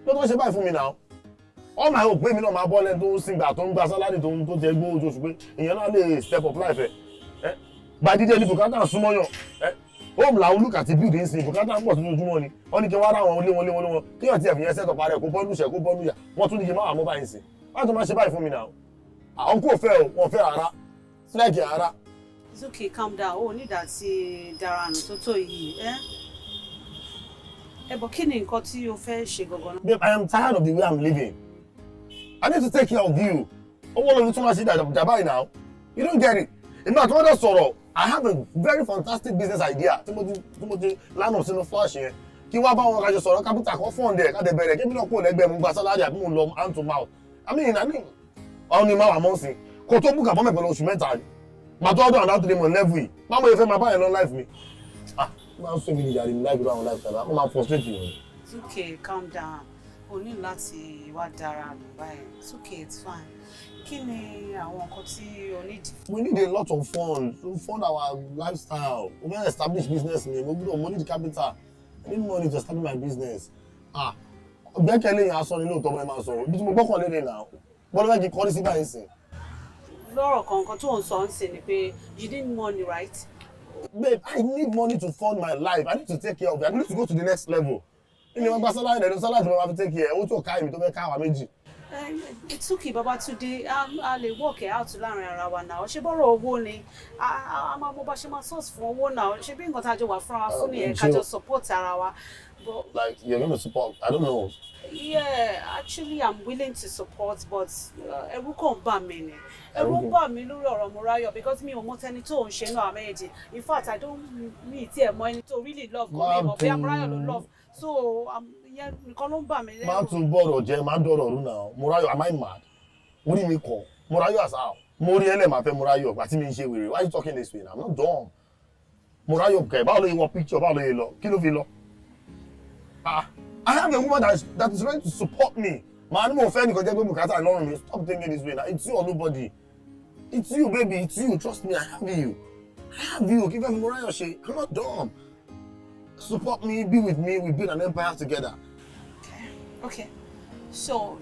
Don't ṣe báyìí fún mi now. All my hope pé mi náà máa bọ́ lẹ́nu tó ń sìn gbà tó ń gba sálárì tó jẹ gbó oṣooṣù pé ìyẹn náà lè step up life ẹ̀. Gbàdídé ní bùkátà súnmọ́ yàn. Home làwọn olùkà ti build ń sìn bùkátà ń pọ̀ sí ojúmọ́ ni. Wọ́n ní kí wọ́n rá àwọn lé wọn. Kíyàn tí ẹ̀fìn yẹn set up ara ẹ̀ kó bọ́ọ̀lù ṣẹ̀ kó bọ́ọ̀lù yà. Wọ́n tún ní kí n má wà mobile nsìn. Wọ́n tún máa ṣe báyìí fún mi now. Àwọn kò fẹ́ o, wọ́n fẹ́ ara. Snake ara. It's okay, calm down. Oh, ní dàtí daranu tó tó yìí. But kí ni nǹkan tí o fẹ́ ṣe gangan náà? Babe, I am tired of the way I'm living. I need to take care of you. Owó lórí tún wá sí ìjàmbá now. You don't get it. In fact, wọ́n dẹ̀ sọ̀rọ̀, I have a very fantastic business idea. Tí mo ti lánàá sínú flash yẹn. Kí wá bá wọn kájọ sọ̀rọ̀ capital kan fund ẹ̀ ká dẹ̀ bẹ̀rẹ̀ kí mi náà kó lẹ́gbẹ̀ẹ́ mo gba salary àbí mo lọ hand to mouth. I mean, ọ̀hún ni máa wà mọ́ sí. Kò tó book appointment pẹ̀lú oṣù mẹ́ta ni. Màtọ́ ọdún àdáwọ̀ tó dé mọ̀ level yìí. Báwo ni ẹ fẹ́ máa bá yẹn lọ life mi? Máa ń sọ mi nìyàrá ní life around life tàbí wọ́n máa frustrate you. It's okay, calm down. O ní láti wá dára lò báyìí. It's okay, it's fine. Kí ni àwọn nǹkan tí o need? We need a lot of funds to fund our lifestyle. We want to establish business mi. We need capital. I need money to establish my business. Gbẹ́kẹ̀lé yẹn aṣọ ni lóòótọ́ bọ́ ẹ máa sọ̀rọ̀. Bí mo gbọ́kànlé ni now. Bọ́lá fẹ́ kí kọ́lé sí báyìí sìn. Lọ́rọ̀ kankan tó ń sọ ń sìn ni pé you need money, right? Babe, I need money to fund my life. I need to take care of it. I need to go to the next level. Ní wọ́n gba salary lẹ́nu salary tí mo máa fi take care. Owó tó ká èmi tó fẹ́ ká àwa méjì. It's okay, Babatunde. A lè work it out láàrin ara wa náà. Ṣé bọ́rọ̀ owó ni? A máa mọ bá ṣe máa source fún owó náà. Ṣé bí nǹkan tá a jọ wà fúnra wa fún nìyẹn ká jọ support ara wa. But like you're going to support? I don't know. Yeah, actually I'm willing to support, but ẹ̀rù kàn bà mí ni. Ẹ̀rù bà mí lórí ọ̀rọ̀ Morayo because mi ò mọ tẹni tó ń ṣe náà méjì. In fact, I don't mi tí ẹ mọ ẹni tó really love kò mi mọ̀ bóyá Morayo ló love. So ìyẹn nǹkan ló ń bà mí lẹ́rù. Má tún bọ̀rọ̀ jẹ́, má dọ̀rọ̀ rú náà. Morayo, am I mad? Orí mi kọ̀. Morayo as how? Mo rí ẹlẹ́màá fẹ́ Morayo àti mi ń ṣe wèrè. Why are you talking this way now? I'm not dumb. Morayo kẹ̀ báwo ló yẹ wọ picture báwo ló yẹ lọ? Kí ló fi lọ? I have a woman that is ready to support me. Man, mo fẹ́ nìkan jẹ́ pé bùkátà lọ́rùn mi. Stop thinking this way now. It's you or nobody. It's you, baby. It's you. Trust me, I have you. I have you. Give me Morayo ṣe. I'm not dumb. Support me, be with me. We build an empire together. Okay. So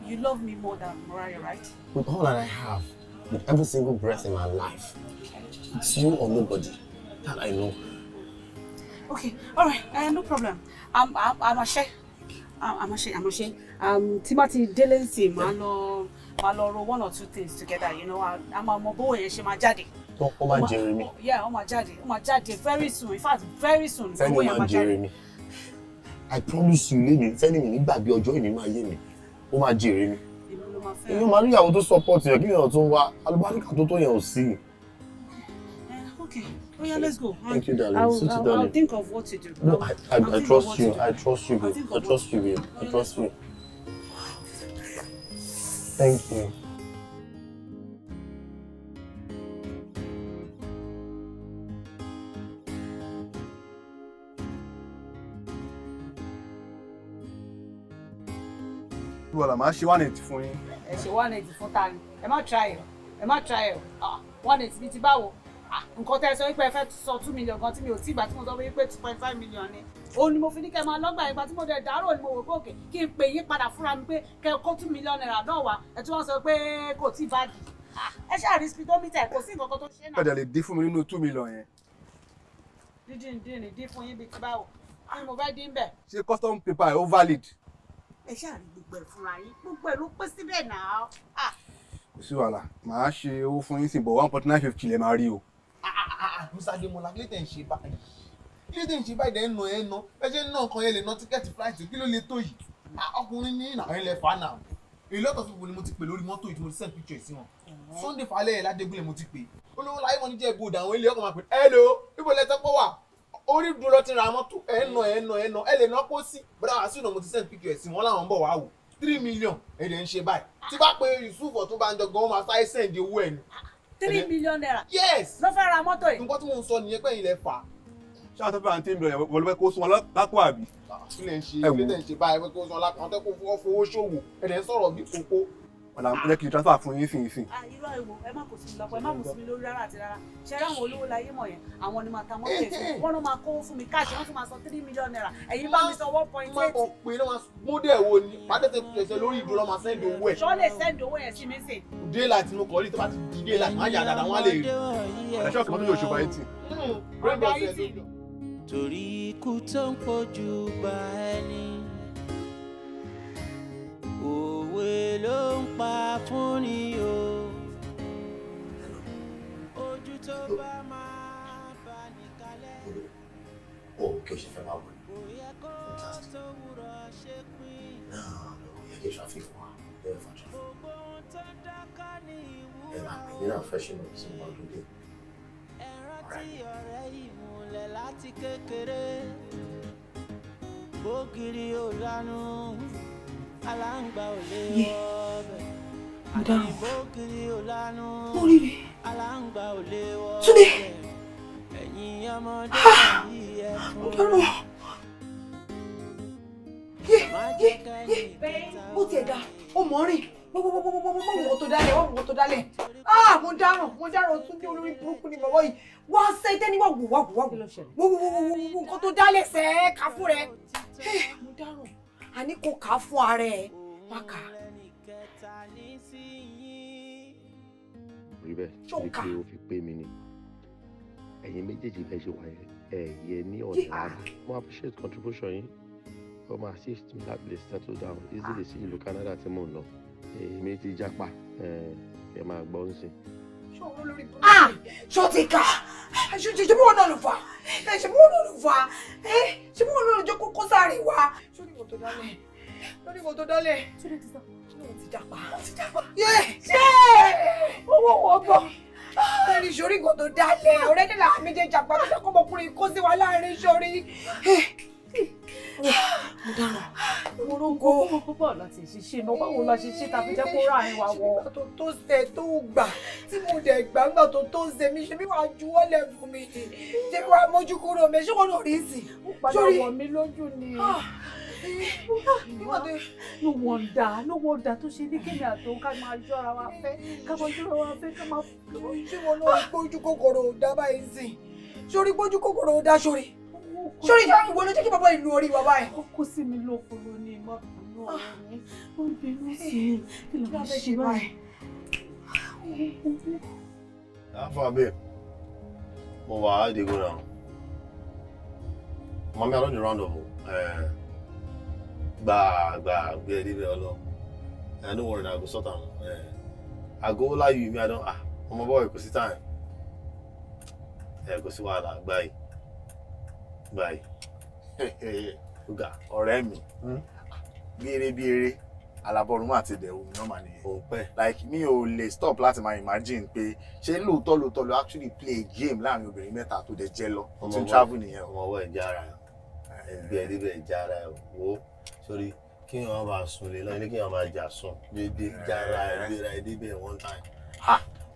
you love me more than Morayo, right? With all that I have, with every single breath in my life, it's you or nobody. That I know. Okay, all right, no problem. I'm a share. Tí bá ti délé nsìn, màá lọ ro one or two things together, you know. I'm a mobile yẹn ṣe máa jáde. Ó máa jèrè mi. Yeah, ó máa jáde very soon. In fact, very soon. Sẹ́ni máa jèrè mi. I promise you, lady, sẹ́ni mi nígbàgbé ọjọ́ ìní máa yé mi. Ó máa jèrè mi. Èmi máa rí ìyàwó tó support yẹn kí èèyàn tó ń wá. Alùbáríkà tó yẹn ò sí. Okay. Oh yeah, let's go. Thank you, darling. I'll think of what to do. No, I trust you. I trust you, babe. I trust you, babe. I trust you. Thank you. Well, máa ṣe 180 fún yín. Ẹ ṣe 180 fún ta ni? Ẹ má try ẹ̀. 180 bíi ti báwo? Nǹkan tẹ́ ẹ sọ wípé ẹ fẹ́ sọ 2 million gan tí mi ò tí ìgbà tí mo sọ wípé 2.5 million ni. Òun ni mo fi ní kẹ́ máa lọ́gbà ìgbà tí mo dẹ̀ dárò ni mo wò pé òkè kí n pè yín padà fúnra mi pé kẹ́ kó 2 million naira náà wá. Ẹ tí wọ́n sọ pé kò tí báàgì. Ẹ ṣáà rí speedometer kò sí nǹkan kan tó ṣe náà. Ẹ dẹ̀ lè dín fún mi nínú 2 million yẹn. Dín fún yín bíi ti báwo? Kí ni mo fẹ́ dín bẹ̀? Ṣé custom paper ẹ̀ ó valid? Ẹ ṣáà rí gbogbo ẹ̀ fúnra yín. Gbogbo ẹ̀ ló pé síbẹ̀ náà. Kò sí wàhálà, màá ṣe owó fún yín sí bọ̀ 1.950 lẹ máa rí o. Musa Ademola, kí ló tẹ̀ ń ṣe báyìí? Kí ló tẹ̀ ń ṣe báyìí dẹ̀ ń nà ẹ́ ná? Ẹ ṣe ń ná nǹkan yẹn lè ná tíkẹ́ẹ̀tì flight kí ló lè tó yìí? Ọkùnrin ní ìnà ilẹ̀ fa náà. A lot of people ni mo ti pè lórí mọ́tò yìí tí mo ti send picture sí wọn. Sunday Falẹ̀ Ládégúnlẹ̀ mo ti pè. Olówó láyé wọn ní jẹ́ ibodè àwọn ilé ọkọ̀ máa pè. Hello, ibo lẹ́tọ́ pọ̀ wà? Orí dúró lọ ti ra mọ́tò. Ẹ lè ná kó sí. Bọ́dà wá sí ìnà mo ti send picture sí wọn láwọn ń bọ̀ wá wò. 3 million èdè ń ṣe báyìí. Tí bá pe Yusuf Ọ̀túnbànjọ gan-an máa sáré send owó ẹ̀ ni. 3 million naira. Yes. Ló fẹ́ ra mọ́tò yìí. Nǹkan tí mò ń sọ nìyẹn pé ilẹ̀ fà. Ṣé àwọn tó fẹ́ àǹtí mi wọlé pé kó sún wọn lápò àbí? Kí lè ń ṣe ilé tẹ̀ ń ṣe báyìí pé kó sún wọn lápò àwọn tẹ́kọ̀ọ́ fowó ṣòwò ẹ̀dẹ̀ ń sọ̀rọ̀ bí kókó. Ọ̀la jẹ́ kí n transfer fún yín sìn. Irọ́ ìwò ẹ má kò sí mi lọ́pọ̀ ẹ má mú sí mi lórí rárá àti rárá. Ṣé ráwọn olówó láyé mọ̀ yẹn? Àwọn ni máa ta mọ́tò èfún. Wọ́n ló máa kó fún mi káàṣì wọ́n tún máa san 3 million naira. Ẹ̀yin bá mi san 1.8. Má kàn pé náà mọ́dẹ̀ wo ni pàtẹ́tẹ̀ pèsè lórí ìdúró máa send owó ẹ̀. Ṣọ́ lè send owó yẹn sí mi sìn. Daylight mo kọ̀ rí tó bá ti di daylight máa yà dáadáa wọ́n á lè rí. Ọ̀dà ṣọ́ọ̀kì mọ́tò yóò ṣùgbọ́n etí. Torí ikú tó ń pojú bá ẹni. Òwe ló ń pa fún ni o. Ojú tó bá máa bá ní kalẹ̀. Oh, kí o ṣe fẹ́ máa wọ̀ ní. Bóyá kó sówúrọ̀ ṣe pín. No, yẹ kí o ṣàfihàn wa. Bẹ́ẹ̀ fà traffic. Gbogbo ohun tó dáká You're not fresh enough to about today. Ó ti ẹ̀dá, ó mọ̀ rìn. Wọ́n tó dálẹ̀. Mo dáràn tún ní olórí burúkú ni bàbá yìí. Wá ṣe tẹ́ni wá wò. Nǹkan tó dálẹ̀ sẹ́ ká fún rẹ̀. Mo dáràn, a ní kó kà á fún ara ẹ̀. Má kà á. Rí bẹ́ẹ̀ ní pé ó fi pé mi ni. Ẹ̀yin méjèèjì fẹ́ ṣe wáyé ẹ̀yẹ ní ọ̀dà àdá. Mo appreciate contribution yín. Ó máa assist me láti lè settle down easily sí ìlú Canada tí mò ń lọ. Èmi ti jápa ẹ máa gbọ́ ń sìn. Ṣó ti kà? Ṣé bí wọn náà lò fà? Ṣé bí wọn náà lò fà? Ṣé bí wọn náà lò jẹ́ kókó sáré wá? Ṣé ní kò tó dálẹ̀? Ṣé ní ti jápa? Ṣé owó wọ bọ̀? Ẹni sórí kò tó dálẹ̀, ọ̀rẹ́ nílà méjèèjì àgbà tó fẹ́ kọ́ ọmọkùnrin kó sí wa láàrin sórí. Mo dáná. Mo rógó. Bọ́ọ̀ láti ṣiṣẹ́ náà, báwo la ṣe ṣe tàbí jẹ́ kó rà ẹ̀ wá wọ. Nígbà tó ṣe tó gbà tí mo dẹ̀ gbà nígbà tó ṣe mi ṣe bí wàá juwọ́ lẹ̀ fún mi. Ṣé bí wàá mójú kúrò mi? Ṣé wọn náà rí sí? Ó padà wọ̀ mí lójú ni. No wonder tó ṣe ní kémi àtò ká máa jọra wa fẹ́, ká máa ṣé wọn náà gbójú kòkòrò dá báyìí sí? Sórí gbójú kòkòrò dá sórí. Sórí ìyá ìwọ ló jẹ́ kí bàbá ìlú orí bàbá ẹ̀. Ó kó sí mi lókòrò ní ìmọ̀ ìlú ọ̀rọ̀ mi. Ó ń bínú sí i. Kí ló ń ṣe báyìí? Alpha babe, mo wà á dey go now. Mami, I don dey round up o. Gbé ẹ débẹ̀ ọlọ. No worry na I go sort am. I go lie you me I don ọmọ boy kò sí time. Kò sí wàhálà gbáyìí. Ọ̀rẹ́ mi bí eré alábọ́rún àti ìdẹ̀wò mi náà mà nìyẹn. Like mi ò lè stop láti máa imagine pé ṣé lóòótọ́ ló actually play a game láàrin obìnrin mẹ́ta tó dẹ̀ jẹ́ lọ tó ń travel nìyẹn. Ọmọ ọwọ́ ẹ̀ jára ẹ̀ gbé ẹ débẹ̀ jára ẹ̀ wò sórí kí wọ́n máa sùn lé lọ́yìn kí wọ́n máa jà sùn dédé jára ẹ̀ gbéra ẹ̀ débẹ̀ one time.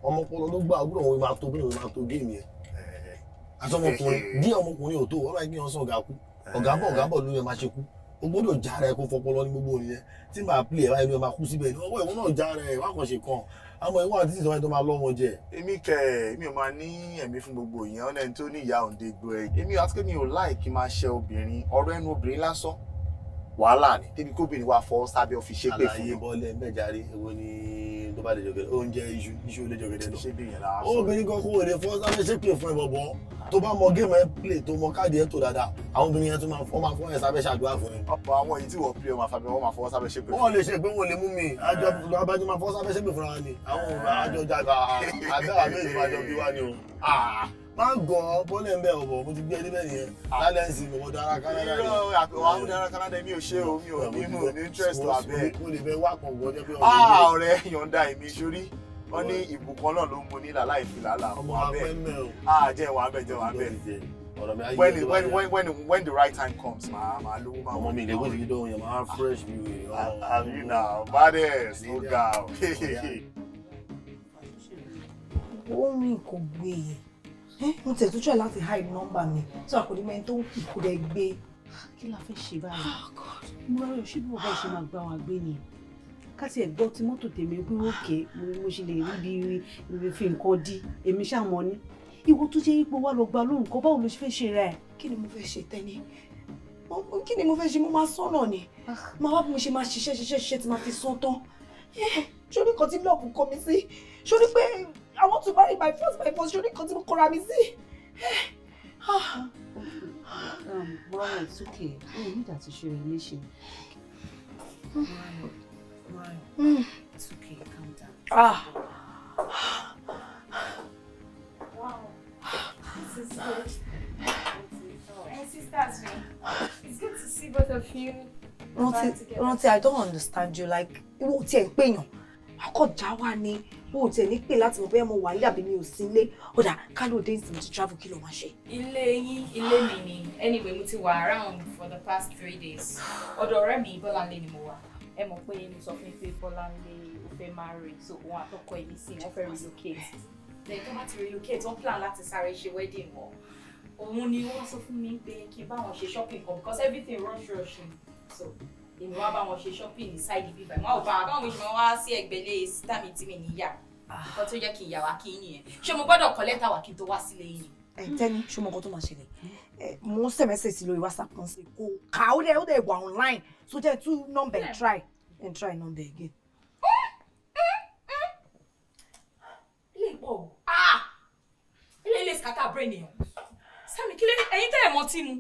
Ọmọkùnrin ló gbà àbúrò òun máa tó bí òun máa tó géèmì ẹ̀. Àtọmọkùnrin díẹ̀ ọmọkùnrin ò tó wọ́n máa gbé wọn sàn ọ̀gá kú ọ̀gá bọ̀ ló yẹ máa ṣe kú o gbọ́dọ̀ jára ẹ̀ kó fọpọlọ ní gbogbo nìyẹn tí màá play ẹ̀ báyìí ló máa kú síbẹ̀ ní ọwọ́ ìwọ náà jára ẹ̀ wá kàn ṣe kàn àmọ́ ìwọ àti ìsọ̀rọ̀ tó máa lọ́ wọn jẹ. Èmi ò máa ní ẹ̀mí fún gbogbo ìyẹn ọ̀nà ẹni tó ní ìyá òǹdè gbọ́ ẹ̀ èmi àti pé mi ò láì kí máa ṣe obìnrin ọ̀rọ̀ ẹnu obìnrin lásán wàhálà ni débi kóbìnrin wa fọwọ́ sábẹ́ ọ fi ṣépè fún mi. àlàyé bọ́ọ̀lẹ̀ mẹ́jàre èwo ni tó bá lè jọgẹdẹ oúnjẹ iṣu lè jọgẹdẹ lọ. obìnrin kan kò lè fọwọ́ sábẹ́ ṣépè fún ẹ bọ̀bọ̀ tó bá mọ géèmù ẹ play tó mọ káàdì ẹ tó dáadáa àwọn obìnrin yẹn tó máa fọwọ́ ẹ sábẹ́ ṣàdúrà fún ẹ. ọ̀pọ̀ àwọn èyí tí wọ́n play wọ́n máa fọwọ́ sábẹ́ ṣépè. wọ́n lè ṣe pé wọ́n lè mú mi àjọ abájọ máa fọwọ́ sábẹ́ ṣépè fúnra ni àwọn àjọ jaga àgbẹ̀wà méjì máa jọ bí wá ni o. máa ń gan bọ́lẹ̀ ń bẹ̀ ọ̀bọ̀ mo ti gbé ẹni bẹ́ẹ̀ nìyẹn lálẹ́ǹsì mo dára Canada ni. àwọn dára Canada mi ò ṣe o mi ò ní interest to abẹ́. mo lè fẹ́ wá pọ̀ gbọ́ jẹ́ pé ọ̀rẹ́ yọ̀ǹda èmi sórí wọ́n ní ìbùkún náà ló ń mu nílà láì fi làálà ọmọ abẹ́ jẹ́ wà bẹ́ẹ̀. When the right time comes, máa lówó máa ọmọ mi lè gbèsè dídó yẹn máa fresh mi wèé. àbí náà baddest ó ga o. Ó rìn kò gbé e mo tẹ̀ tó try láti hide nọ́mbà mi tí a kò ní mẹ́ni tó ń kì kó dẹ̀ gbé. Kí la fẹ́ ṣe báyìí? Mo rárá ṣé bí bàbá ìṣe máa gbá wa gbé ni ká tiẹ̀ gbọ́ tí mọ́tò tèmi pé òkè mo ṣe lè rí bí fi nǹkan dí èmi ṣàmọ́ ní ìwọ tó jẹ́ ipò wa lọ gba lóhùn kan báwo ló ṣe fẹ́ ṣe rẹ̀. Kí ni mo fẹ́ ṣe tẹ́ni? Kí ni mo fẹ́ ṣe? Mo máa sọ́nà ni máa wá bí mo ṣe máa ṣiṣẹ́ tí máa fi sán tán. Ṣorí kan tí lọ́ọ̀bù kọ mi sí ṣorí pé I want to marry my first ṣorí kan tí mo kọra mi sí. Mọ́rán it's okay ó ní ìdá ti ṣe rẹ̀ léṣe. It's okay, calm down. Wow. This is good. My sisters, it's good to see both of you. Rántí, I don't understand you. Like, ìwọ tí ẹ ń pèyàn. Akọ já wa ni. bó tiẹ̀ ní pè láti mọ̀ bóyá mo wà nílé àbí mi ò sí nílé ó dà ká ló dé ìsìn ti travel kí ló máa ṣe. Ilé yín, ilé mi ni. Anyway, mo ti wà around for the past 3 days. Ọ̀dọ̀ ọ̀rẹ́ mi Bọ́láńlé ni mo wà. Ẹ mọ̀ pé mo sọ fún pé Bọ́láńlé ó fẹ́ marry, so òun àtọkọ ẹ̀ nísìn wọ́n fẹ́ relocate. Lẹ́yìn tó bá ti relocate, wọ́n plan láti sáré ṣe wedding wọn. Òun ni wọ́n sọ fún mi pé kí n bá wọn ṣe shopping kan because everything rush. So èmi wá bá wọn ṣe shopping ní side bíbá. Wọ́n ò bá báwọn mi ṣe máa wá sí ẹgbẹ̀lé sítámì tí mi níyà. Nǹkan tó jẹ́ kí ìyá wa kí nìyẹn. Ṣé mo gbọ́dọ̀ kọ lẹ́tà wá kí n tó wá sílé yín? Tẹ́ni ṣé mo nǹkan tó máa ṣẹlẹ̀ mo ń send message sí lórí WhatsApp kan sí kò ká ó dẹ̀ wà online so jẹ́ two number try number again. Ilé ìpọ̀ ilé scatter brain yẹn. Sami kí ló ẹ̀yin tẹ́ ẹ̀ mọ̀ tí mu?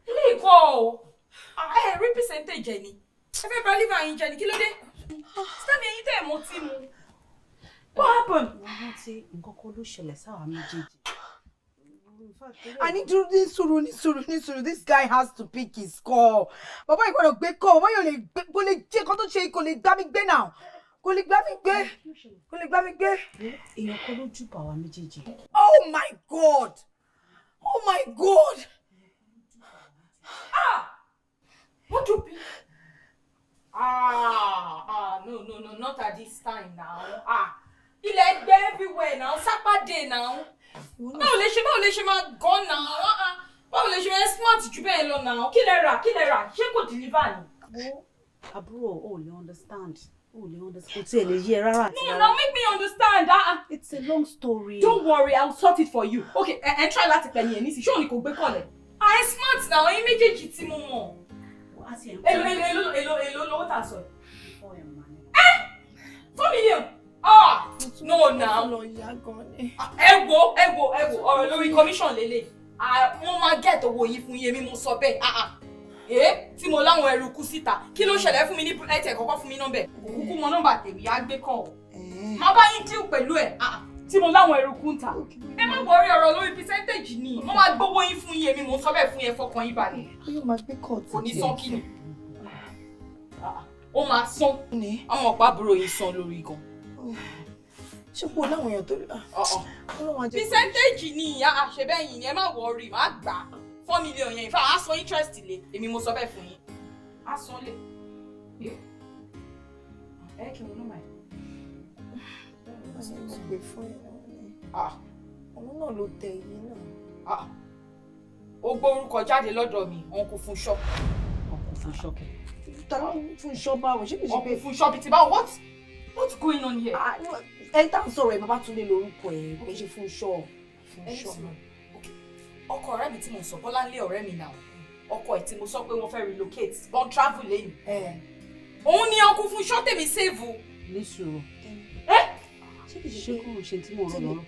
Ilé ìpọ̀ o. Rí percentage ẹ̀ ni. Ẹ fẹ́ bá liver yín jẹ ni kí ló dé? Sami ẹ̀yin tẹ́ ẹ̀ mọ̀ tí mu. What happened? Wọ́n rántí nǹkan kan ló ṣẹlẹ̀ sáwa méjèèjì. I need to ní sùúrù. This guy has to pick his call. Bàbá yìí gbọ́dọ̀ gbé call. Bàbá yìí kò lè jẹ́ nǹkan tó ṣe kò lè gbá mi gbé náà. Kò lè gbá mi gbé. Èèyàn kan ló jù bá wa méjèèjì. Oh my God! What do you No, not at this time now. Ilẹ̀ ẹgbẹ́ everywhere now, Saturday now. Báwo lè ṣe máa gan now? Báwo lè ṣe máa smart jù bẹ́ẹ̀ lọ now? Kí lẹ rà? Ṣé kò deliver ni? Àbúrò, o lè understand. Kò tiẹ̀ lè yé rárá. No, now make me understand. It's a long story. Don't worry, I'll sort it for you. Okay, and try láti pẹ̀lú ẹ̀ nísì. Ṣé òní kò gbé kọ́lẹ̀? I'm smart now, ẹ̀yin méjèèjì tí mo mọ̀. Èlò lówó tà sọ. 4 million. No now. Ẹ wo ọ̀rọ̀ lórí commission lélẹ̀. Wọ́n máa get owó yìí fún yẹn mi mo sọ bẹ́ẹ̀. Tí mo láwọn ẹrù kú síta. Kí ló ṣẹlẹ̀ fún mi ní ẹ̀tẹ̀ kọ́kọ́ fún mi nọ́mbẹ̀? Kúkú mọ nọ́mbà tèmi á gbé kọ́. Má bá yín deal pẹ̀lú ẹ̀. Tí mo láwọn ẹrù kú ń ta. Ẹ má worry ọ̀rọ̀ lórí percentage ni. Mo máa gbówó yín fún yẹn mi mo sọ bẹ́ẹ̀ fún yẹn fọkàn yín balẹ̀. Yóò máa gbé kọ́ kò ní sán kí ni. Ó máa sán. Àwọn ọ̀pá àbúrò yìí sán lórí gan. Ṣé kò láwọn èèyàn tó rí? Percentage ni ìyá àṣebẹ́yìn ni ẹ má worry má gbà 4 million yẹn ìfà á san interest lé èmi mo sọ bẹ́ẹ̀ fún yín. Á san lé. Ẹ kí n ló máa ẹ̀. Mo gbé fún ẹ. Ọmọ náà ló tẹ iye náà. Ó gbórúkọ jáde lọ́dọ̀ mi, wọn kò fún ṣọ́. Ta ló fún ṣọ́ báwo? Ṣé kìí ṣe pé fún ṣọ́ bíi ti báwo? What's going on here? Ẹ tá ń sọ̀rọ̀ ẹ̀ Babátúndé lórúkọ ẹ̀ kò ṣe fún ṣọ́. Ọkọ ọ̀rẹ́ mi tí mo sọ Bọ́láńlé ọ̀rẹ́ mi náà. Ọkọ ẹ̀ tí mo sọ pé wọ́n fẹ́ relocate, wọ́n travel lẹ́yìn. Òun ni ọkùn fún ṣọ́ tèmi save o. Ní sùúrù. Ṣé kò ṣe tí mo rọ lọ́rọ̀?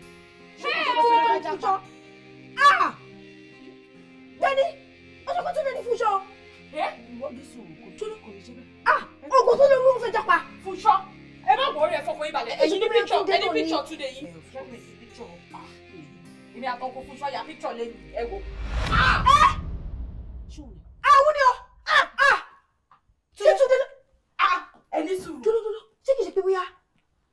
Dẹ́ni, ọjọ́ kan tó lè ní fún ṣọ́. Ìwọ́n ní sùúrù kò lè ṣe bẹ́ẹ̀. Ọgbọ̀n tó lè mú fẹ́ japa. Fún ṣọ́. Ẹ má wọrí ẹ fọkàn yín balẹ̀. Èyí ní picture today yìí. Èmi àtọkọ fún ṣọ́ ya picture lẹ́nu ẹ wo. Àwọn ni ọ. Ṣé Túndé lọ? Ẹni sùúrù. Dúró. Ṣé kìí ṣe pé bóyá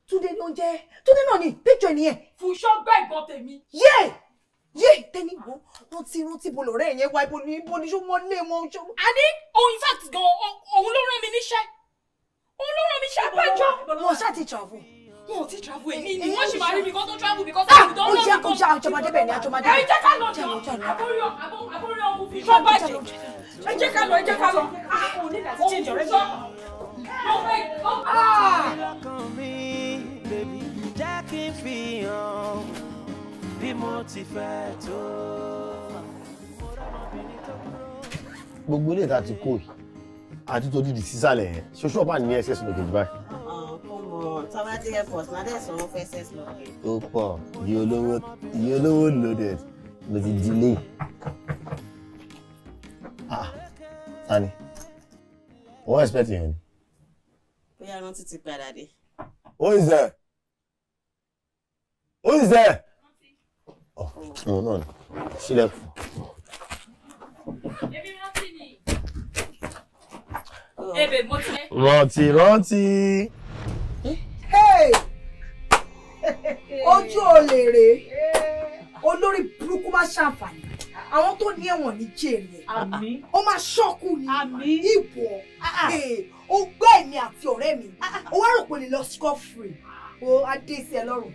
Túndé ló ń jẹ? Túndé náà ni picture nìyẹn. Fún ṣọ́ gbẹ̀gbọ́n tèmi. Tẹ́ni wo rántí bo lọ̀rẹ́ yẹn wá ibo ni ṣó mọ́ lé wọn. Àní in fact gan òun ló rán mi níṣẹ́. Òun ló rán mi ṣe àbájọ. Wọ́n ṣáà ti travel. Wọn ò ti travel èmi ni wọ́n ṣì máa rí mi kó tó travel because I don't know because. Àjọmọdé bẹ̀ ni àjọmọdé. Ẹ jẹ́ ká lọ jọ. Àbórí ọkùn fi ṣọ́ bàjẹ́. Ẹ jẹ́ ká lọ. Òun ní láti change ọ̀rẹ́ mi. Lọ́kàn mi, baby, jẹ́ kí n fi hàn bí mo ti fẹ́ tó. Gbogbo ilé ìta ti kó yìí àti tó dídì sísàlẹ̀ yẹn ṣoṣo ọba ní ss lókè jù báyìí. Tọ́mátì airport náà dẹ̀ sọ wọ́n fẹ́ ss lókè. Ó pọ̀ iye olówó loaded ló ti delay. Tani wọ́n expect yẹn ni. Bóyá rántí ti padà dé. Who is there? Oh, no. Sílẹ̀kùn. Ebe mo ti. Rántí. Hey! ojú olè rè olórí burúkú má ṣàǹfààní àwọn tó ní ẹ̀wọ̀n ní jèrè àmín ó máa ṣọ́kù ní àmín ìbò ó gbé èmi àti ọ̀rẹ́ mi ó wá rò pé lè lọ score free ó adé sí ẹ lọ́rùn.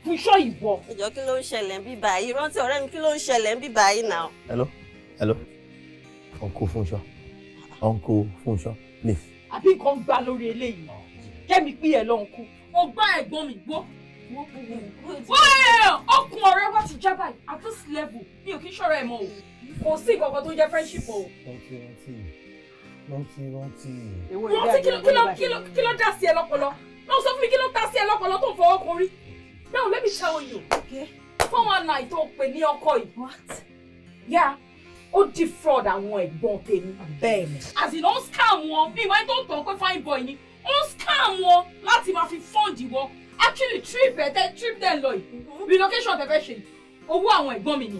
Fúnṣọ́ ìwọ. ìjọ kí ló ń ṣẹlẹ̀ ń bí báyìí rántí ọ̀rẹ́ mi kí ló ń ṣẹlẹ̀ ń bí báyìí náà. Hello. Uncle Funsho, please. Àbí nǹkan gbá lórí eléyìí. Kẹ́mi pín ẹ lọ́hùn kú. Mo gbá ẹ̀gbọ́n mi gbọ́. Ọkùn ọ̀rẹ́ wa ti já báyìí at this level mi ò kí ń ṣọ̀rọ̀ ẹ̀ mọ́ o. Kò sí nǹkan tó ń jẹ́ friendship o. Rántí kí ló dá sí ẹ lọ́pọlọ? Náà sọ fún mi kí ló dá sí ẹ lọ́pọlọ tó ń fọwọ́ kan rí? Now let me tell you. Fún one night tó pè ní ọkọ yìí. What? Yeah. Ó defraud àwọn ẹ̀gbọ́n tèmi. Bẹ́ẹ̀ni. As in ó scam wọn bí ìwé tó tọ̀ pé fine boy ni. Ó scam wọn láti máa fi fund wọn. Actually trip dem lọ yìí. Relocation tẹ fẹ́ ṣe. Owó àwọn ẹ̀gbọ́n mi ni.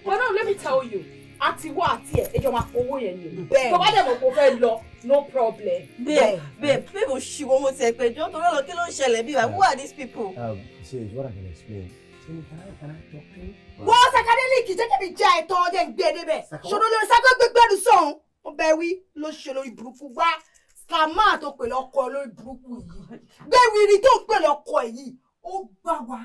But now let me tell you. Àti wá àti ẹ̀ ẹjọ́ máa owó yẹn ni. Bẹ́ẹ̀ni. Tó bá dẹ̀ mọ̀ kó fẹ́ lọ no problem. Babe òṣìwọ́ mo ti ẹ̀ pé jọ́ torí ọ̀rọ̀ kí ló ń ṣẹlẹ̀ bí wàá who are these people. See, it's what I can explain. Can I talk to you? Wọ́n sàkádélìkì jẹ́ kí mi já ẹ̀tọ́ ọdẹ ń gbé débẹ̀. Ṣòro lórí sákó gbégbẹ́rù sọ̀hún. Ó bẹ wí ló ṣe lórí burúkú wá. Scammer tó pè lọ́kọ lórí burúkú yìí. Gbéwìrì tó pè lọ́kọ yìí. Ó gbà wá.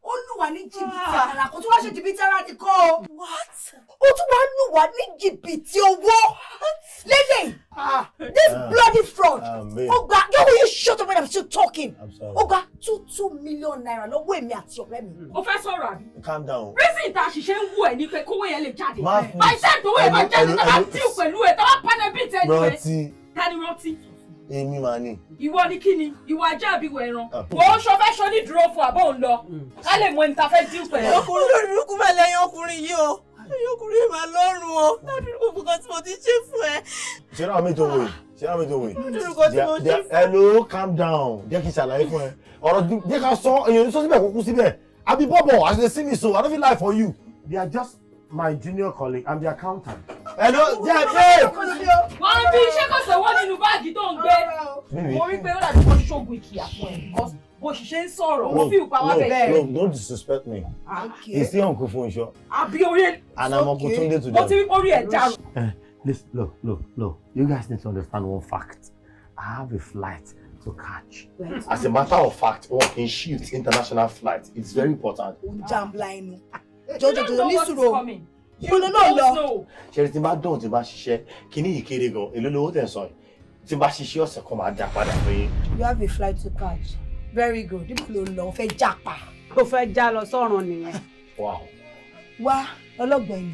Ó lù wá ní jìbìtì àrà kó tún wá ṣe jìbìtì ara ti kọ́ o. What? Ó tún wá lù wá ní jìbìtì owó. Lélẹ̀ this bloody fraud. Ó gba yóò wí shut up when I'm still talking. Ó gba 2 million naira lọ́wọ́ èmi àti ọ̀rẹ́ mi. Ó fẹ́ sọ̀rọ̀ àbí? Calm down. Reason tá a ṣiṣẹ́ ń wú ẹ̀ ní pé kówó yẹn lè jáde. By time tówó yẹn máa jáde tá a dín pẹ̀lú ẹ̀ tá a panel beat ẹ̀ ní ẹ̀. Rántí. Ta ni rántí? Èmi máa ní. Ìwọ ni kí ni? Ìwọ ajá àbí ìwọ ẹran? Wọ́n ṣọfẹ́ ṣọ ní dúró fún àbọ̀ ń lọ. Ká lè mọ ẹni tá a fẹ́ dín pẹ̀lú. ọkùnrin lórí burúkú máa lẹ́yìn ọkùnrin yìí o. ẹ̀yìn ọkùnrin yìí máa lọ́rùn o. lọ́dún gbogbo kan tí mo ti ṣe fún ẹ. Ṣé náà mi tó wò? lọ́dún kan tí mo ṣe fún ẹ. Hello, calm down. Jẹ́ kí n ṣàlàyé fún ẹ. Ọ̀rọ̀ jẹ́ ká sọ èèyàn ní sọ síbẹ̀ kó kú síbẹ̀. Àbí bọ́bọ̀ as they see me so I don't feel lie for you. They are just my junior colleague. I'm the accountant. Hello, jẹ́ ẹ. Wọ́n bí iṣẹ́ kò sẹ́wọ́ nínú báàgì tó ń gbé. Mo rí pé ó dàbí kó ṣógun ìkìyà fún ẹ because bó ṣiṣẹ́ ń sọ̀rọ̀ ó fi ìpa wá bẹ̀. No, don't disrespect me. He's still Uncle Funsho. Àbí orí ẹ̀. And I'm Uncle Tunde to them. Mo ti rí orí ẹ̀ dàrú. Listen, look. You guys need to understand one fact. I have a flight to catch. As a matter of fact, one can shoot international flight. It's very important. Jambla inú. Jọjọ ní sùúrù. Ìbọn náà lọ. Ṣé tí n bá dùn tí n bá ṣiṣẹ́ kíní yìí kéré gan èló lówó tẹ̀ sọ yìí tí n bá ṣiṣẹ́ ọ̀sẹ̀ kan máa dá padà fún yín. You have a flight to catch. Very good. Dípò ló lọ fẹ́ jápa. Ó fẹ́ já lọ sọ́run nìyẹn. Wow. Wá ọlọ́gbẹ̀ni.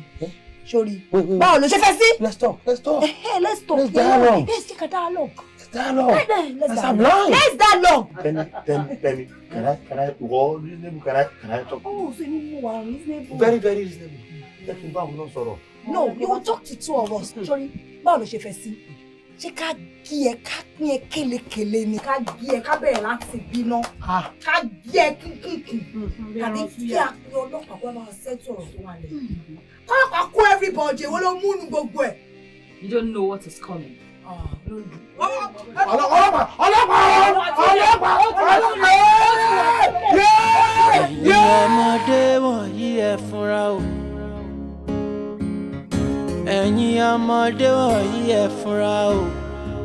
Sori. Báwo ló ṣe fẹ́ sí? Let's talk. Let's talk. Let's dialogue. Let's take a dialogue. Dialogue. Let's dialogue. Let's dialogue. Penny. Can I? Well, reasonable. Can I talk? Oh, so you know reasonable. Very reasonable. Let me back no sọ̀rọ̀. No, you will talk to two of us. Sori. Báwo ló ṣe fẹ́ sí? Ṣé ká gé ẹ ká pín ẹ kélekèle ni ká gé ẹ ká bẹ̀rẹ̀ láti bínú. Ká gé ẹ kíkìkì. Àbí kí a pe ọlọ́pàá kó máa ṣẹ́tù ọ̀rọ̀ tó wà lẹ́yìn. Kọ́lọ́pàá kó everybody èwo ló mú nu gbogbo ẹ̀. You don't know what is coming. ọmọdé wọ̀nyí ẹ fúnra o. ẹ̀yin ọmọdé wọ̀nyí ẹ fúnra o.